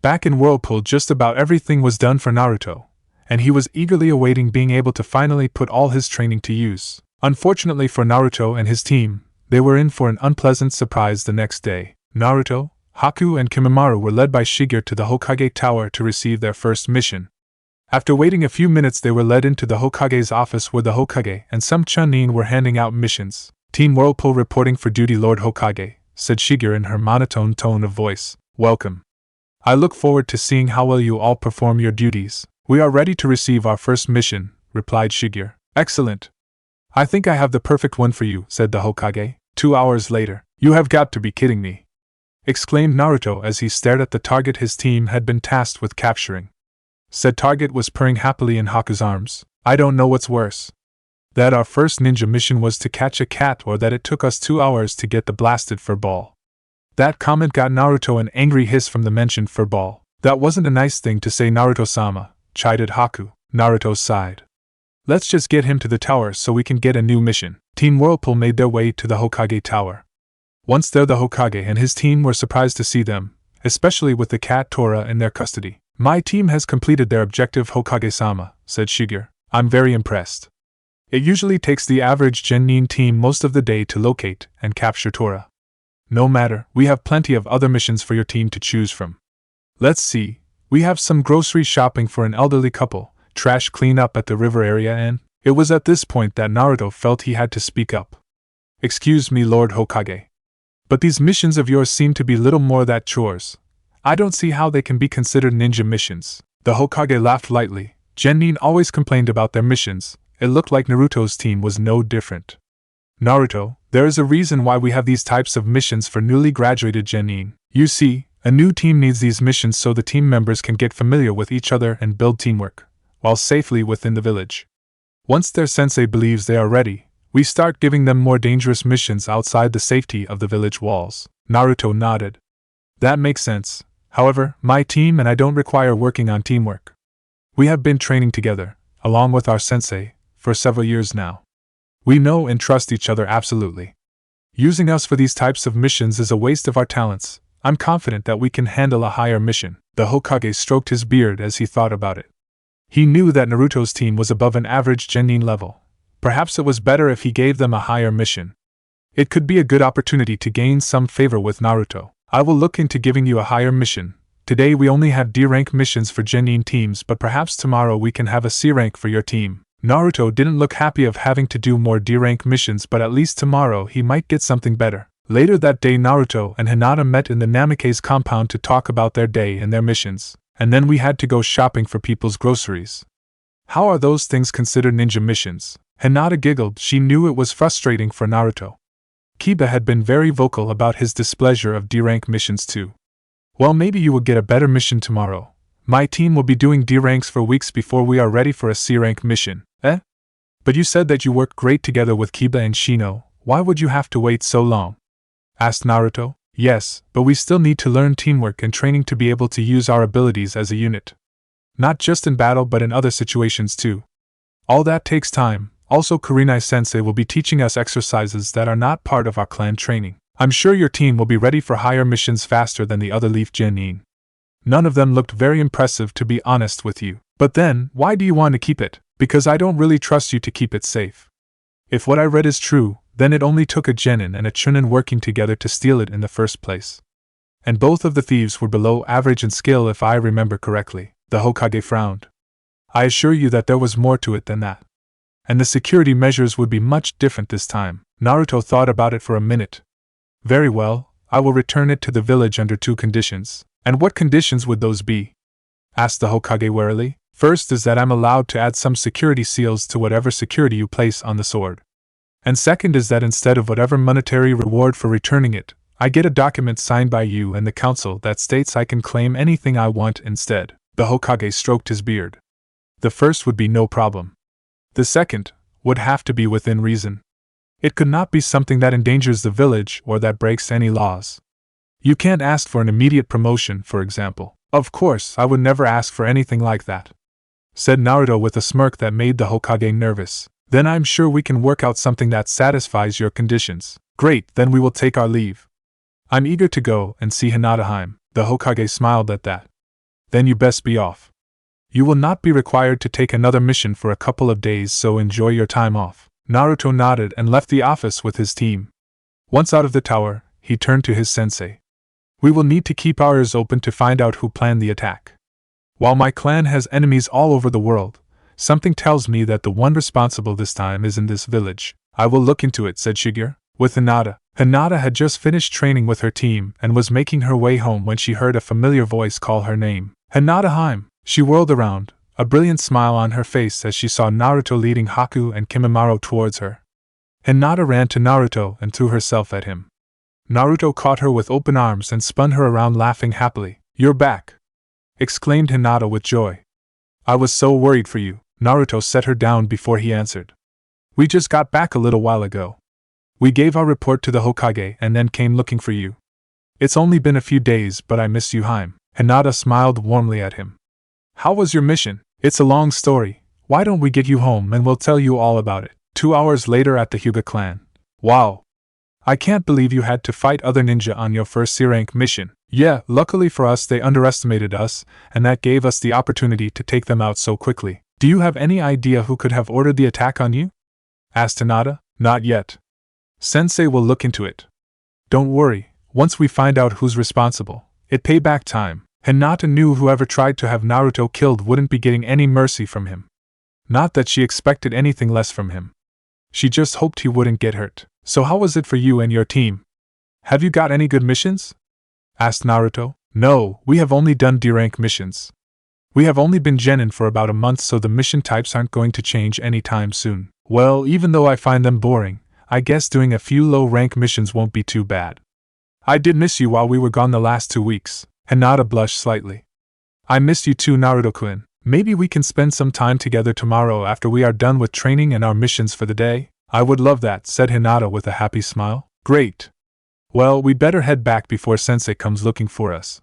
Back in Whirlpool just about everything was done for Naruto, and he was eagerly awaiting being able to finally put all his training to use. Unfortunately for Naruto and his team, they were in for an unpleasant surprise the next day. Naruto, Haku and Kimimaro were led by Shigeru to the Hokage Tower to receive their first mission. After waiting a few minutes they were led into the Hokage's office where the Hokage and some Chunin were handing out missions. Team Whirlpool reporting for duty, Lord Hokage, said Shigeru in her monotone tone of voice. Welcome. I look forward to seeing how well you all perform your duties. We are ready to receive our first mission, replied Shigeru. Excellent. I think I have the perfect one for you, said the Hokage. 2 hours later. You have got to be kidding me, exclaimed Naruto as he stared at the target his team had been tasked with capturing. Said target was purring happily in Haku's arms. I don't know what's worse. That our first ninja mission was to catch a cat, or that it took us 2 hours to get the blasted fur ball. That comment got Naruto an angry hiss from the mentioned fur ball. That wasn't a nice thing to say, Naruto-sama, chided Haku. Naruto sighed. Let's just get him to the tower so we can get a new mission. Team Whirlpool made their way to the Hokage Tower. Once there, the Hokage and his team were surprised to see them, especially with the cat Tora in their custody. My team has completed their objective, Hokage-sama, said Shigeru. I'm very impressed. It usually takes the average Genin team most of the day to locate and capture Tora. No matter, we have plenty of other missions for your team to choose from. Let's see, we have some grocery shopping for an elderly couple, trash cleanup at the river area, and it was at this point that Naruto felt he had to speak up. Excuse me, Lord Hokage, but these missions of yours seem to be little more than chores. I don't see how they can be considered ninja missions. The Hokage laughed lightly. Genin always complained about their missions. It looked like Naruto's team was no different. Naruto, there is a reason why we have these types of missions for newly graduated Genin. You see, a new team needs these missions so the team members can get familiar with each other and build teamwork, while safely within the village. Once their sensei believes they are ready, we start giving them more dangerous missions outside the safety of the village walls. Naruto nodded. That makes sense. However, my team and I don't require working on teamwork. We have been training together, along with our sensei, for several years now. We know and trust each other absolutely. Using us for these types of missions is a waste of our talents. I'm confident that we can handle a higher mission. The Hokage stroked his beard as he thought about it. He knew that Naruto's team was above an average Genin level. Perhaps it was better if he gave them a higher mission. It could be a good opportunity to gain some favor with Naruto. I will look into giving you a higher mission. Today we only have D-rank missions for Genin teams, but perhaps tomorrow we can have a C-rank for your team. Naruto didn't look happy of having to do more D-rank missions, but at least tomorrow he might get something better. Later that day Naruto and Hinata met in the Namake's compound to talk about their day and their missions, and then we had to go shopping for people's groceries. How are those things considered ninja missions? Hinata giggled. She knew it was frustrating for Naruto. Kiba had been very vocal about his displeasure of D-rank missions too. Well, maybe you will get a better mission tomorrow. My team will be doing D-ranks for weeks before we are ready for a C-rank mission. But you said that you worked great together with Kiba and Shino. Why would you have to wait so long? Asked Naruto. Yes, but we still need to learn teamwork and training to be able to use our abilities as a unit. Not just in battle but in other situations too. All that takes time. Also, Kurinai-sensei will be teaching us exercises that are not part of our clan training. I'm sure your team will be ready for higher missions faster than the other Leaf Genin. None of them looked very impressive, to be honest with you. But then, why do you want to keep it? Because I don't really trust you to keep it safe. If what I read is true, then it only took a Genin and a Chunin working together to steal it in the first place. And both of the thieves were below average in skill if I remember correctly. The Hokage frowned. I assure you that there was more to it than that. And the security measures would be much different this time. Naruto thought about it for a minute. Very well, I will return it to the village under 2 conditions. And what conditions would those be? Asked the Hokage warily. First is that I'm allowed to add some security seals to whatever security you place on the sword. And second is that instead of whatever monetary reward for returning it, I get a document signed by you and the council that states I can claim anything I want instead. The Hokage stroked his beard. The first would be no problem. The second would have to be within reason. It could not be something that endangers the village or that breaks any laws. You can't ask for an immediate promotion, for example. Of course, I would never ask for anything like that, said Naruto with a smirk that made the Hokage nervous. Then I'm sure we can work out something that satisfies your conditions. Great, then we will take our leave. I'm eager to go and see Hinata. The Hokage smiled at that. Then you best be off. You will not be required to take another mission for a couple of days, so enjoy your time off. Naruto nodded and left the office with his team. Once out of the tower, he turned to his sensei. We will need to keep our ears open to find out who planned the attack. While my clan has enemies all over the world, something tells me that the one responsible this time is in this village. I will look into it, said Shigeru. With Hinata. Hinata had just finished training with her team and was making her way home when she heard a familiar voice call her name. Hinata. She whirled around, a brilliant smile on her face as she saw Naruto leading Haku and Kimimaro towards her. Hinata ran to Naruto and threw herself at him. Naruto caught her with open arms and spun her around, laughing happily. You're back! Exclaimed Hinata with joy. I was so worried for you. Naruto set her down before he answered. We just got back a little while ago. We gave our report to the Hokage and then came looking for you. It's only been a few days, but I miss you. Hinata smiled warmly at him. How was your mission? It's a long story. Why don't we get you home and we'll tell you all about it. 2 hours later at the Hyuga clan. Wow! I can't believe you had to fight other ninja on your first C-rank mission. Yeah, luckily for us they underestimated us, and that gave us the opportunity to take them out so quickly. Do you have any idea who could have ordered the attack on you? Asked Hinata. Not yet. Sensei will look into it. Don't worry, once we find out who's responsible, it payback time. Hinata knew whoever tried to have Naruto killed wouldn't be getting any mercy from him. Not that she expected anything less from him. She just hoped he wouldn't get hurt. So how was it for you and your team? Have you got any good missions? Asked Naruto. No, we have only done D-rank missions. We have only been genin for about a month, so the mission types aren't going to change anytime soon. Well, even though I find them boring, I guess doing a few low-rank missions won't be too bad. I did miss you while we were gone the last 2 weeks. Hinata blushed slightly. I missed you too, Naruto-kun. Maybe we can spend some time together tomorrow after we are done with training and our missions for the day? I would love that, said Hinata with a happy smile. Great. Well, we'd better head back before Sensei comes looking for us.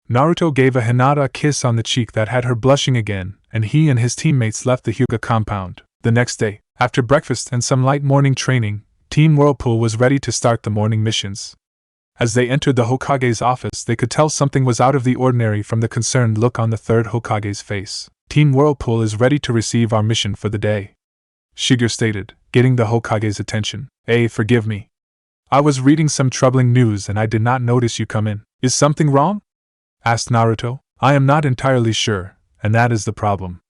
Naruto gave a Hinata a kiss on the cheek that had her blushing again, and he and his teammates left the Hyuga compound. The next day, after breakfast and some light morning training, Team Whirlpool was ready to start the morning missions. As they entered the Hokage's office, they could tell something was out of the ordinary from the concerned look on the third Hokage's face. Team Whirlpool is ready to receive our mission for the day, Shigeru stated, getting the Hokage's attention. Forgive me. I was reading some troubling news and I did not notice you come in. Is something wrong? Asked Naruto. I am not entirely sure, and that is the problem.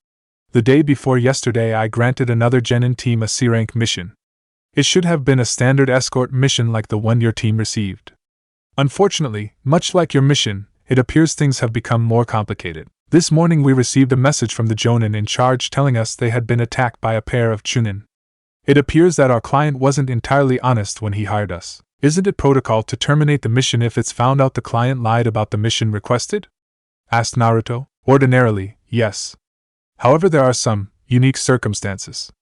The day before yesterday I granted another genin team a C-rank mission. It should have been a standard escort mission like the one your team received. Unfortunately, much like your mission, it appears things have become more complicated. This morning we received a message from the Jonin in charge telling us they had been attacked by a pair of Chunin. It appears that our client wasn't entirely honest when he hired us. Isn't it protocol to terminate the mission if it's found out the client lied about the mission requested? Asked Naruto. Ordinarily, yes. However, there are some unique circumstances.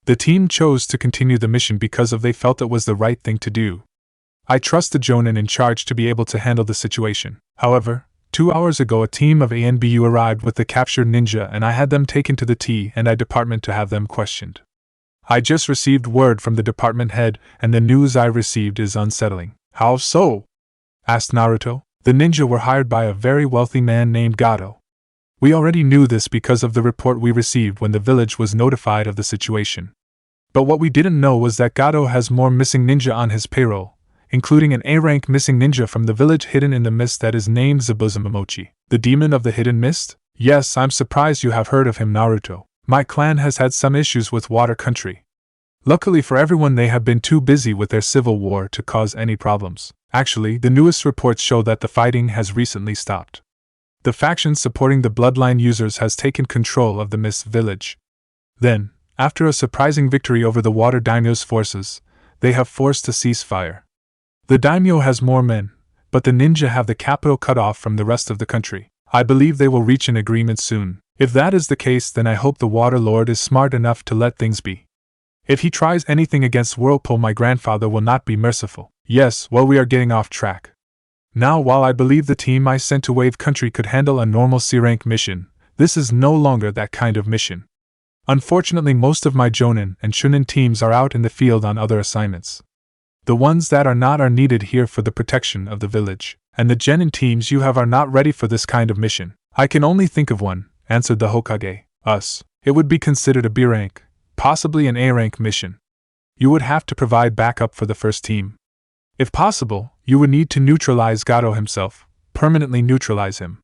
The team chose to continue the mission because they felt it was the right thing to do. I trust the Jonin in charge to be able to handle the situation. However, 2 hours ago a team of ANBU arrived with the captured ninja and I had them taken to the T&I department to have them questioned. I just received word from the department head and the news I received is unsettling. How so? Asked Naruto. The ninja were hired by a very wealthy man named Gato. We already knew this because of the report we received when the village was notified of the situation. But what we didn't know was that Gato has more missing ninja on his payroll, including an A-rank missing ninja from the village hidden in the mist that is named Zabuzamomochi. The demon of the hidden mist? Yes, I'm surprised you have heard of him, Naruto. My clan has had some issues with water country. Luckily for everyone, they have been too busy with their civil war to cause any problems. Actually, the newest reports show that the fighting has recently stopped. The faction supporting the bloodline users has taken control of the Mist village. Then, after a surprising victory over the Water Daimyo's forces, they have forced a ceasefire. The Daimyo has more men, but the ninja have the capital cut off from the rest of the country. I believe they will reach an agreement soon. If that is the case, then I hope the Water Lord is smart enough to let things be. If he tries anything against Whirlpool, my grandfather will not be merciful. Yes, well, we are getting off track. Now, while I believe the team I sent to Wave Country could handle a normal C-rank mission, this is no longer that kind of mission. Unfortunately, most of my Jonin and Chunin teams are out in the field on other assignments. The ones that are not are needed here for the protection of the village, and the genin teams you have are not ready for this kind of mission. I can only think of one, answered the Hokage. Us. It would be considered a B rank, possibly an A rank mission. You would have to provide backup for the first team. If possible, you would need to neutralize Gato himself, permanently neutralize him.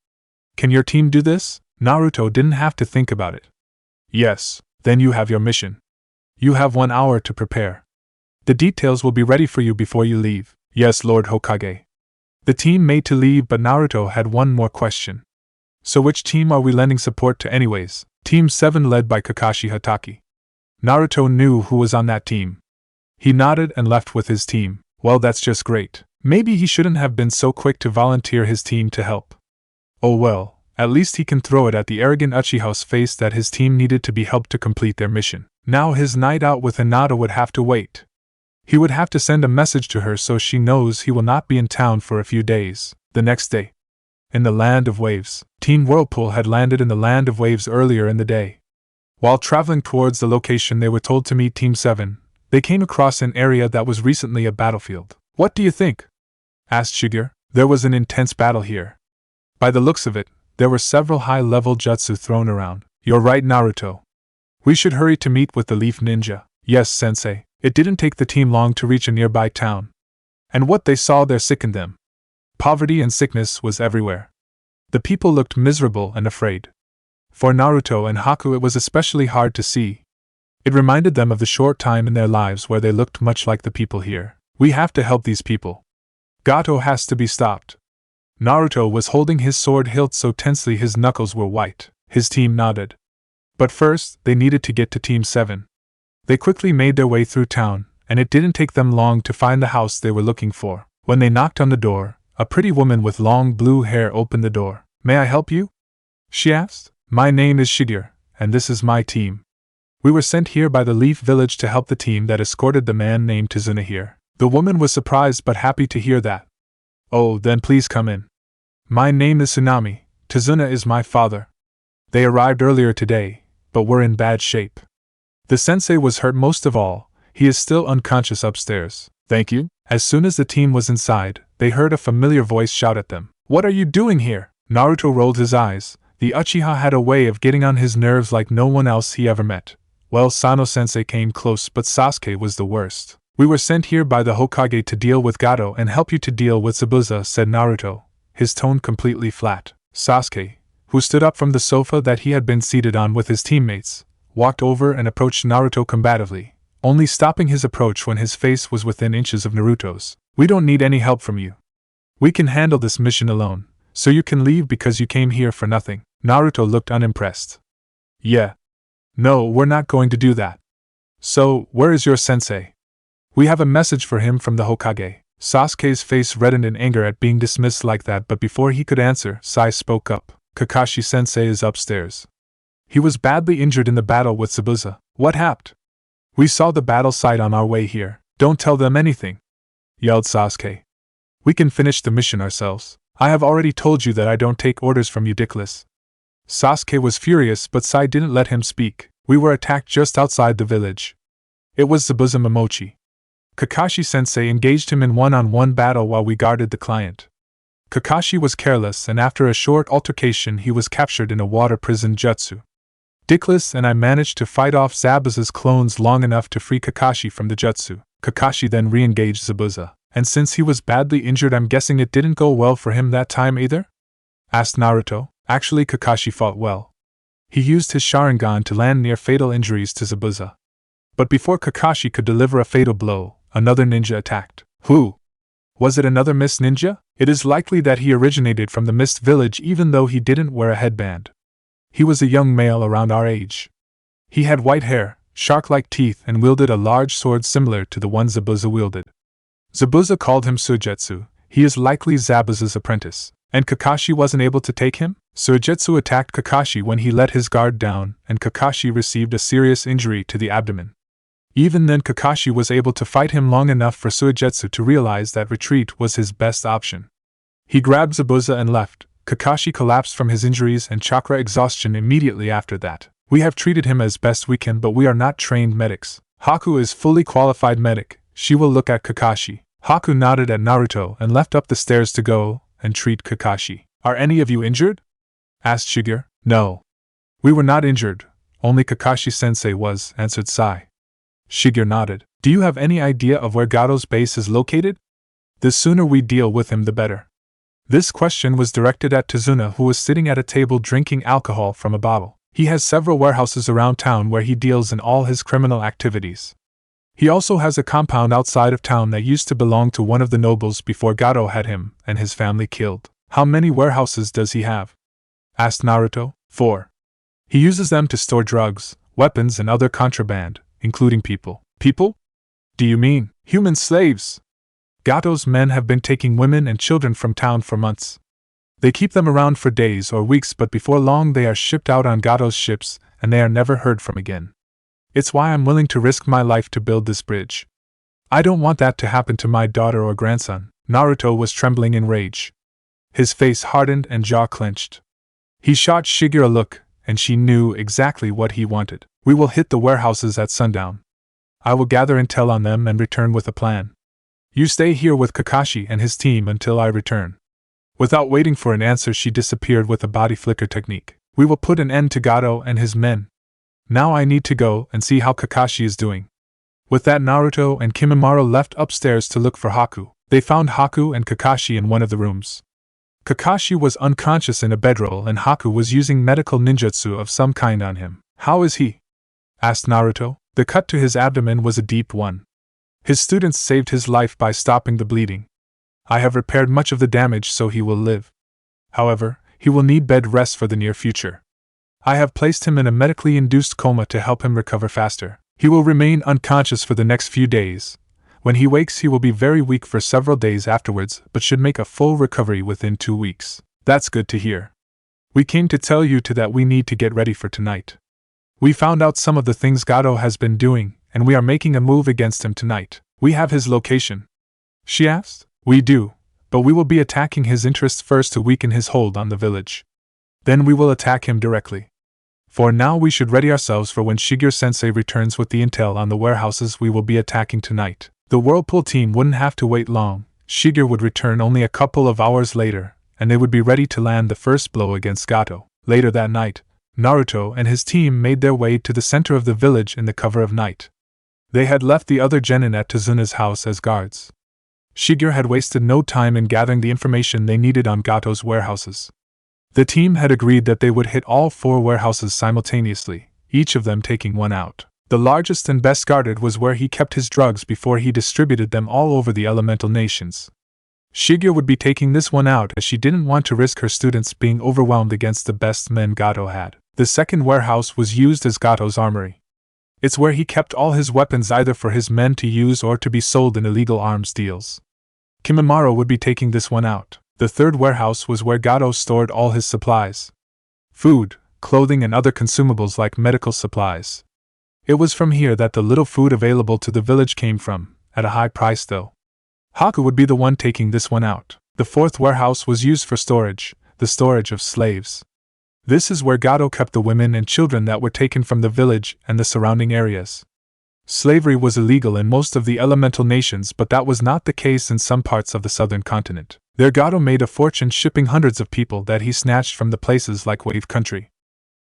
Can your team do this? Naruto didn't have to think about it. Yes, then you have your mission. You have 1 hour to prepare. The details will be ready for you before you leave. Yes, Lord Hokage. The team made to leave, but Naruto had one more question. So which team are we lending support to anyways? Team 7 led by Kakashi Hatake. Naruto knew who was on that team. He nodded and left with his team. Well, that's just great. Maybe he shouldn't have been so quick to volunteer his team to help. Oh well, at least he can throw it at the arrogant Uchiha's face that his team needed to be helped to complete their mission. Now his night out with Hinata would have to wait. He would have to send a message to her so she knows he will not be in town for a few days. The next day, in the Land of Waves, Team Whirlpool had landed in the Land of Waves earlier in the day. While traveling towards the location they were told to meet Team 7, they came across an area that was recently a battlefield. What do you think? Asked Shigeru. There was an intense battle here. By the looks of it, there were several high-level jutsu thrown around. You're right, Naruto. We should hurry to meet with the Leaf Ninja. Yes, Sensei. It didn't take the team long to reach a nearby town. And what they saw there sickened them. Poverty and sickness was everywhere. The people looked miserable and afraid. For Naruto and Haku it was especially hard to see. It reminded them of the short time in their lives where they looked much like the people here. We have to help these people. Gato has to be stopped. Naruto was holding his sword hilt so tensely his knuckles were white. His team nodded. But first, they needed to get to Team 7. They quickly made their way through town, and it didn't take them long to find the house they were looking for. When they knocked on the door, a pretty woman with long blue hair opened the door. May I help you? She asked. My name is Shigeru, and this is my team. We were sent here by the Leaf Village to help the team that escorted the man named Tazuna here. The woman was surprised but happy to hear that. Oh, then please come in. My name is Tsunami. Tazuna is my father. They arrived earlier today, but were in bad shape. The sensei was hurt most of all. He is still unconscious upstairs. Thank you. As soon as the team was inside, they heard a familiar voice shout at them. What are you doing here? Naruto rolled his eyes. The Uchiha had a way of getting on his nerves like no one else he ever met. Well, Sano-sensei came close, but Sasuke was the worst. We were sent here by the Hokage to deal with Gato and help you to deal with Zabuza, said Naruto, his tone completely flat. Sasuke, who stood up from the sofa that he had been seated on with his teammates, walked over and approached Naruto combatively, only stopping his approach when his face was within inches of Naruto's. We don't need any help from you. We can handle this mission alone, so you can leave because you came here for nothing. Naruto looked unimpressed. Yeah. No, we're not going to do that. So, where is your sensei? We have a message for him from the Hokage. Sasuke's face reddened in anger at being dismissed like that, but before he could answer, Sai spoke up. Kakashi-sensei is upstairs. He was badly injured in the battle with Zabuza. What happened? We saw the battle site on our way here. Don't tell them anything, yelled Sasuke. We can finish the mission ourselves. I have already told you that I don't take orders from you, dickless. Sasuke was furious, but Sai didn't let him speak. We were attacked just outside the village. It was Zabuza Momochi. Kakashi-sensei engaged him in one-on-one battle while we guarded the client. Kakashi was careless, and after a short altercation he was captured in a water prison jutsu. Dickless and I managed to fight off Zabuza's clones long enough to free Kakashi from the jutsu. Kakashi then re-engaged Zabuza. And since he was badly injured, I'm guessing it didn't go well for him that time either? Asked Naruto. Actually, Kakashi fought well. He used his Sharingan to land near fatal injuries to Zabuza. But before Kakashi could deliver a fatal blow, another ninja attacked. Who? Was it another Mist ninja? It is likely that he originated from the Mist village even though he didn't wear a headband. He was a young male around our age. He had white hair, shark-like teeth, and wielded a large sword similar to the one Zabuza wielded. Zabuza called him Suigetsu. He is likely Zabuza's apprentice. And Kakashi wasn't able to take him? Suigetsu attacked Kakashi when he let his guard down, and Kakashi received a serious injury to the abdomen. Even then, Kakashi was able to fight him long enough for Suigetsu to realize that retreat was his best option. He grabbed Zabuza and left. Kakashi collapsed from his injuries and chakra exhaustion immediately after that. We have treated him as best we can, but we are not trained medics. Haku is fully qualified medic. She will look at Kakashi. Haku nodded at Naruto and left up the stairs to go and treat Kakashi. Are any of you injured? Asked Shigeru. No. We were not injured. Only Kakashi-sensei was, answered Sai. Shigeru nodded. Do you have any idea of where Gato's base is located? The sooner we deal with him the better. This question was directed at Tazuna, who was sitting at a table drinking alcohol from a bottle. He has several warehouses around town where he deals in all his criminal activities. He also has a compound outside of town that used to belong to one of the nobles before Gato had him and his family killed. How many warehouses does he have? Asked Naruto. 4. He uses them to store drugs, weapons, and other contraband, including people. People? Do you mean human slaves? Gato's men have been taking women and children from town for months. They keep them around for days or weeks, but before long they are shipped out on Gato's ships, and they are never heard from again. It's why I'm willing to risk my life to build this bridge. I don't want that to happen to my daughter or grandson. Naruto was trembling in rage. His face hardened and jaw clenched. He shot Shigeru a look, and she knew exactly what he wanted. We will hit the warehouses at sundown. I will gather intel on them and return with a plan. You stay here with Kakashi and his team until I return. Without waiting for an answer, she disappeared with a body flicker technique. We will put an end to Gato and his men. Now I need to go and see how Kakashi is doing. With that, Naruto and Kimimaro left upstairs to look for Haku. They found Haku and Kakashi in one of the rooms. Kakashi was unconscious in a bedroll and Haku was using medical ninjutsu of some kind on him. How is he? Asked Naruto. The cut to his abdomen was a deep one. His students saved his life by stopping the bleeding. I have repaired much of the damage, so he will live. However, he will need bed rest for the near future. I have placed him in a medically induced coma to help him recover faster. He will remain unconscious for the next few days. When he wakes, he will be very weak for several days afterwards, but should make a full recovery within 2 weeks. That's good to hear. We came to tell you that we need to get ready for tonight. We found out some of the things Gato has been doing, and we are making a move against him tonight. We have his location. She asked. We do, but we will be attacking his interests first to weaken his hold on the village. Then we will attack him directly. For now, we should ready ourselves for when Shigeru-sensei returns with the intel on the warehouses we will be attacking tonight. The Whirlpool team wouldn't have to wait long. Shigeru would return only a couple of hours later, and they would be ready to land the first blow against Gato. Later that night, Naruto and his team made their way to the center of the village in the cover of night. They had left the other genin at Tazuna's house as guards. Shigeru had wasted no time in gathering the information they needed on Gato's warehouses. The team had agreed that they would hit all 4 warehouses simultaneously, each of them taking one out. The largest and best guarded was where he kept his drugs before he distributed them all over the elemental nations. Shigeru would be taking this one out as she didn't want to risk her students being overwhelmed against the best men Gato had. The second warehouse was used as Gato's armory. It's where he kept all his weapons, either for his men to use or to be sold in illegal arms deals. Kimimaro would be taking this one out. The third warehouse was where Gato stored all his supplies. Food, clothing, and other consumables like medical supplies. It was from here that the little food available to the village came from, at a high price though. Haku would be the one taking this one out. The fourth warehouse was used for storage, the storage of slaves. This is where Gato kept the women and children that were taken from the village and the surrounding areas. Slavery was illegal in most of the elemental nations, but that was not the case in some parts of the southern continent. There Gato made a fortune shipping hundreds of people that he snatched from the places like Wave Country.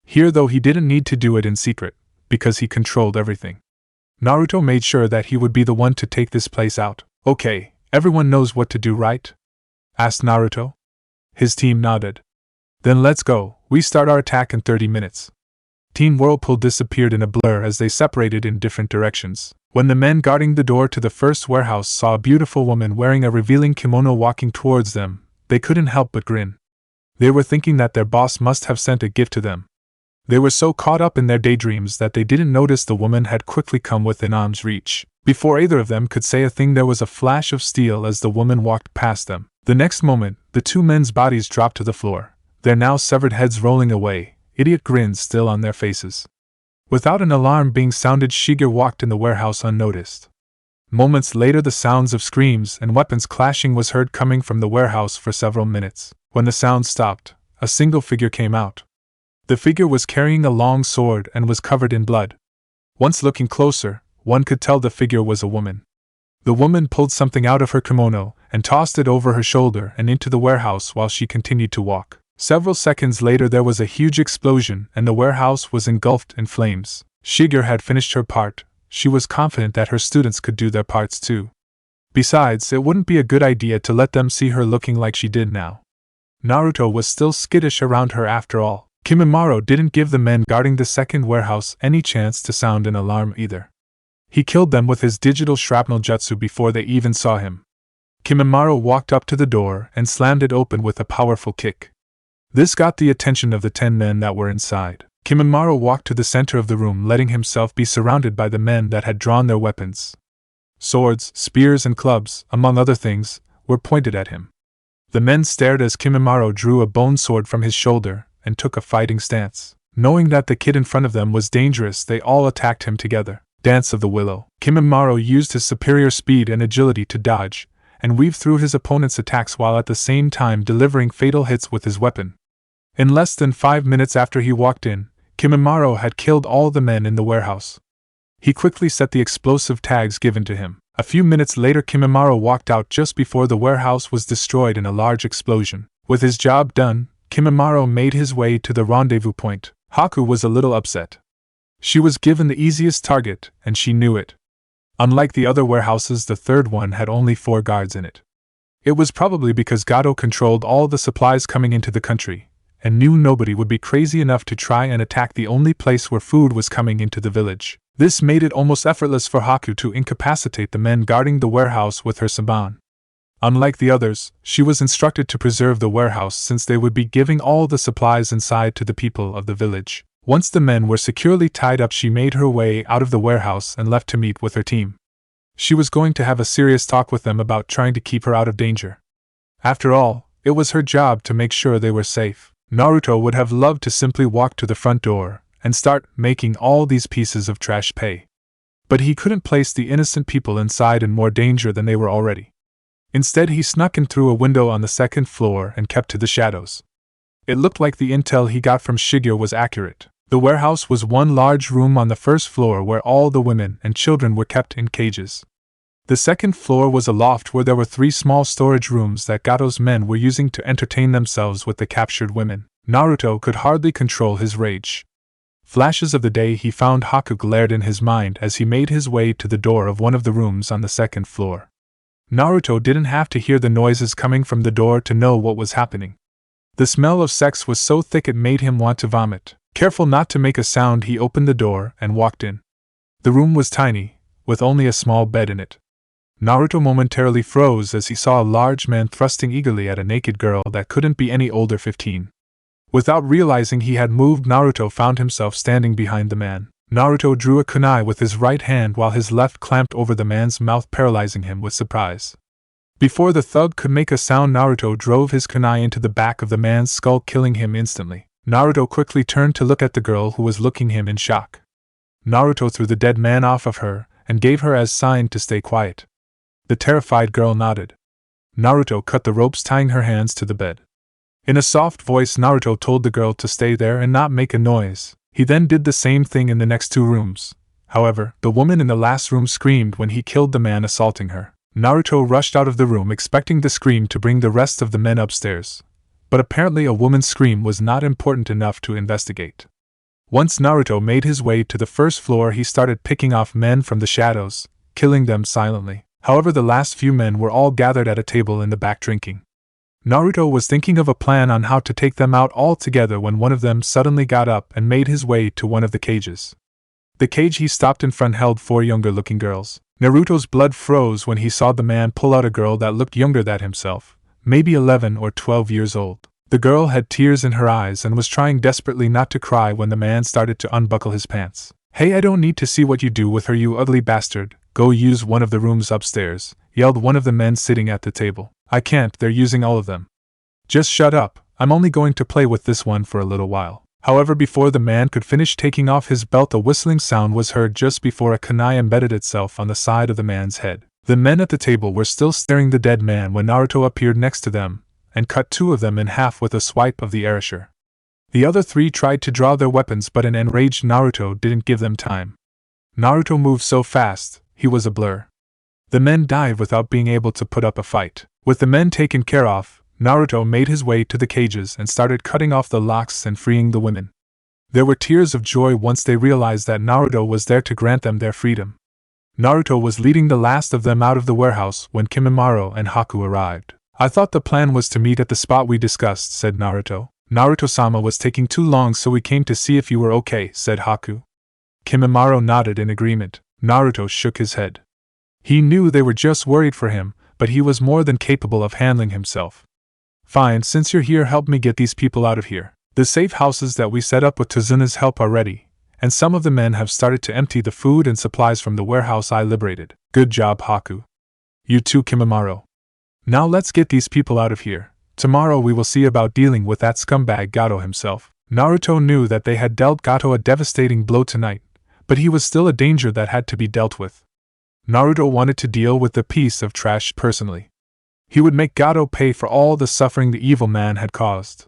Here though he didn't need to do it in secret, because he controlled everything. Naruto made sure that he would be the one to take this place out. Okay, everyone knows what to do, right? Asked Naruto. His team nodded. Then let's go, we start our attack in 30 minutes. Team Whirlpool disappeared in a blur as they separated in different directions. When the men guarding the door to the first warehouse saw a beautiful woman wearing a revealing kimono walking towards them, they couldn't help but grin. They were thinking that their boss must have sent a gift to them. They were so caught up in their daydreams that they didn't notice the woman had quickly come within arm's reach. Before either of them could say a thing, there was a flash of steel as the woman walked past them. The next moment, the two men's bodies dropped to the floor, their now severed heads rolling away, idiot grins still on their faces. Without an alarm being sounded, Shiger walked in the warehouse unnoticed. Moments later, the sounds of screams and weapons clashing was heard coming from the warehouse for several minutes. When the sound stopped, a single figure came out. The figure was carrying a long sword and was covered in blood. Once looking closer, one could tell the figure was a woman. The woman pulled something out of her kimono and tossed it over her shoulder and into the warehouse while she continued to walk. Several seconds later, there was a huge explosion and the warehouse was engulfed in flames. Shiger had finished her part. She was confident that her students could do their parts too. Besides, it wouldn't be a good idea to let them see her looking like she did now. Naruto was still skittish around her after all. Kimimaro didn't give the men guarding the second warehouse any chance to sound an alarm either. He killed them with his digital shrapnel jutsu before they even saw him. Kimimaro walked up to the door and slammed it open with a powerful kick. This got the attention of the 10 men that were inside. Kimimaro walked to the center of the room, letting himself be surrounded by the men that had drawn their weapons. Swords, spears, and clubs, among other things, were pointed at him. The men stared as Kimimaro drew a bone sword from his shoulder and took a fighting stance. Knowing that the kid in front of them was dangerous, they all attacked him together. Dance of the Willow. Kimimaro used his superior speed and agility to dodge and weave through his opponent's attacks while at the same time delivering fatal hits with his weapon. In less than 5 minutes after he walked in, Kimimaro had killed all the men in the warehouse. He quickly set the explosive tags given to him. A few minutes later, Kimimaro walked out just before the warehouse was destroyed in a large explosion. With his job done, Kimimaro made his way to the rendezvous point. Haku was a little upset. She was given the easiest target, and she knew it. Unlike the other warehouses, the third one had only 4 guards in it. It was probably because Gato controlled all the supplies coming into the country, and knew nobody would be crazy enough to try and attack the only place where food was coming into the village. This made it almost effortless for Haku to incapacitate the men guarding the warehouse with her saban. Unlike the others, she was instructed to preserve the warehouse since they would be giving all the supplies inside to the people of the village. Once the men were securely tied up, she made her way out of the warehouse and left to meet with her team. She was going to have a serious talk with them about trying to keep her out of danger. After all, it was her job to make sure they were safe. Naruto would have loved to simply walk to the front door and start making all these pieces of trash pay. But he couldn't place the innocent people inside in more danger than they were already. Instead, he snuck in through a window on the second floor and kept to the shadows. It looked like the intel he got from Shiger was accurate. The warehouse was one large room on the first floor where all the women and children were kept in cages. The second floor was a loft where there were 3 small storage rooms that Gato's men were using to entertain themselves with the captured women. Naruto could hardly control his rage. Flashes of the day he found Haku glared in his mind as he made his way to the door of one of the rooms on the second floor. Naruto didn't have to hear the noises coming from the door to know what was happening. The smell of sex was so thick it made him want to vomit. Careful not to make a sound, he opened the door and walked in. The room was tiny, with only a small bed in it. Naruto momentarily froze as he saw a large man thrusting eagerly at a naked girl that couldn't be any older 15. Without realizing he had moved, Naruto found himself standing behind the man. Naruto drew a kunai with his right hand while his left clamped over the man's mouth, paralyzing him with surprise. Before the thug could make a sound, Naruto drove his kunai into the back of the man's skull, killing him instantly. Naruto quickly turned to look at the girl who was looking him in shock. Naruto threw the dead man off of her and gave her as sign to stay quiet. The terrified girl nodded. Naruto cut the ropes tying her hands to the bed. In a soft voice, Naruto told the girl to stay there and not make a noise. He then did the same thing in the next 2 rooms. However, the woman in the last room screamed when he killed the man assaulting her. Naruto rushed out of the room expecting the scream to bring the rest of the men upstairs. But apparently a woman's scream was not important enough to investigate. Once Naruto made his way to the first floor, he started picking off men from the shadows, killing them silently. However, the last few men were all gathered at a table in the back drinking. Naruto was thinking of a plan on how to take them out all together when one of them suddenly got up and made his way to one of the cages. The cage he stopped in front held 4 younger-looking girls. Naruto's blood froze when he saw the man pull out a girl that looked younger than himself, maybe 11 or 12 years old. The girl had tears in her eyes and was trying desperately not to cry when the man started to unbuckle his pants. "Hey, I don't need to see what you do with her, you ugly bastard. Go use one of the rooms upstairs," yelled one of the men sitting at the table. "I can't, they're using all of them." "Just shut up, I'm only going to play with this one for a little while." However, before the man could finish taking off his belt, a whistling sound was heard just before a kunai embedded itself on the side of the man's head. The men at the table were still staring the dead man when Naruto appeared next to them, and cut 2 of them in half with a swipe of the erasure. The other 3 tried to draw their weapons, but an enraged Naruto didn't give them time. Naruto moved so fast, he was a blur. The men died without being able to put up a fight. With the men taken care of, Naruto made his way to the cages and started cutting off the locks and freeing the women. There were tears of joy once they realized that Naruto was there to grant them their freedom. Naruto was leading the last of them out of the warehouse when Kimimaro and Haku arrived. "I thought the plan was to meet at the spot we discussed," said Naruto. "Naruto-sama was taking too long, so we came to see if you were okay," said Haku. Kimimaro nodded in agreement. Naruto shook his head. He knew they were just worried for him, but he was more than capable of handling himself. "Fine, since you're here, help me get these people out of here. The safe houses that we set up with Tozuna's help are ready, and some of the men have started to empty the food and supplies from the warehouse I liberated." "Good job, Haku." "You too, Kimimaro. Now let's get these people out of here. Tomorrow we will see about dealing with that scumbag Gato himself." Naruto knew that they had dealt Gato a devastating blow tonight, but he was still a danger that had to be dealt with. Naruto wanted to deal with the piece of trash personally. He would make Gato pay for all the suffering the evil man had caused.